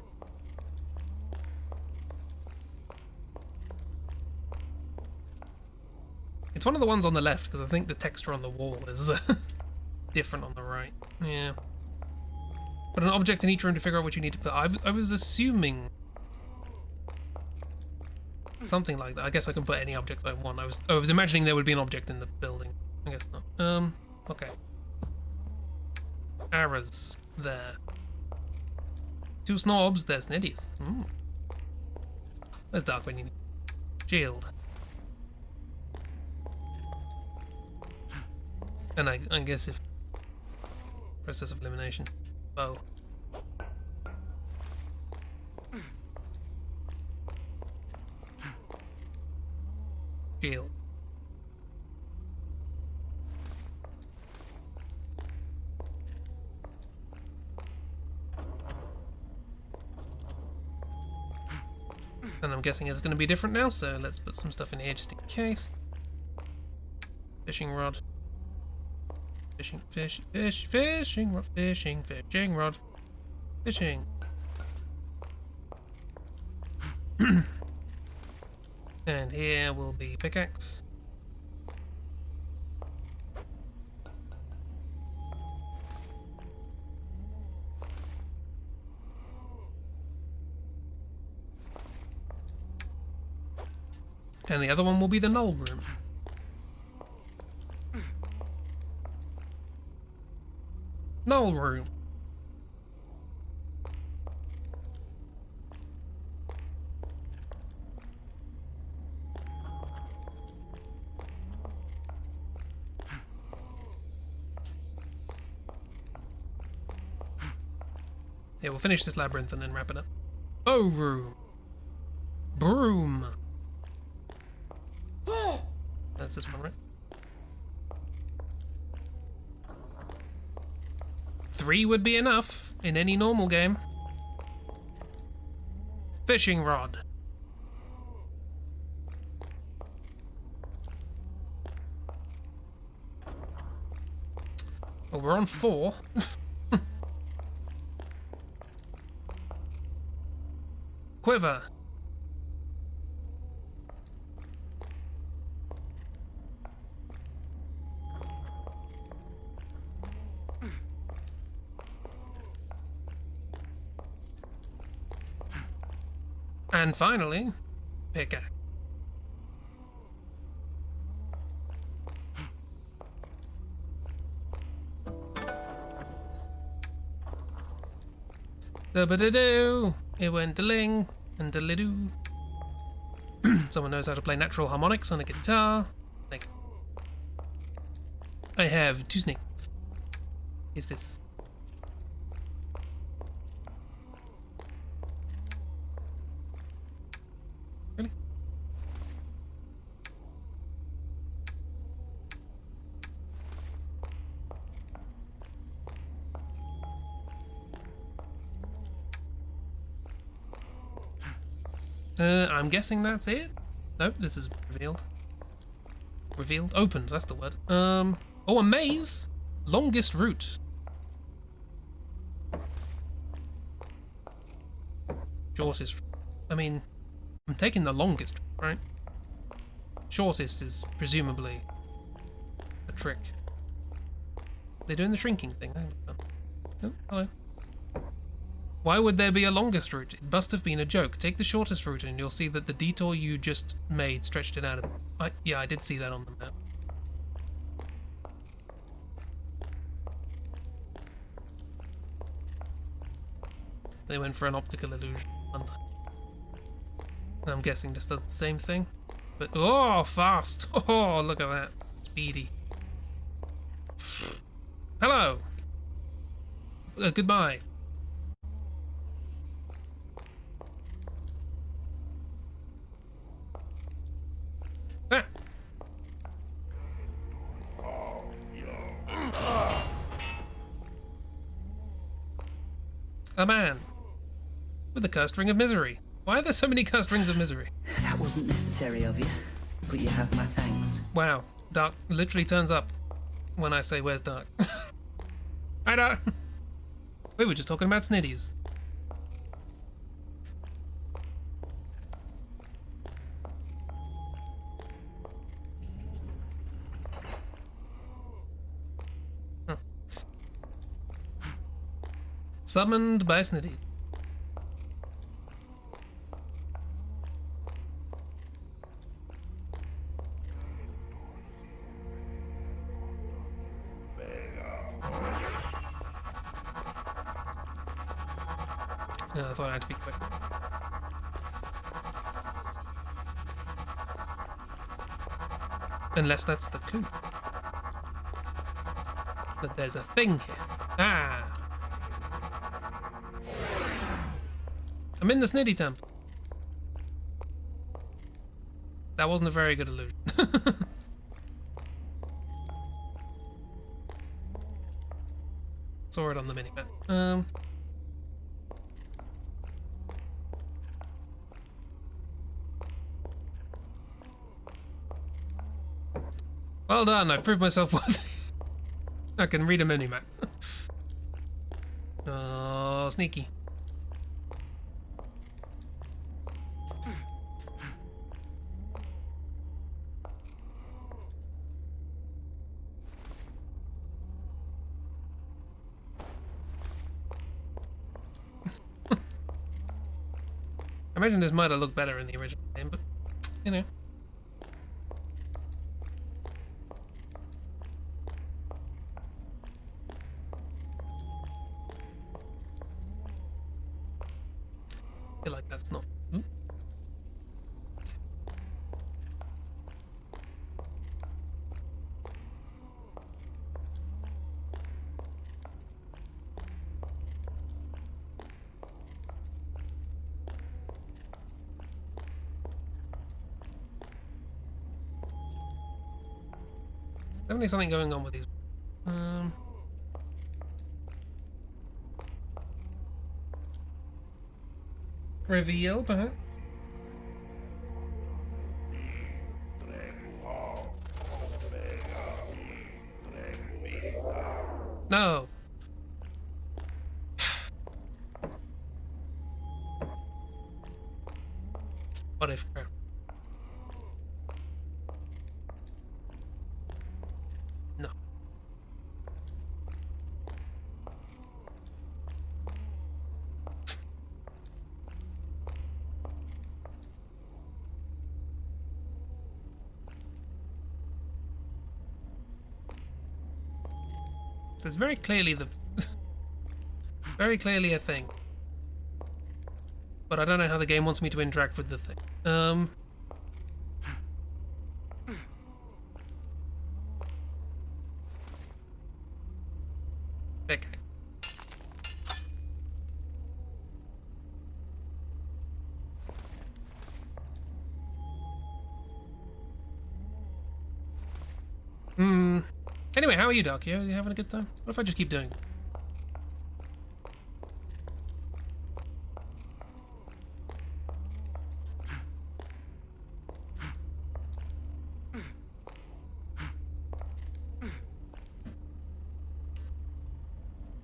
It's one of the ones on the left because I think the texture on the wall is different on the right. Yeah. Put an object in each room to figure out what you need to put. I was assuming something like that. I guess I can put any object I want. I was imagining there would be an object in the building. I guess not. Okay. Arrows there. 2 snobs. There's Sniddies. There's Darkwing. Shield. And I guess if process of elimination. Bow. Shield. And I'm guessing it's going to be different now, so let's put some stuff in here just in case. Fishing rod. Fishing rod. Fishing rod. Fishing. And here will be pickaxe. And the other one will be the null room. Null room. Yeah, we'll finish this labyrinth and then wrap it up. Oh, room. Broom. That's this one, right? 3 would be enough in any normal game. Fishing rod. Well, we're on 4. Quiver. And finally, pickaxe. Da-ba-da-doo. It went a-ling and a-li-doo. Someone knows how to play natural harmonics on a guitar. Like, I have 2 snakes. Is this? Really? I'm guessing that's it. Nope, this is revealed. Revealed? Opened, that's the word. Oh, a maze! Longest route. Shortest. I mean, I'm taking the longest, right? Shortest is presumably a trick. They're doing the shrinking thing. Oh, hello. Why would there be a longest route? It must have been a joke. Take the shortest route and you'll see that the detour you just made stretched it out of... yeah, I did see that on the map. They went for an optical illusion. I'm guessing this does the same thing. But, oh, fast! Oh, look at that. Speedy. Hello. Goodbye. Ah. A man with a cursed ring of misery. Why are there so many cursed rings of misery? That wasn't necessary of you, but you have my thanks. Wow, Dark literally turns up when I say where's Dark. Hi, Dark. We were just talking about snitties. Huh. Summoned by Snitty. I thought I had to be quick. Unless that's the clue. That there's a thing here. Ah! I'm in the Snitty Temple. That wasn't a very good illusion. Saw it on the minimap. Well done, I've proved myself worthy. I can read a minimap. Oh, sneaky. I imagine this might have looked better in the original game, but, you know. I feel like that's not... Ooh. Definitely something going on with these. Reveal, perhaps? No. What if? No. There's very clearly very clearly a thing. But I don't know how the game wants me to interact with the thing. Okay. Anyway, how are you, Doc? You having a good time? What if I just keep doing it?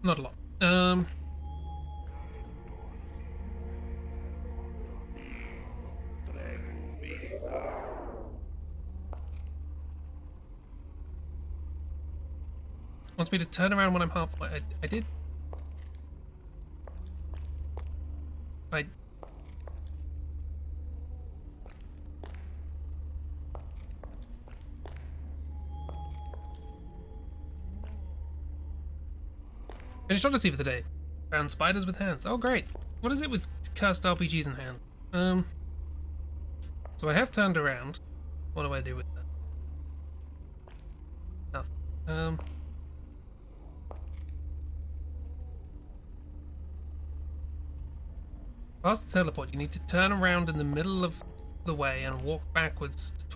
Not a lot. Wants me to turn around when I'm halfway. I did. I finished Odyssey for the day. Found spiders with hands. Oh, great. What is it with cursed RPGs in hand? So I have turned around. What do I do with that? Nothing. Past the teleport, you need to turn around in the middle of the way and walk backwards to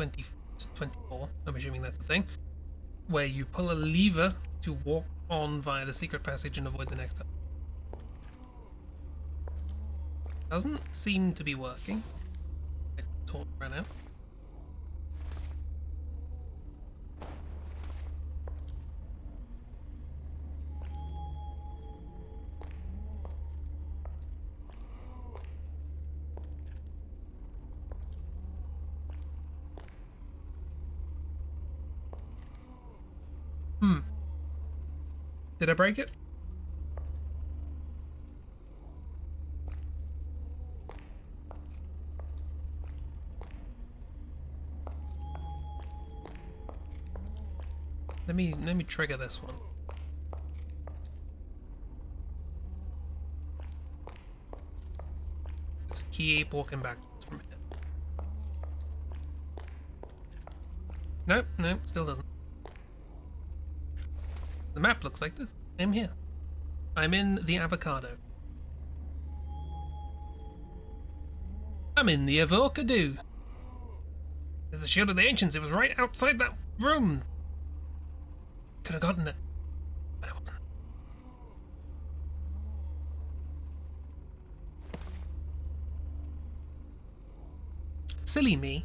24. I'm assuming that's the thing. Where you pull a lever to walk on via the secret passage and avoid the next time. Doesn't seem to be working. Torch ran out. Did I break it? Let me trigger this one. Just keep walking backwards from here. Nope, nope, still doesn't. The map looks like this. I'm here. I'm in the avocado. I'm in the avocado. There's the shield of the ancients. It was right outside that room. Could have gotten it, but it wasn't. Silly me.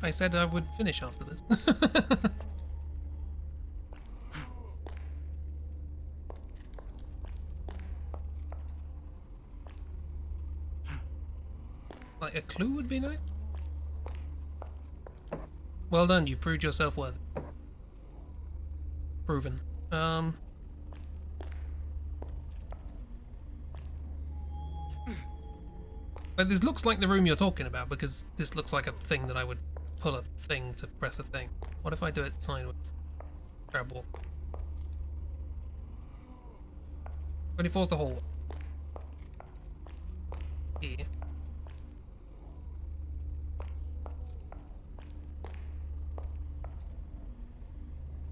I said I would finish after this. Like a clue would be nice. Well done, you've proved yourself worthy. Proven. But this looks like the room you're talking about, because this looks like a thing that I would pull a thing to press a thing. What if I do it sideways? Grab walk. 24's the hallway. Here.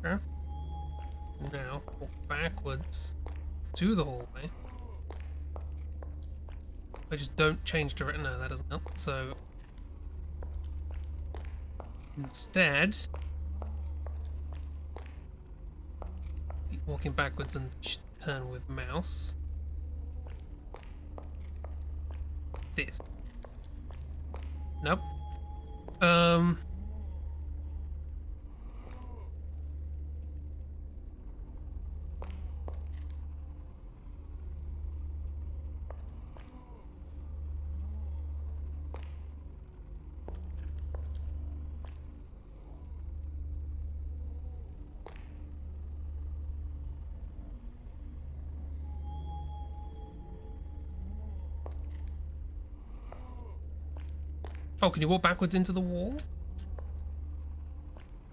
Okay. Now, walk backwards to the hallway. I just don't change direction. No, that doesn't help. So instead, keep walking backwards and turn with mouse. This. Nope. Oh, can you walk backwards into the wall?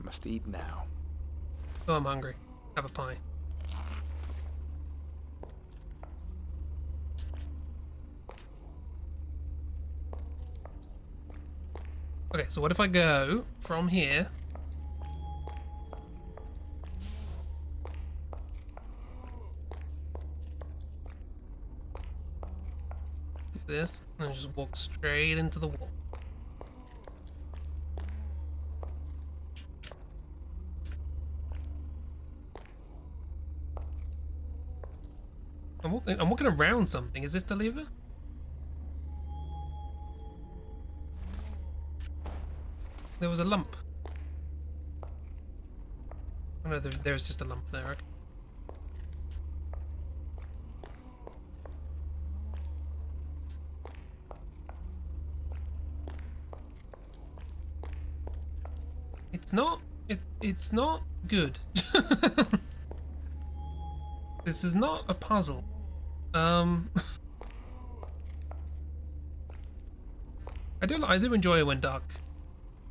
Must eat now. Oh, I'm hungry. Have a pie. Okay, so what if I go from here? Do this, and just walk straight into the wall. I'm walking around something. Is this the lever? There was a lump. Oh no, there's just a lump there. Okay. It's not good. This is not a puzzle. I do enjoy it when Dark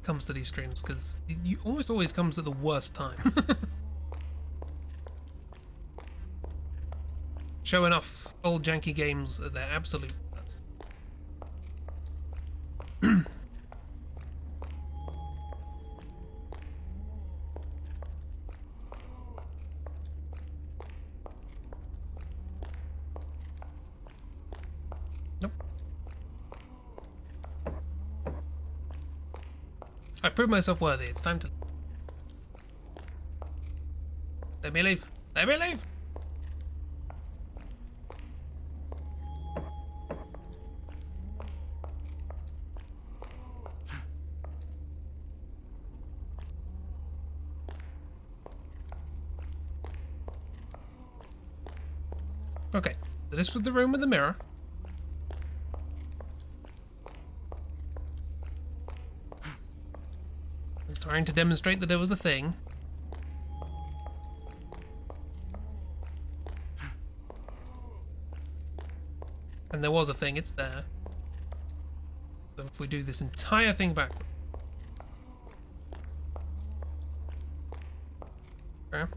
comes to these streams, because you almost always comes at the worst time. Showing off old janky games at their absolute best. I proved myself worthy. It's time to... Let me leave. Let me leave! Okay, so this was the room with the mirror. I was trying to demonstrate that there was a thing. And there was a thing, it's there. So if we do this entire thing backward. Okay.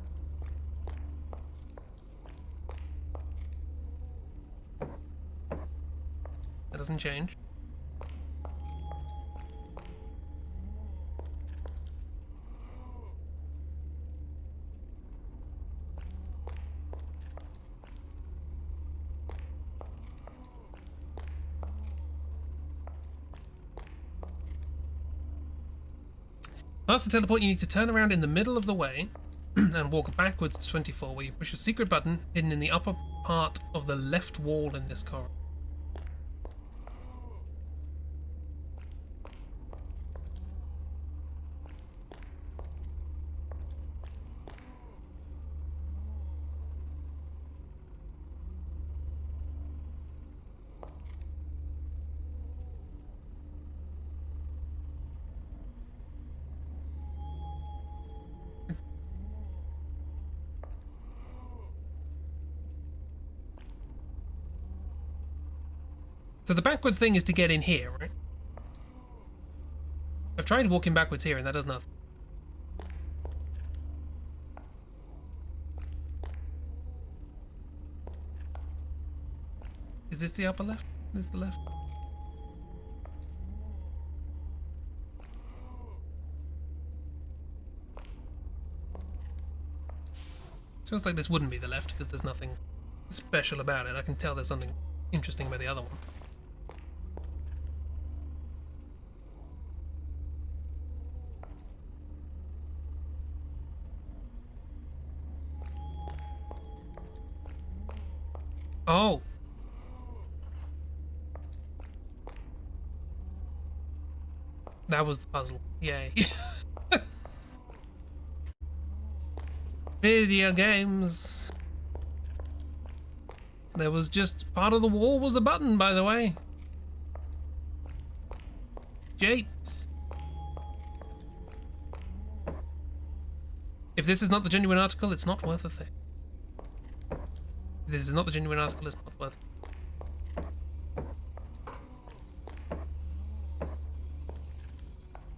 That doesn't change. Past the teleport, you need to turn around in the middle of the way and walk backwards to 24, where you push a secret button hidden in the upper part of the left wall in this corridor. So the backwards thing is to get in here, right? I've tried walking backwards here and that does nothing. Is this the upper left? This the left? Feels like this wouldn't be the left because there's nothing special about it. I can tell there's something interesting about the other one. Oh. That was the puzzle. Yay. Video games. There was just part of the wall was a button, by the way. Japes. If this is not the genuine article, it's not worth a thing. If this is not the genuine article, it's not worth it.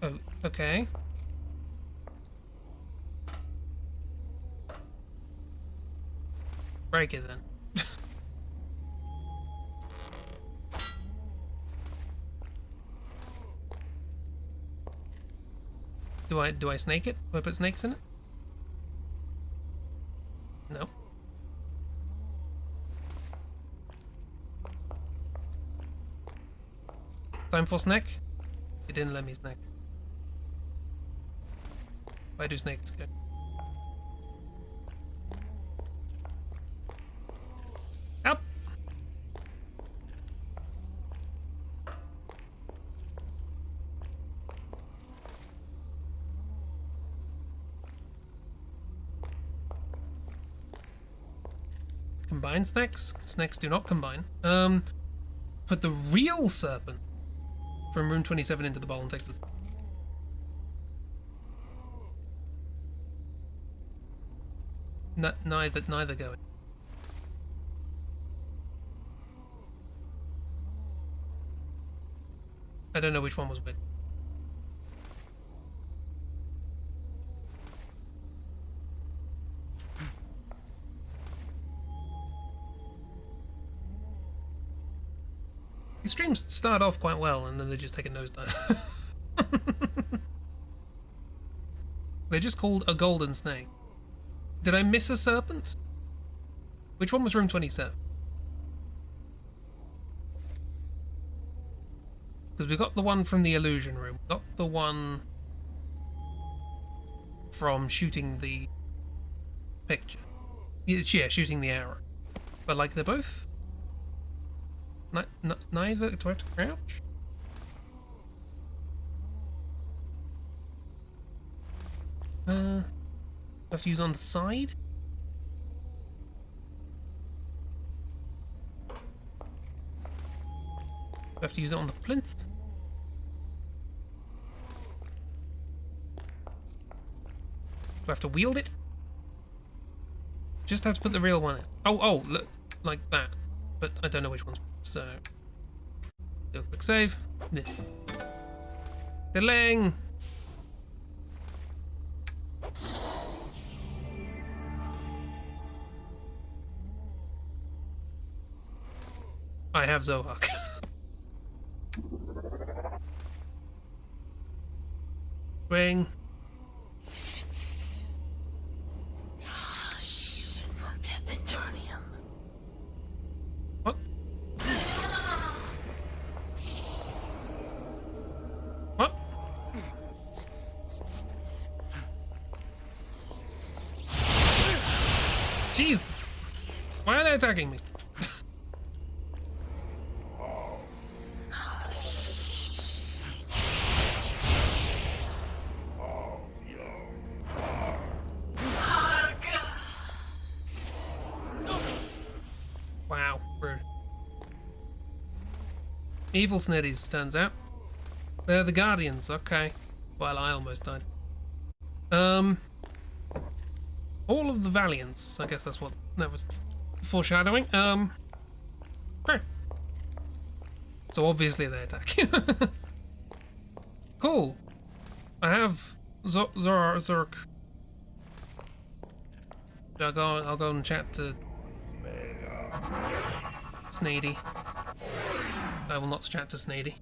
Oh, okay. Break it then. Do I snake it? Do I put snakes in it? No. Time for snack? It didn't let me snack. Why do snakes go? Up! Combine snacks? Snacks do not combine. Put the real serpent from room 27 into the bowl and take this. Neither going. I don't know which one was which. These streams start off quite well and then they just take a nosedive. They're just called a golden snake. Did I miss a serpent? Which one was room 27? Because we got the one from the illusion room. Got the one from shooting the picture. Yeah, shooting the arrow. But like they're both neither. Do I have to crouch? I have to use on the side. I have to use it on the plinth. Do I have to wield it? Just have to put the real one in. Oh, look, like that. But I don't know which one's. So, do a quick save. Delaying. I have Zohawk. Ring. What? What? Jeez! Why are they attacking me? Wow, rude. Evil Sniddies, turns out. They're the Guardians, okay. Well, I almost died. All of the Valiants, I guess that's what that was foreshadowing. So obviously they attack. Cool. I have Zurk. I'll go and chat to Snady. I will not chat to Snady.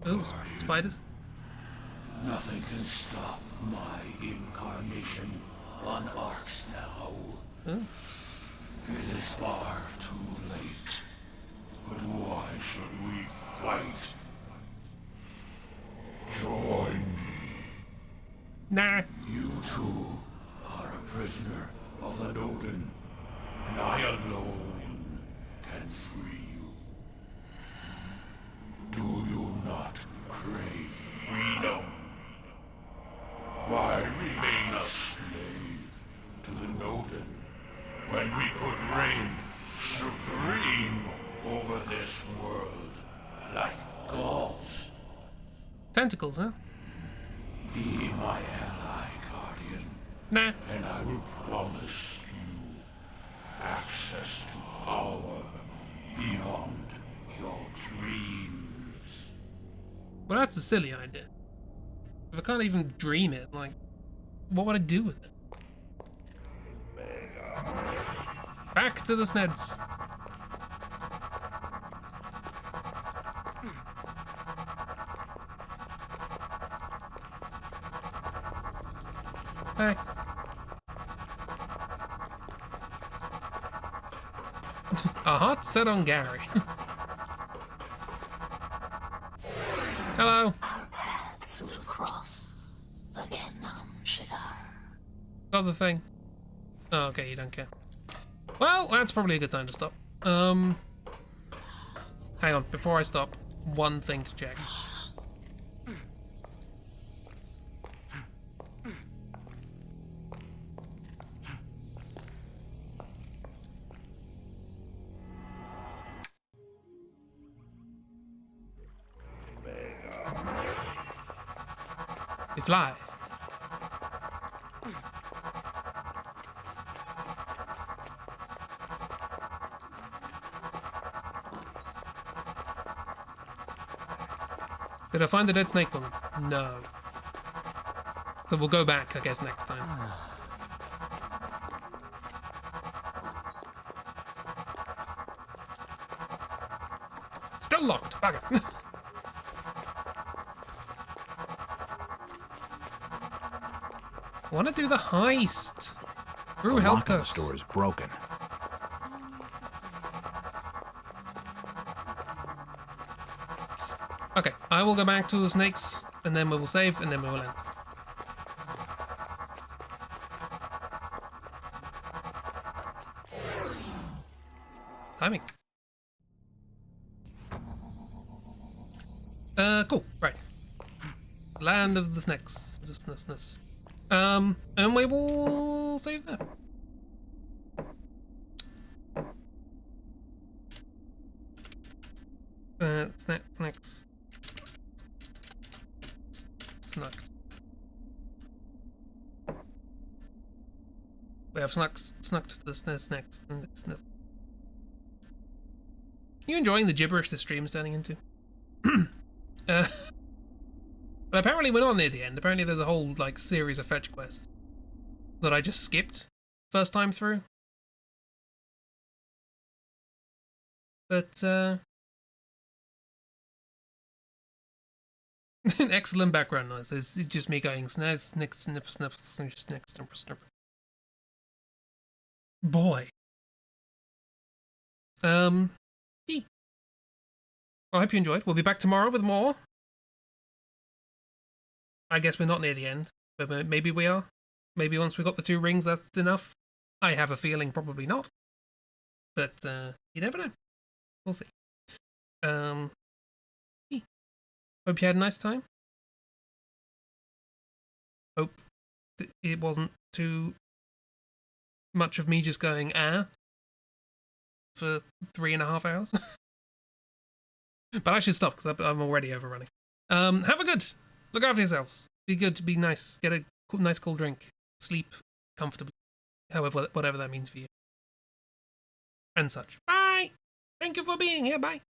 Ooh, spiders. Nothing can stop my incarnation on Arx now. Ooh. It is far too late. But why should we fight? Join me. Nah. You too are a prisoner of the Nodin, and I alone can free you. Do you not crave freedom? Why remain a slave to the Nodin when we could reign supreme over this world like gods? Tentacles, huh? Be my ally, Guardian. Nah. And I will promise you access to power beyond your dreams. Well, that's a silly idea. If I can't even dream it, like, what would I do with it? Back to the Sneds. Hey. A heart set on Gary. Hello. Our paths will cross again, Shigar. Other thing. Oh, okay, you don't care. Well, that's probably a good time to stop. Hang on, before I stop, one thing to check. We fly. Did I find the dead snake woman? No. So we'll go back, I guess, next time. Still locked. Bugger. I want to do the heist. Rue helped us. The store is broken. Okay, I will go back to the snakes, and then we will save, and then we will end. Timing. Cool. Right. Land of the snakes. And we will save that. Snacks. Snucked. We have snucked the snacks. You enjoying the gibberish the stream's turning into? But apparently we're not near the end. Apparently there's a whole like series of fetch quests that I just skipped first time through. But an excellent background noise. It's just me going snip, snip, snip, snip, snip, snip, snip, snip. Boy. Yeah. I hope you enjoyed. We'll be back tomorrow with more. I guess we're not near the end, but maybe we are. Maybe once we got the 2 rings, that's enough. I have a feeling probably not. But you never know. We'll see. Yeah. Hope you had a nice time. Hope it wasn't too much of me just going for 3.5 hours. But I should stop because I'm already overrunning. Have a good. Look after yourselves. Be good. Be nice. Get a nice cool drink. Sleep comfortably. However, whatever that means for you. And such. Bye. Thank you for being here. Bye.